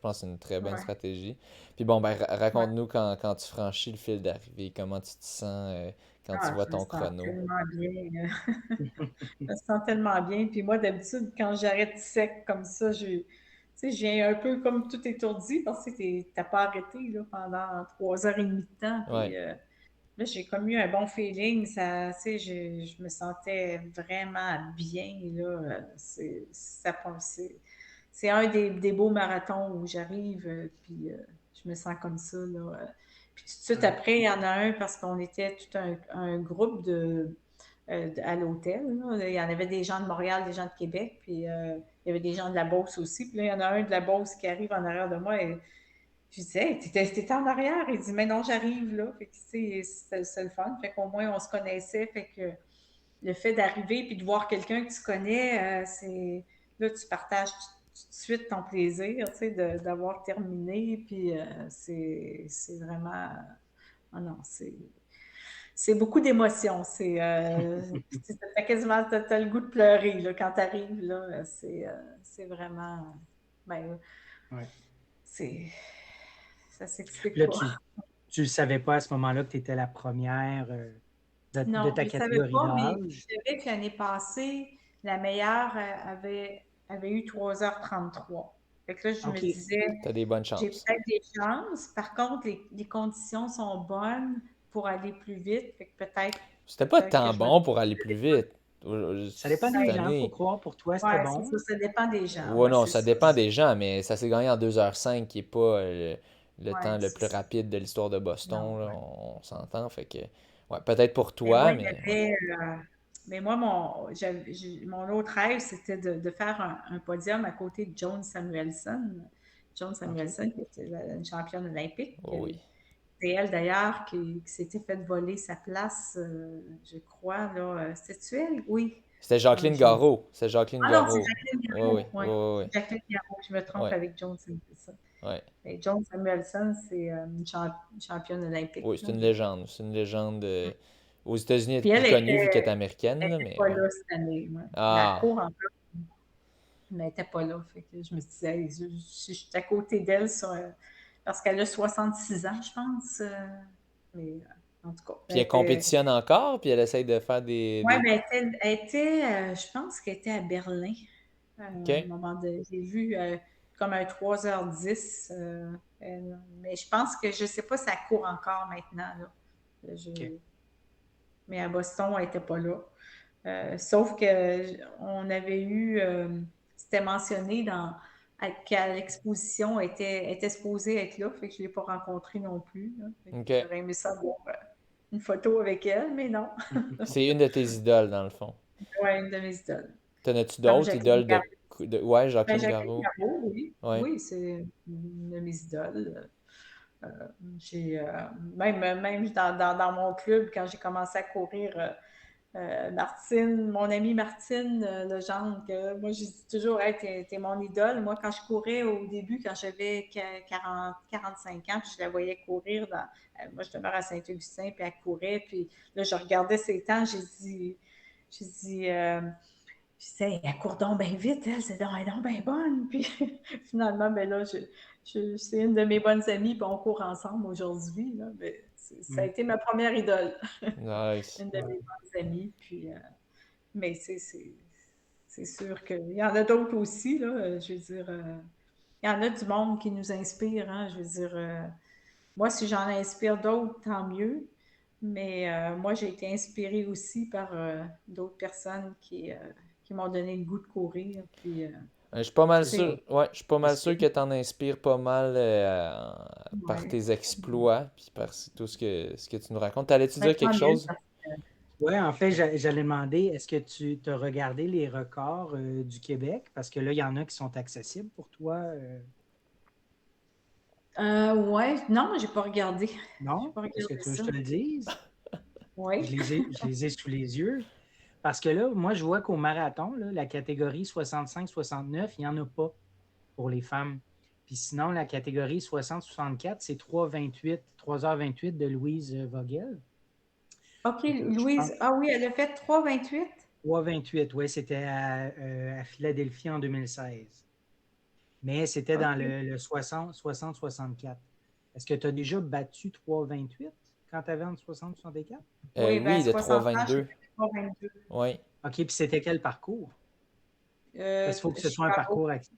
pense que c'est une très bonne Ouais. stratégie. Puis bon, ben, Ouais. raconte-nous quand tu franchis le fil d'arrivée, comment tu te sens quand tu Ah, vois je me ton sens chrono. tellement bien. Je me sens tellement bien. Puis moi, d'habitude, quand j'arrête sec comme ça, tu sais, je viens un peu comme tout étourdi parce que t'as pas arrêté là, pendant 3h30 de temps. Ouais, Puis là, j'ai comme eu un bon feeling. Ça, tu sais, je me sentais vraiment bien. Là. C'est un des beaux marathons où j'arrive, puis je me sens comme ça. Là. Puis tout de suite Ouais. après, il y en a un parce qu'on était tout un groupe à l'hôtel. Là. Il y en avait des gens de Montréal, des gens de Québec, puis il y avait des gens de la Beauce aussi. Puis là, il y en a un de la Beauce qui arrive en arrière de moi et je disais, hey, t'étais en arrière. Il dit, mais non, j'arrive là. Fait que, tu sais, c'est le fun. Fait qu'au moins, on se connaissait. Fait que le fait d'arriver puis de voir quelqu'un que tu connais, là, tu partages tout de suite ton plaisir, tu sais, d'avoir terminé. Puis c'est vraiment. Ah non, c'est beaucoup d'émotions. T'as quasiment t'as le goût de pleurer là, quand tu arrives. Là, c'est vraiment. Ben, Ouais. c'est, ça Puis s'explique là, pas. tu ne savais pas à ce moment-là que tu étais la première de Non, ta je ne savais catégorie pas, mais d'âge. je savais que l'année passée, la meilleure avait eu 3h33. Fait que là, je me OK. disais, T'as des bonnes j'ai chances. peut-être des chances. Par contre, les conditions sont bonnes pour aller plus vite. Fait que peut-être C'était pas que tant je me bon pour aller plus vite Ça dépend cette des gens, faut année. croire. Pour toi, c'était ouais, c'est bon. ça, ça dépend des gens. Ouais, Ouais, non, c'est ça ça. dépend des gens, mais ça s'est gagné en 2h05, qui est pas le Ouais, temps le c'est plus ça. rapide de l'histoire de Non, Boston, là, ouais. on s'entend, fait que, ouais, peut-être pour Mais moi, toi, il y mais ouais. avait. Mais moi, mon autre rêve, c'était de faire un podium à côté de Joan Samuelson. Joan OK. Samuelson, qui était une championne olympique. Oh oui. C'est elle, d'ailleurs, qui s'était fait voler sa place, je crois. Là. C'était-tu elle? Oui. C'était Jacqueline Je me- Garraud. C'est Jacqueline Ah non, c'est Garraud. Jacqueline Ouais, oui, Garraud. Oui, ouais, c'est Jacqueline Garraud. Je me trompe ouais, avec Joan Samuelson. ouais. Et Joan Samuelson, c'est une championne olympique. Oui, c'est Là. une légende. C'est une légende. Aux États-Unis, elle Puis est plus elle connue vu était, qu'elle est américaine, elle là, était mais pas ouais. là cette année. Ouais. La Ah, cour encore, mais elle n'était pas là. Fait que je me disais, hey, je suis à côté d'elle parce qu'elle a 66 ans, je pense. Mais en tout cas, puis elle compétitionne encore, puis elle essaye de faire ouais, ben, je pense qu'elle était à Berlin. À un OK? moment donné, j'ai vu comme un 3h10. Mais je pense que je ne sais pas si elle court encore maintenant. Là. OK. Mais à Boston, elle n'était pas là. Sauf que on avait eu, c'était mentionné qu'à l'exposition était supposée être là, fait que je ne l'ai pas rencontrée non plus. Là. Fait que OK. j'aurais aimé ça avoir une photo avec elle, mais non. C'est une de tes idoles, dans le fond. Ouais, une de mes idoles. T'en as-tu Comme d'autres Jacqueline idoles Garraud. Ouais, Ben, Jacqueline Jacqueline Garraud. Garraud, oui. Ouais. Oui, c'est une de mes idoles. Euh, j'ai, même dans mon club, quand j'ai commencé à courir, Martine, mon amie Martine Legendre, que moi je dis toujours, hey, t'es mon idole. Moi, quand je courais au début, quand j'avais 45 ans, puis je la voyais courir moi je demeure à Saint-Augustin, puis elle courait, puis là, je regardais ses temps, j'ai dit, je disais, elle court donc bien vite, elle est donc bien bonne. Puis finalement, ben là, c'est une de mes bonnes amies, puis on court ensemble aujourd'hui. Là. Ben, ça a été ma première idole, Nice. une de mes bonnes amies. Puis, mais c'est sûr qu'il y en a d'autres aussi. Là, je veux dire, il y en a du monde qui nous inspire. Hein, je veux dire, moi, si j'en inspire d'autres, tant mieux. Mais moi, j'ai été inspirée aussi par d'autres personnes qui m'ont donné le goût de courir. Puis, Je suis pas mal C'est c'est, sûr, ouais, je suis pas c'est mal sûr. sûr que t'en inspires pas mal par ouais. tes exploits, puis par ce que tu nous racontes. T'allais-tu Ben, dire tant quelque mieux. chose? Oui, en fait, j'allais demander, est-ce que tu as regardé les records du Québec? Parce que là, il y en a qui sont accessibles pour toi. Ouais, non, j'ai pas regardé. J'ai Non? pas Est-ce que regardé tu veux que ça. je te le dise? Oui. Je les ai sous les yeux. Parce que là, moi, je vois qu'au marathon, là, la catégorie 65-69, il n'y en a pas pour les femmes. Puis sinon, la catégorie 60-64, c'est 3h28 de Louise Vogel. OK, Je pense Louise. Ah oui, elle a fait 3,28. 3h28, oui, c'était à Philadelphie en 2016. Mais c'était dans OK. le 60-64. Est-ce que tu as déjà battu 3h28 quand tu avais entre 60 et 64? Oui, ben à Oui, le 60 ans, j'ai 3,22. fait 3,22. Oui. OK, puis c'était quel parcours? Parce qu'il faut que ce soit un Chicago. parcours actif.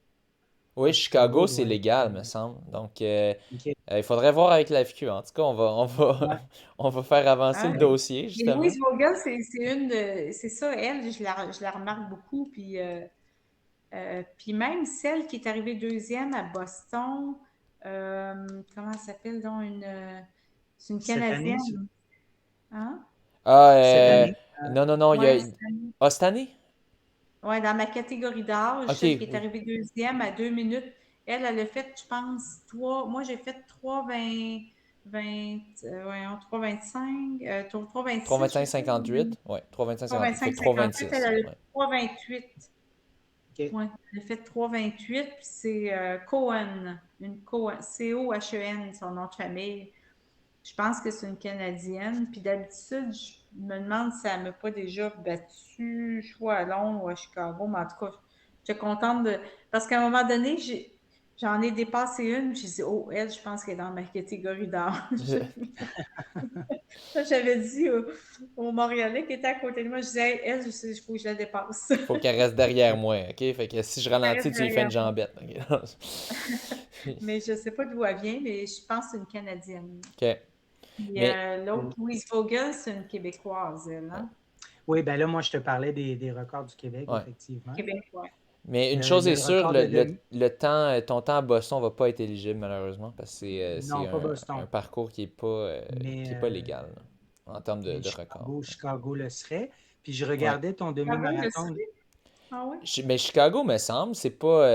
Oui, À Chicago, Chicago, c'est ouais. légal, me semble. Donc, OK. il faudrait voir avec la FQ. En tout cas, Ouais. on va faire avancer le Hein? dossier, Et justement. Louise Vogel, c'est ça, elle, je la remarque beaucoup. Puis même celle qui est arrivée deuxième à Boston, comment elle s'appelle donc c'est une Cette année, Canadienne. Hein? Ah, cette année, non, non, non, il y a... Ouais, Ah, cette année? ouais, dans ma catégorie d'âge, Ok, celle qui est oui. arrivée deuxième à 2 minutes, elle a fait, je pense, moi j'ai fait 3,20, ouais, 3,25, 3,26, je 3,25, sais. 58. Ouais, 3,25, 58. Fait 3,25, que 58, elle 3,26. a Ouais. fait 3,28. OK. Ouais, elle a fait 3,28, puis c'est Cohen, une Cohen, C-O-H-E-N, son nom de famille. Je pense que c'est une Canadienne. Puis d'habitude, je me demande si elle ne m'a pas déjà battue, soit à Londres ou à Chicago. Mais en tout cas, j'étais contente de. Parce qu'à un moment donné, j'en ai dépassé une. J'ai dit, oh, elle, je pense qu'elle est dans ma catégorie d'âge. Ça, j'avais dit au Montréalais qui était à côté de moi, je disais, hey, elle, il faut que je la dépasse. Faut qu'elle reste derrière moi, ok? Fait que si je Elle ralentis, reste tu lui fais une derrière moi. jambette. Ok. Mais je ne sais pas d'où elle vient, mais je pense que c'est une Canadienne. Ok. Puis Mais, l'autre, Louise Vogel, c'est une Québécoise, elle, hein? Oui, ben là, moi, je te parlais des records du Québec, ouais. effectivement. Québécois. Mais une Il chose y a est le sûre, record de demi. ton temps à Boston va pas être éligible malheureusement parce que c'est Non, pas un Boston. parcours qui Mais, est pas légal là, en termes mais de record. Chicago le serait. Puis je Ouais. regardais ton Ah oui, le demi-marathon. serait? Ah oui? Mais Chicago me semble, c'est pas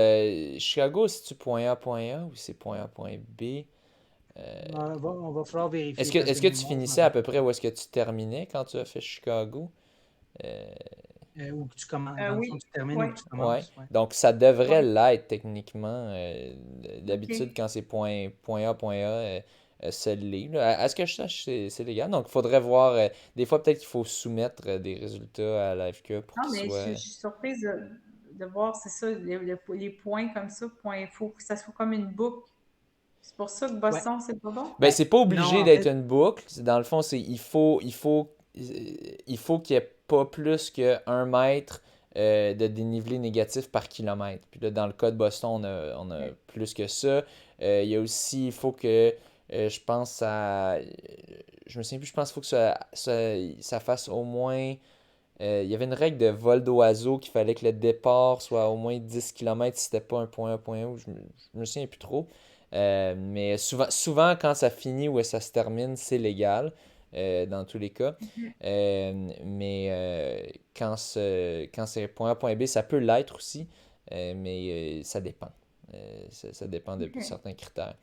Chicago, c'est-tu point A, point A ou c'est point A, point B? On va falloir vérifier parce Est-ce de que tu mémoire, je me finissais à peu rappelle près pas. où est-ce que tu terminais quand tu as fait Chicago? Où tu commences, dans le fond, Oui, tu termines oui, où tu Ouais. commences. Ouais. Donc, ça devrait oui. l'être techniquement. D'habitude, OK. quand c'est point A, ça l'est. Là. À ce que je sache, c'est légal. Donc, il faudrait voir. Des fois, peut-être qu'il faut soumettre des résultats à la FQA pour Non, qu'ils mais je soient. suis surprise de voir, c'est ça, les points comme ça, point info, que ça soit comme une boucle. C'est pour ça que Ouais. Boston, c'est pas bon? Ben, Ben, c'est pas non, obligé en d'être fait, une boucle. Dans le fond, c'est il faut qu'il n'y ait pas plus que 1 mètre de dénivelé négatif par kilomètre. Puis là, dans le cas de Boston, on a plus que ça. Il y a aussi, il faut que, je pense, je me souviens plus, je pense qu'il faut que ça fasse au moins. Il y avait une règle de vol d'oiseau qu'il fallait que le départ soit au moins 10 km si c'était pas un point A, point où je me souviens plus trop. Mais souvent, quand ça finit ou ça se termine, c'est légal dans tous les cas. Mais quand c'est point A, point B, ça peut l'être aussi, mais ça dépend. Ça dépend de OK. certains critères.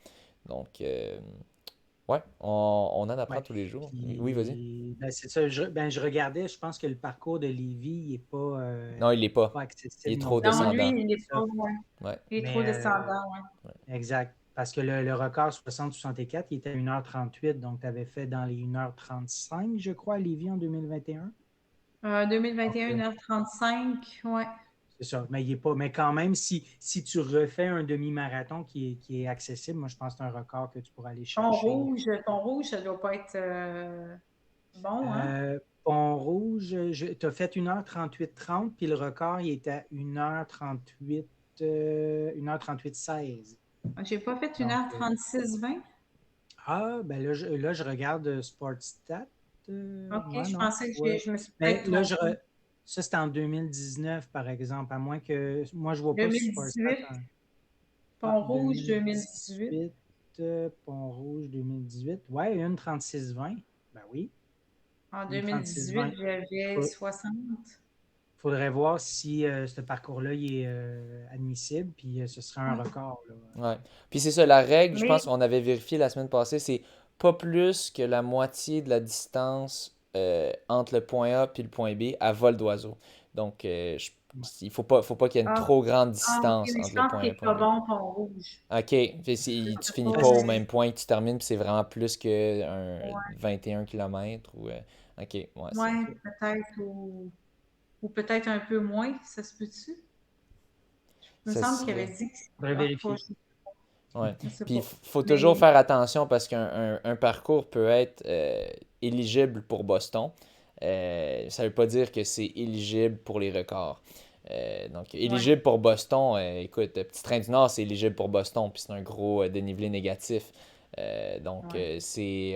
Donc, ouais, on en apprend ouais. tous les jours. Oui, vas-y. Puis, ben, c'est ça. Je regardais, je pense que le parcours de Lévis n'est Non, il l'est pas. pas Il est accessible non trop Non, plus. lui, descendant. il n'est C'est pas ça. loin. Ouais. Il est trop Mais, descendant, ouais. exact. Parce que le record 60-64, il était à 1h38. Donc, tu avais fait dans les 1h35, je crois, à Lévis en 2021. Donc, 2021, 1h35, ouais. c'est ça. Mais, il est pas, mais quand même, si tu refais un demi-marathon qui est accessible, moi, je pense que c'est un record que tu pourras aller chercher. Ton rouge, ça doit pas être bon, hein? Pont-Rouge, tu as fait 1h38-30, puis le record, il était à 1h38, 1h38-16. J'ai pas fait Donc, 1h36-20. ben là, je regarde Sportstat. OK, Ouais, je non, pensais tu que vois. je me suis Mais peut-être là, trompée. ça, c'était en 2019, par exemple, à moins que. Moi, je vois pas sur Sportstat. 2018, Ah, Pont-Rouge 2018. 2018, Pont-Rouge 2018. Ouais, 1h36-20. Ben oui, En 1h36-20. 2018, j'avais 60. Faudrait voir si ce parcours-là il est admissible, puis ce serait un Ouais. record. Là. Ouais. Puis c'est ça, la règle, je Mais pense qu'on avait vérifié la semaine passée, c'est pas plus que la moitié de la distance entre le point A et le point B à vol d'oiseau. Donc, Ouais. il faut pas qu'il y ait une ah, trop grande OK, distance mais je entre le pense point A qu'il et le n'est point pas B. bon, Pont-Rouge. OK. Tu finis pas Parce au que- même point que tu termines, puis c'est vraiment plus que un Ouais, 21 km ou OK, ouais, c'est. ouais, peut-être, ou peut-être un peu moins, ça se peut-tu? Il me Ça semble qu'il serait. avait dit que Faudrait en tout cas, vérifier. Ouais. je ne sais Puis il pas. faut toujours Mais faire attention parce qu'un parcours peut être éligible pour Boston. Ça veut pas dire que c'est éligible pour les records. Donc, ouais, éligible pour Boston, écoute, Petit Train du Nord, c'est éligible pour Boston, puis c'est un gros dénivelé négatif. Donc, ouais.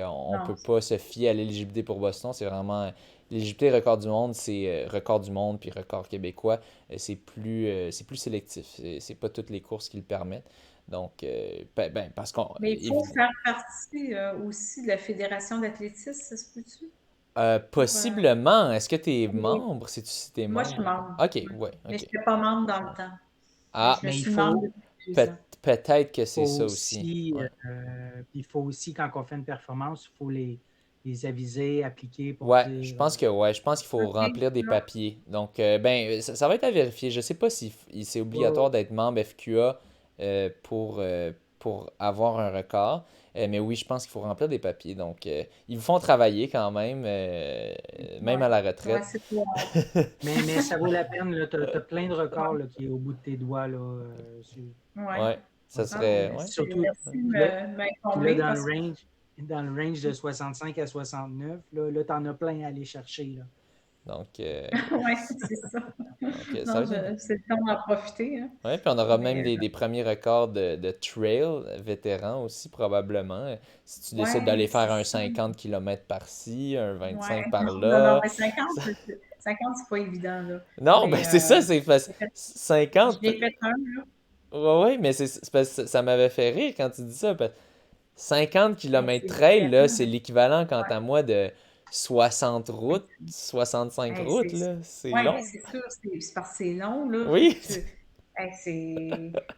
on Non, peut pas se fier à l'éligibilité pour Boston. C'est vraiment. L'éligibilité record du monde, c'est record du monde puis record québécois. C'est plus sélectif. C'est pas toutes les courses qui le permettent. Donc, parce qu'on. mais il faut faire partie aussi de la Fédération d'athlétisme, ça se peut-tu? Pour, Possiblement. Est-ce que tu es oui. membre? Sais-tu si tu es Moi, je suis membre? membre. Ok, Ouais. ouais, Mais je ok. n'étais pas membre dans le temps. Mais je Ah, me Mais il suis membre faut, depuis 2 ans. peut-être que c'est faut ça aussi. aussi, Ouais. il faut aussi, quand on fait une performance, il faut les aviser, appliquer pour Ouais, je dire. pense que ouais, je pense qu'il faut OK. remplir des Là, papiers. Donc, ça va être à vérifier. Je sais pas si c'est Ouais, obligatoire d'être membre FQA pour avoir un record. Mais oui, je pense qu'il faut remplir des papiers. Donc, ils vous font travailler quand même, même Ouais, à la ouais, retraite. c'est pour. Mais ça vaut la peine, là. T'as plein de records là, qui est au bout de tes doigts, là. Ouais. Ouais, ça Ouais. Non, non, serait. mais Ouais. Surtout, merci de puis là, puis là, m'informer parce que. dans le range de 65 à 69, là, t'en as plein à aller chercher, là. Donc, Oui, c'est ça. ça va Non, être. c'est le temps d'en profiter. Hein. Ouais, puis on aura même Mais, des premiers records de trail vétérans aussi, probablement. Si tu décides ouais, d'aller c'est faire un ça. 50 km par-ci, un Ouais. 25 par Non, non, là. mais 50, 50, c'est pas évident, là. Non, ben Mais c'est ça, c'est j'ai fait- je 50. l'ai fait un, là. Ouais, ouais, mais c'est parce que ça m'avait fait rire quand tu dis ça. Parce que 50 Mais km c'est trail, là, vraiment. c'est l'équivalent, quant Ouais. à moi, de 60 routes, 65 Hey, routes, là. C'est ouais, long. c'est sûr, c'est parce que c'est long, là. Faut Oui. que tu. Hey,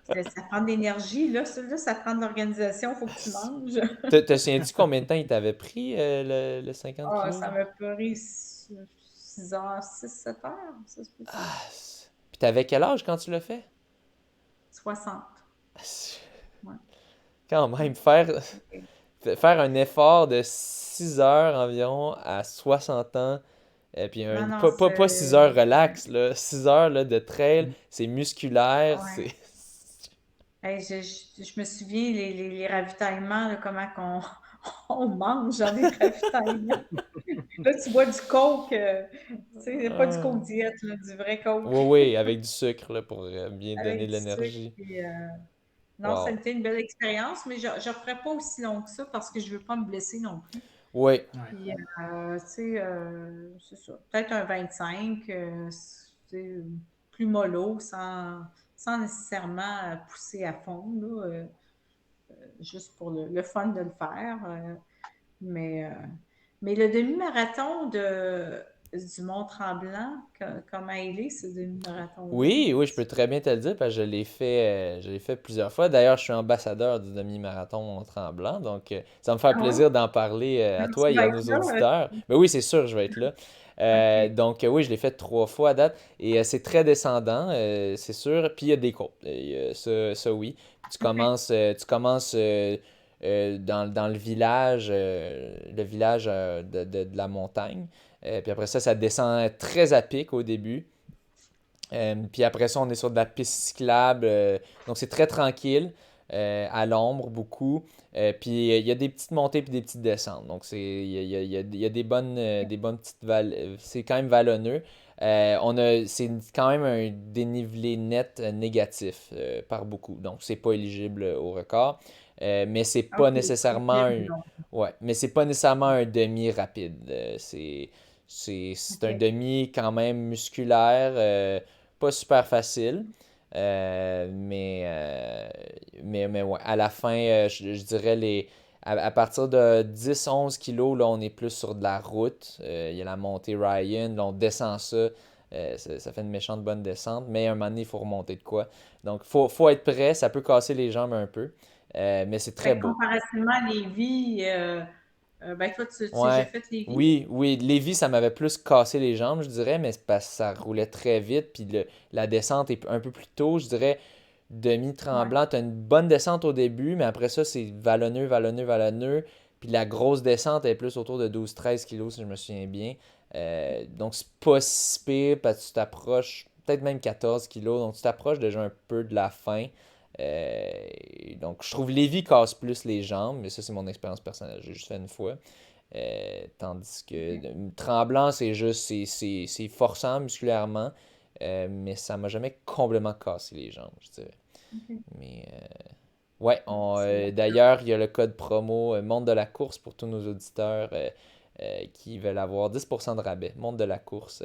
ça prend de l'énergie, là. Ça prend de l'organisation, faut que tu manges. Te souviens-tu combien de temps il t'avait pris le 50 Ah, kilos, ça là? m'a pris 6 heures, 6, 7 heures, ça se peut-tu? Ah, puis t'avais quel âge quand tu l'as fait? 60. Ouais. Quand même, faire un effort de 6 heures environ à 60 ans, et puis Non, non, pas 6 c'est. heures relax, là, 6 heures là, de trail, c'est musculaire, Ouais. c'est... Hey, je me souviens, les ravitaillements, là, comment qu'on on mange dans les ravitaillements. Là, tu bois du coke, tu sais, pas du Ah. coke diète, là, du vrai coke Oui, oui, avec du sucre, là, pour bien donner avec de du sucre. l'énergie. Puis, non, ça a Wow. été une belle expérience, mais je ne referai pas aussi long que ça parce que je ne veux pas me blesser non plus. Oui, Ouais. Puis, tu sais, c'est ça. Peut-être un 25, tu sais, plus mollo, sans nécessairement pousser à fond, là, juste pour le fun de le faire. Mais, euh, mais le demi-marathon du Mont-Tremblant, comment il est, ce demi-marathon-là? oui, oui, je peux très bien te le dire parce que je l'ai fait plusieurs fois. D'ailleurs, je suis ambassadeur du demi-marathon Mont-Tremblant, donc ça va me faire Ah oui? plaisir d'en parler à toi Tu et vas à être nos là? auditeurs. Mais oui, c'est sûr, je vais être là. OK. Oui, je l'ai fait 3 fois à date et c'est très descendant, c'est sûr. Puis il y a des côtes, ça oui. Puis OK. tu commences dans le village de la montagne. Puis après ça, ça descend très à pic au début. Puis après ça, on est sur de la piste cyclable. Donc c'est très tranquille, à l'ombre beaucoup. Puis il y a des petites montées puis des petites descentes. Donc il y a des bonnes petites c'est quand même vallonneux. C'est quand même un dénivelé net négatif par beaucoup. Donc c'est pas éligible au record. Mais c'est pas OK. C'est nécessairement vide, un, non. ouais, mais c'est pas nécessairement un demi rapide. C'est un OK. demi quand même musculaire, pas super facile. Mais ouais, à la fin, je dirais à partir de 10-11 kilos, là, on est plus sur de la route. Il y a la montée Ryan, là, on descend ça. Ça fait une méchante bonne descente, mais à un moment donné, il faut remonter de quoi. Donc, faut être prêt, ça peut casser les jambes un peu, mais c'est très Fait que beau. comparativement à Lévis, ben toi, tu as déjà Ouais, fait Lévis? oui, oui. Lévis, ça m'avait plus cassé les jambes, je dirais, mais c'est parce que ça roulait très vite. Puis la descente est un peu plus tôt, je dirais, Ouais. demi-tremblant. T'as une bonne descente au début, mais après ça, c'est vallonneux, vallonneux, vallonneux. Puis la grosse descente est plus autour de 12-13 kilos, si je me souviens bien. Donc c'est pas si pire, parce que tu t'approches, peut-être même 14 kilos, donc tu t'approches déjà un peu de la fin. Euh, donc je trouve Lévis casse plus les jambes, mais ça c'est mon expérience personnelle, j'ai juste fait une fois. Tandis que OK. Tremblant, c'est forçant musculairement, mais ça m'a jamais complètement cassé les jambes, je dirais. OK. Mais ouais, C'est d'ailleurs, il y a le code promo Monde de la course pour tous nos auditeurs qui veulent avoir 10% de rabais. Monde de la course,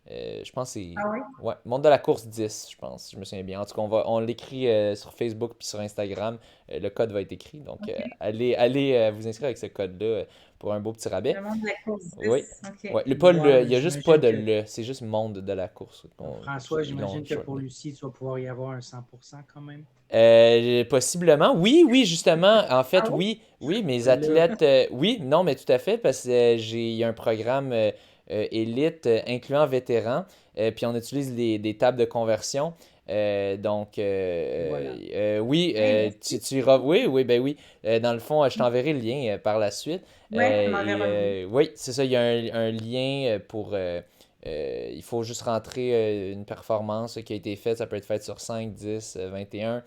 je pense que c'est... Ah oui? Ouais, Monde de la course 10, je pense, si je me souviens bien. En tout cas, on l'écrit sur Facebook puis sur Instagram. Le code va être écrit. Donc, OK. allez vous inscrire avec ce code-là pour un beau petit rabais. Le monde de la course Oui. 10. OK. Ouais, Puis pas le, voir, il y a juste pas j'imagine de que, le, c'est juste Monde de la course. François, Ils l'ont j'imagine que pour shortené. Lucie, tu vas pouvoir y avoir un 100% quand même. Possiblement. Oui, oui, justement. En fait, Ah oui? oui, oui, mes Là, athlètes. Oui, non, mais tout à fait, parce que il y a un programme élite incluant vétérans puis on utilise des tables de conversion. Donc, Voilà. oui, Hey, tu iras. Oui, oui, ben oui. Dans le fond, je t'enverrai le lien par la suite. ouais, tu m'enverras le lien. Oui, c'est ça, il y a un lien pour. Il faut juste rentrer une performance qui a été faite. Ça peut être fait sur 5, 10, 21.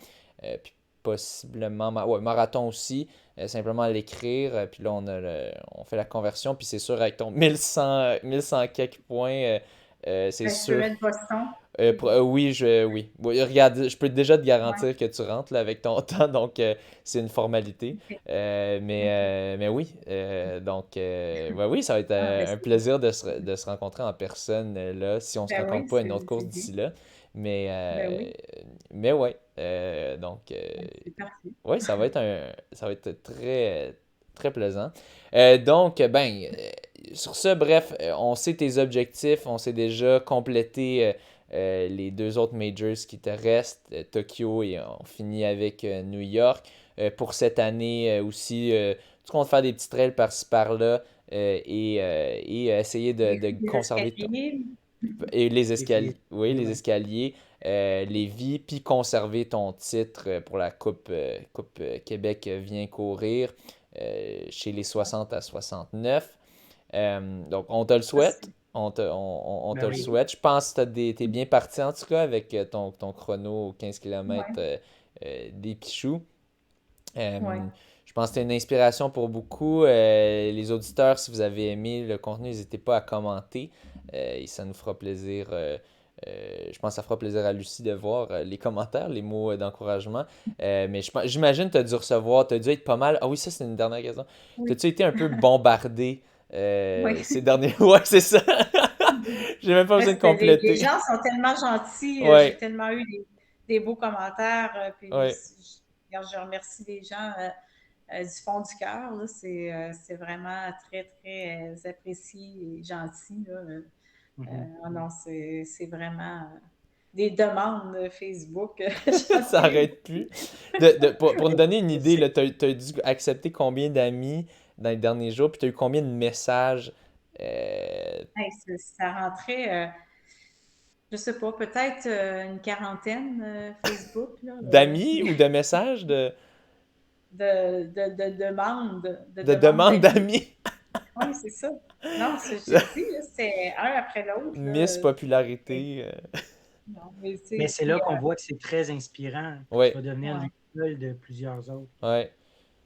Puis possiblement. Ouais, marathon aussi. Simplement l'écrire. Puis là, on fait la conversion. Puis c'est sûr, avec ton 1100 quelques points, c'est Fait que je peux sûr. mettre Boston. Oui, oui. Oui, regarde, je peux déjà te Ouais, garantir que tu rentres là, avec ton temps, donc c'est une formalité. ok, ok. Mais oui, donc ouais, oui, ça va être Ah, ben, un c'est plaisir de se rencontrer en personne là, si on se ben rencontre oui, pas à une autre course c'est bien. d'ici là. Mais, Ben euh, oui, mais ouais, donc c'est parfait. oui, ça va être très, très plaisant. Donc, ben, sur ce, bref, on sait tes objectifs, on sait déjà compléter les deux autres majors qui te restent, Tokyo et on finit avec New York. Pour cette année aussi, tu comptes faire des petits trails par-ci par-là et essayer Des de des conserver ton, escaliers. et les Et puis, escaliers, oui, les ouais. escaliers, les vies, puis conserver ton titre pour la Coupe Québec vient courir chez les 60 à 69. Donc, on te le Ça, souhaite. On te Ben le oui. souhaite. Je pense que t'es bien parti en tout cas avec ton chrono aux 15 ouais, km des Pichoux. ouais. Euh, je pense que c'est une inspiration pour beaucoup. Les auditeurs, si vous avez aimé le contenu, n'hésitez pas à commenter. Et ça nous fera plaisir. Je pense que ça fera plaisir à Lucie de voir les commentaires, les mots d'encouragement. Mais j'imagine que tu as dû recevoir, tu as dû être pas mal. Ah oui, ça, c'est une dernière question. Oui, T'as-tu été un peu bombardé oui. ces derniers. Ouais, c'est ça. J'ai même pas Ouais, besoin de les compléter. gens sont tellement gentils. J'ai Ouais, tellement eu des beaux commentaires. Puis ouais. regarde, je remercie les gens du fond du cœur. Là. C'est vraiment très, très apprécié et gentil. Là. Mhm. Ah non, c'est vraiment des demandes Facebook. J'en Ça ai eu. arrête plus. Pour nous donner une Je idée, sais. là, t'as dû accepter combien d'amis dans les derniers jours, puis t'as eu combien de messages Hey, ça rentrait, je sais pas, peut-être une quarantaine Facebook, là, d'amis ou de messages de demandes, de de demandes demandes d'amis. d'amis? Oui, c'est ça. Non, je te dis, là, c'est un après l'autre, là. Miss C'est- Popularité. non, mais Mais c'est, c'est là qu'on voit que c'est très inspirant. Puis tu Ouais, vas devenir ouais. l'idole de plusieurs autres. ouais.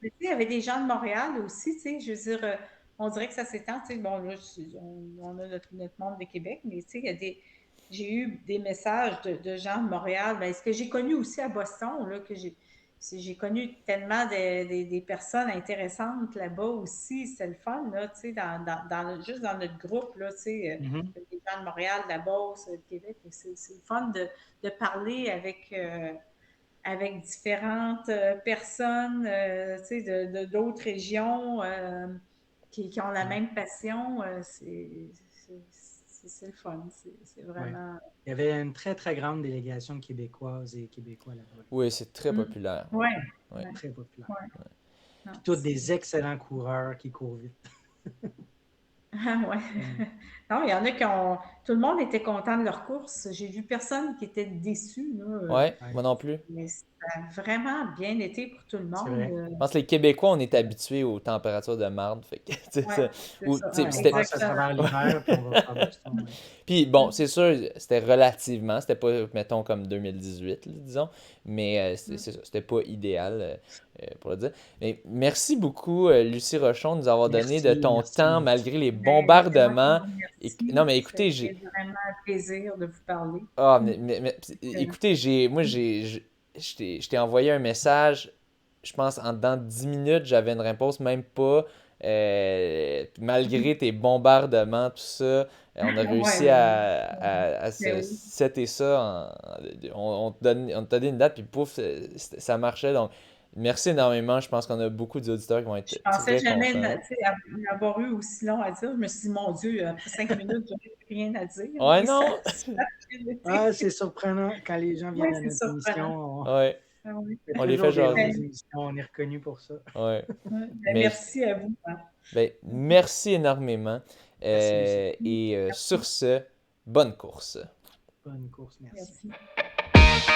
Mais tu sais, il y avait des gens de Montréal aussi, tu sais, je veux dire, on dirait que ça s'étend, tu sais, bon, là, on a notre monde de Québec, mais tu sais, j'ai eu des messages de gens de Montréal, ben, ce que j'ai connu aussi à Boston, là, j'ai connu tellement des personnes intéressantes là-bas aussi, c'est le fun, là, tu sais, juste dans notre groupe, là, tu sais, Mhm. des gens de Montréal, de la Beauce, de Québec, c'est le fun de parler avec différentes personnes d'autres régions qui ont la même passion. C'est le fun. C'est Ouais. vraiment. Il y avait une très, très grande délégation de Québécoises et Québécois là-bas. Oui, c'est très Mm. populaire. Ouais, Ouais. ouais, Très populaire. ouais. Non, Puis tous des excellents coureurs qui courent vite. Ah ouais. Mm. Non, il y en a qui ont. Tout le monde était content de leur course. J'ai vu personne qui était déçu, là. Ouais, Ouais, moi non plus. Mais ça a vraiment bien été pour tout le c'est monde. vrai. Je pense que les Québécois, on est habitués aux températures de marde. Fait que, tu sais, Ouais, ça. c'est Ou, tu ça. sais, Ouais, puis on c'était. passe à Exactement. travers l'hiver, puis on va faire Boston. Ouais. Puis bon, Mm, c'est sûr, c'était relativement, c'était pas, mettons, comme 2018, là, disons, mais mm. c'était pas idéal, pour le dire. Mais merci beaucoup, Lucie Rochon, de nous avoir donné de Merci, ton merci, temps merci. malgré les Ben, c'est moi qui bombardements. vous Non, remercie. mais Ça a écoutez, été vraiment un plaisir de vous parler. ah, Mm. écoutez, je t'ai envoyé un message, je pense, en dedans de 10 minutes, j'avais une réponse, même pas. Malgré tes bombardements, tout ça, on a Ouais, réussi ouais, ouais. à Ben se oui. setter ça. On te donnait une date, puis pouf, ça marchait. Donc, merci énormément. Je pense qu'on a beaucoup d'auditeurs qui vont Je être pensais très jamais contents. tu sais, avoir eu aussi long à dire. Je me suis dit, mon Dieu, après 5 minutes, j'aurais plus rien à dire. Ouais, Et ça non? a super bien Ah, été. c'est surprenant quand les gens Oui, viennent à c'est notre surprenant. émission. On Ouais, Ah oui. fait on les fait toujours des jaser. longues Ben, émissions. On est reconnu pour ça. Ouais. ben, Mais merci à vous. Hein. ben, merci énormément. Merci, Lucie. Et sur Merci. ce, bonne course. Bonne course, merci. Merci.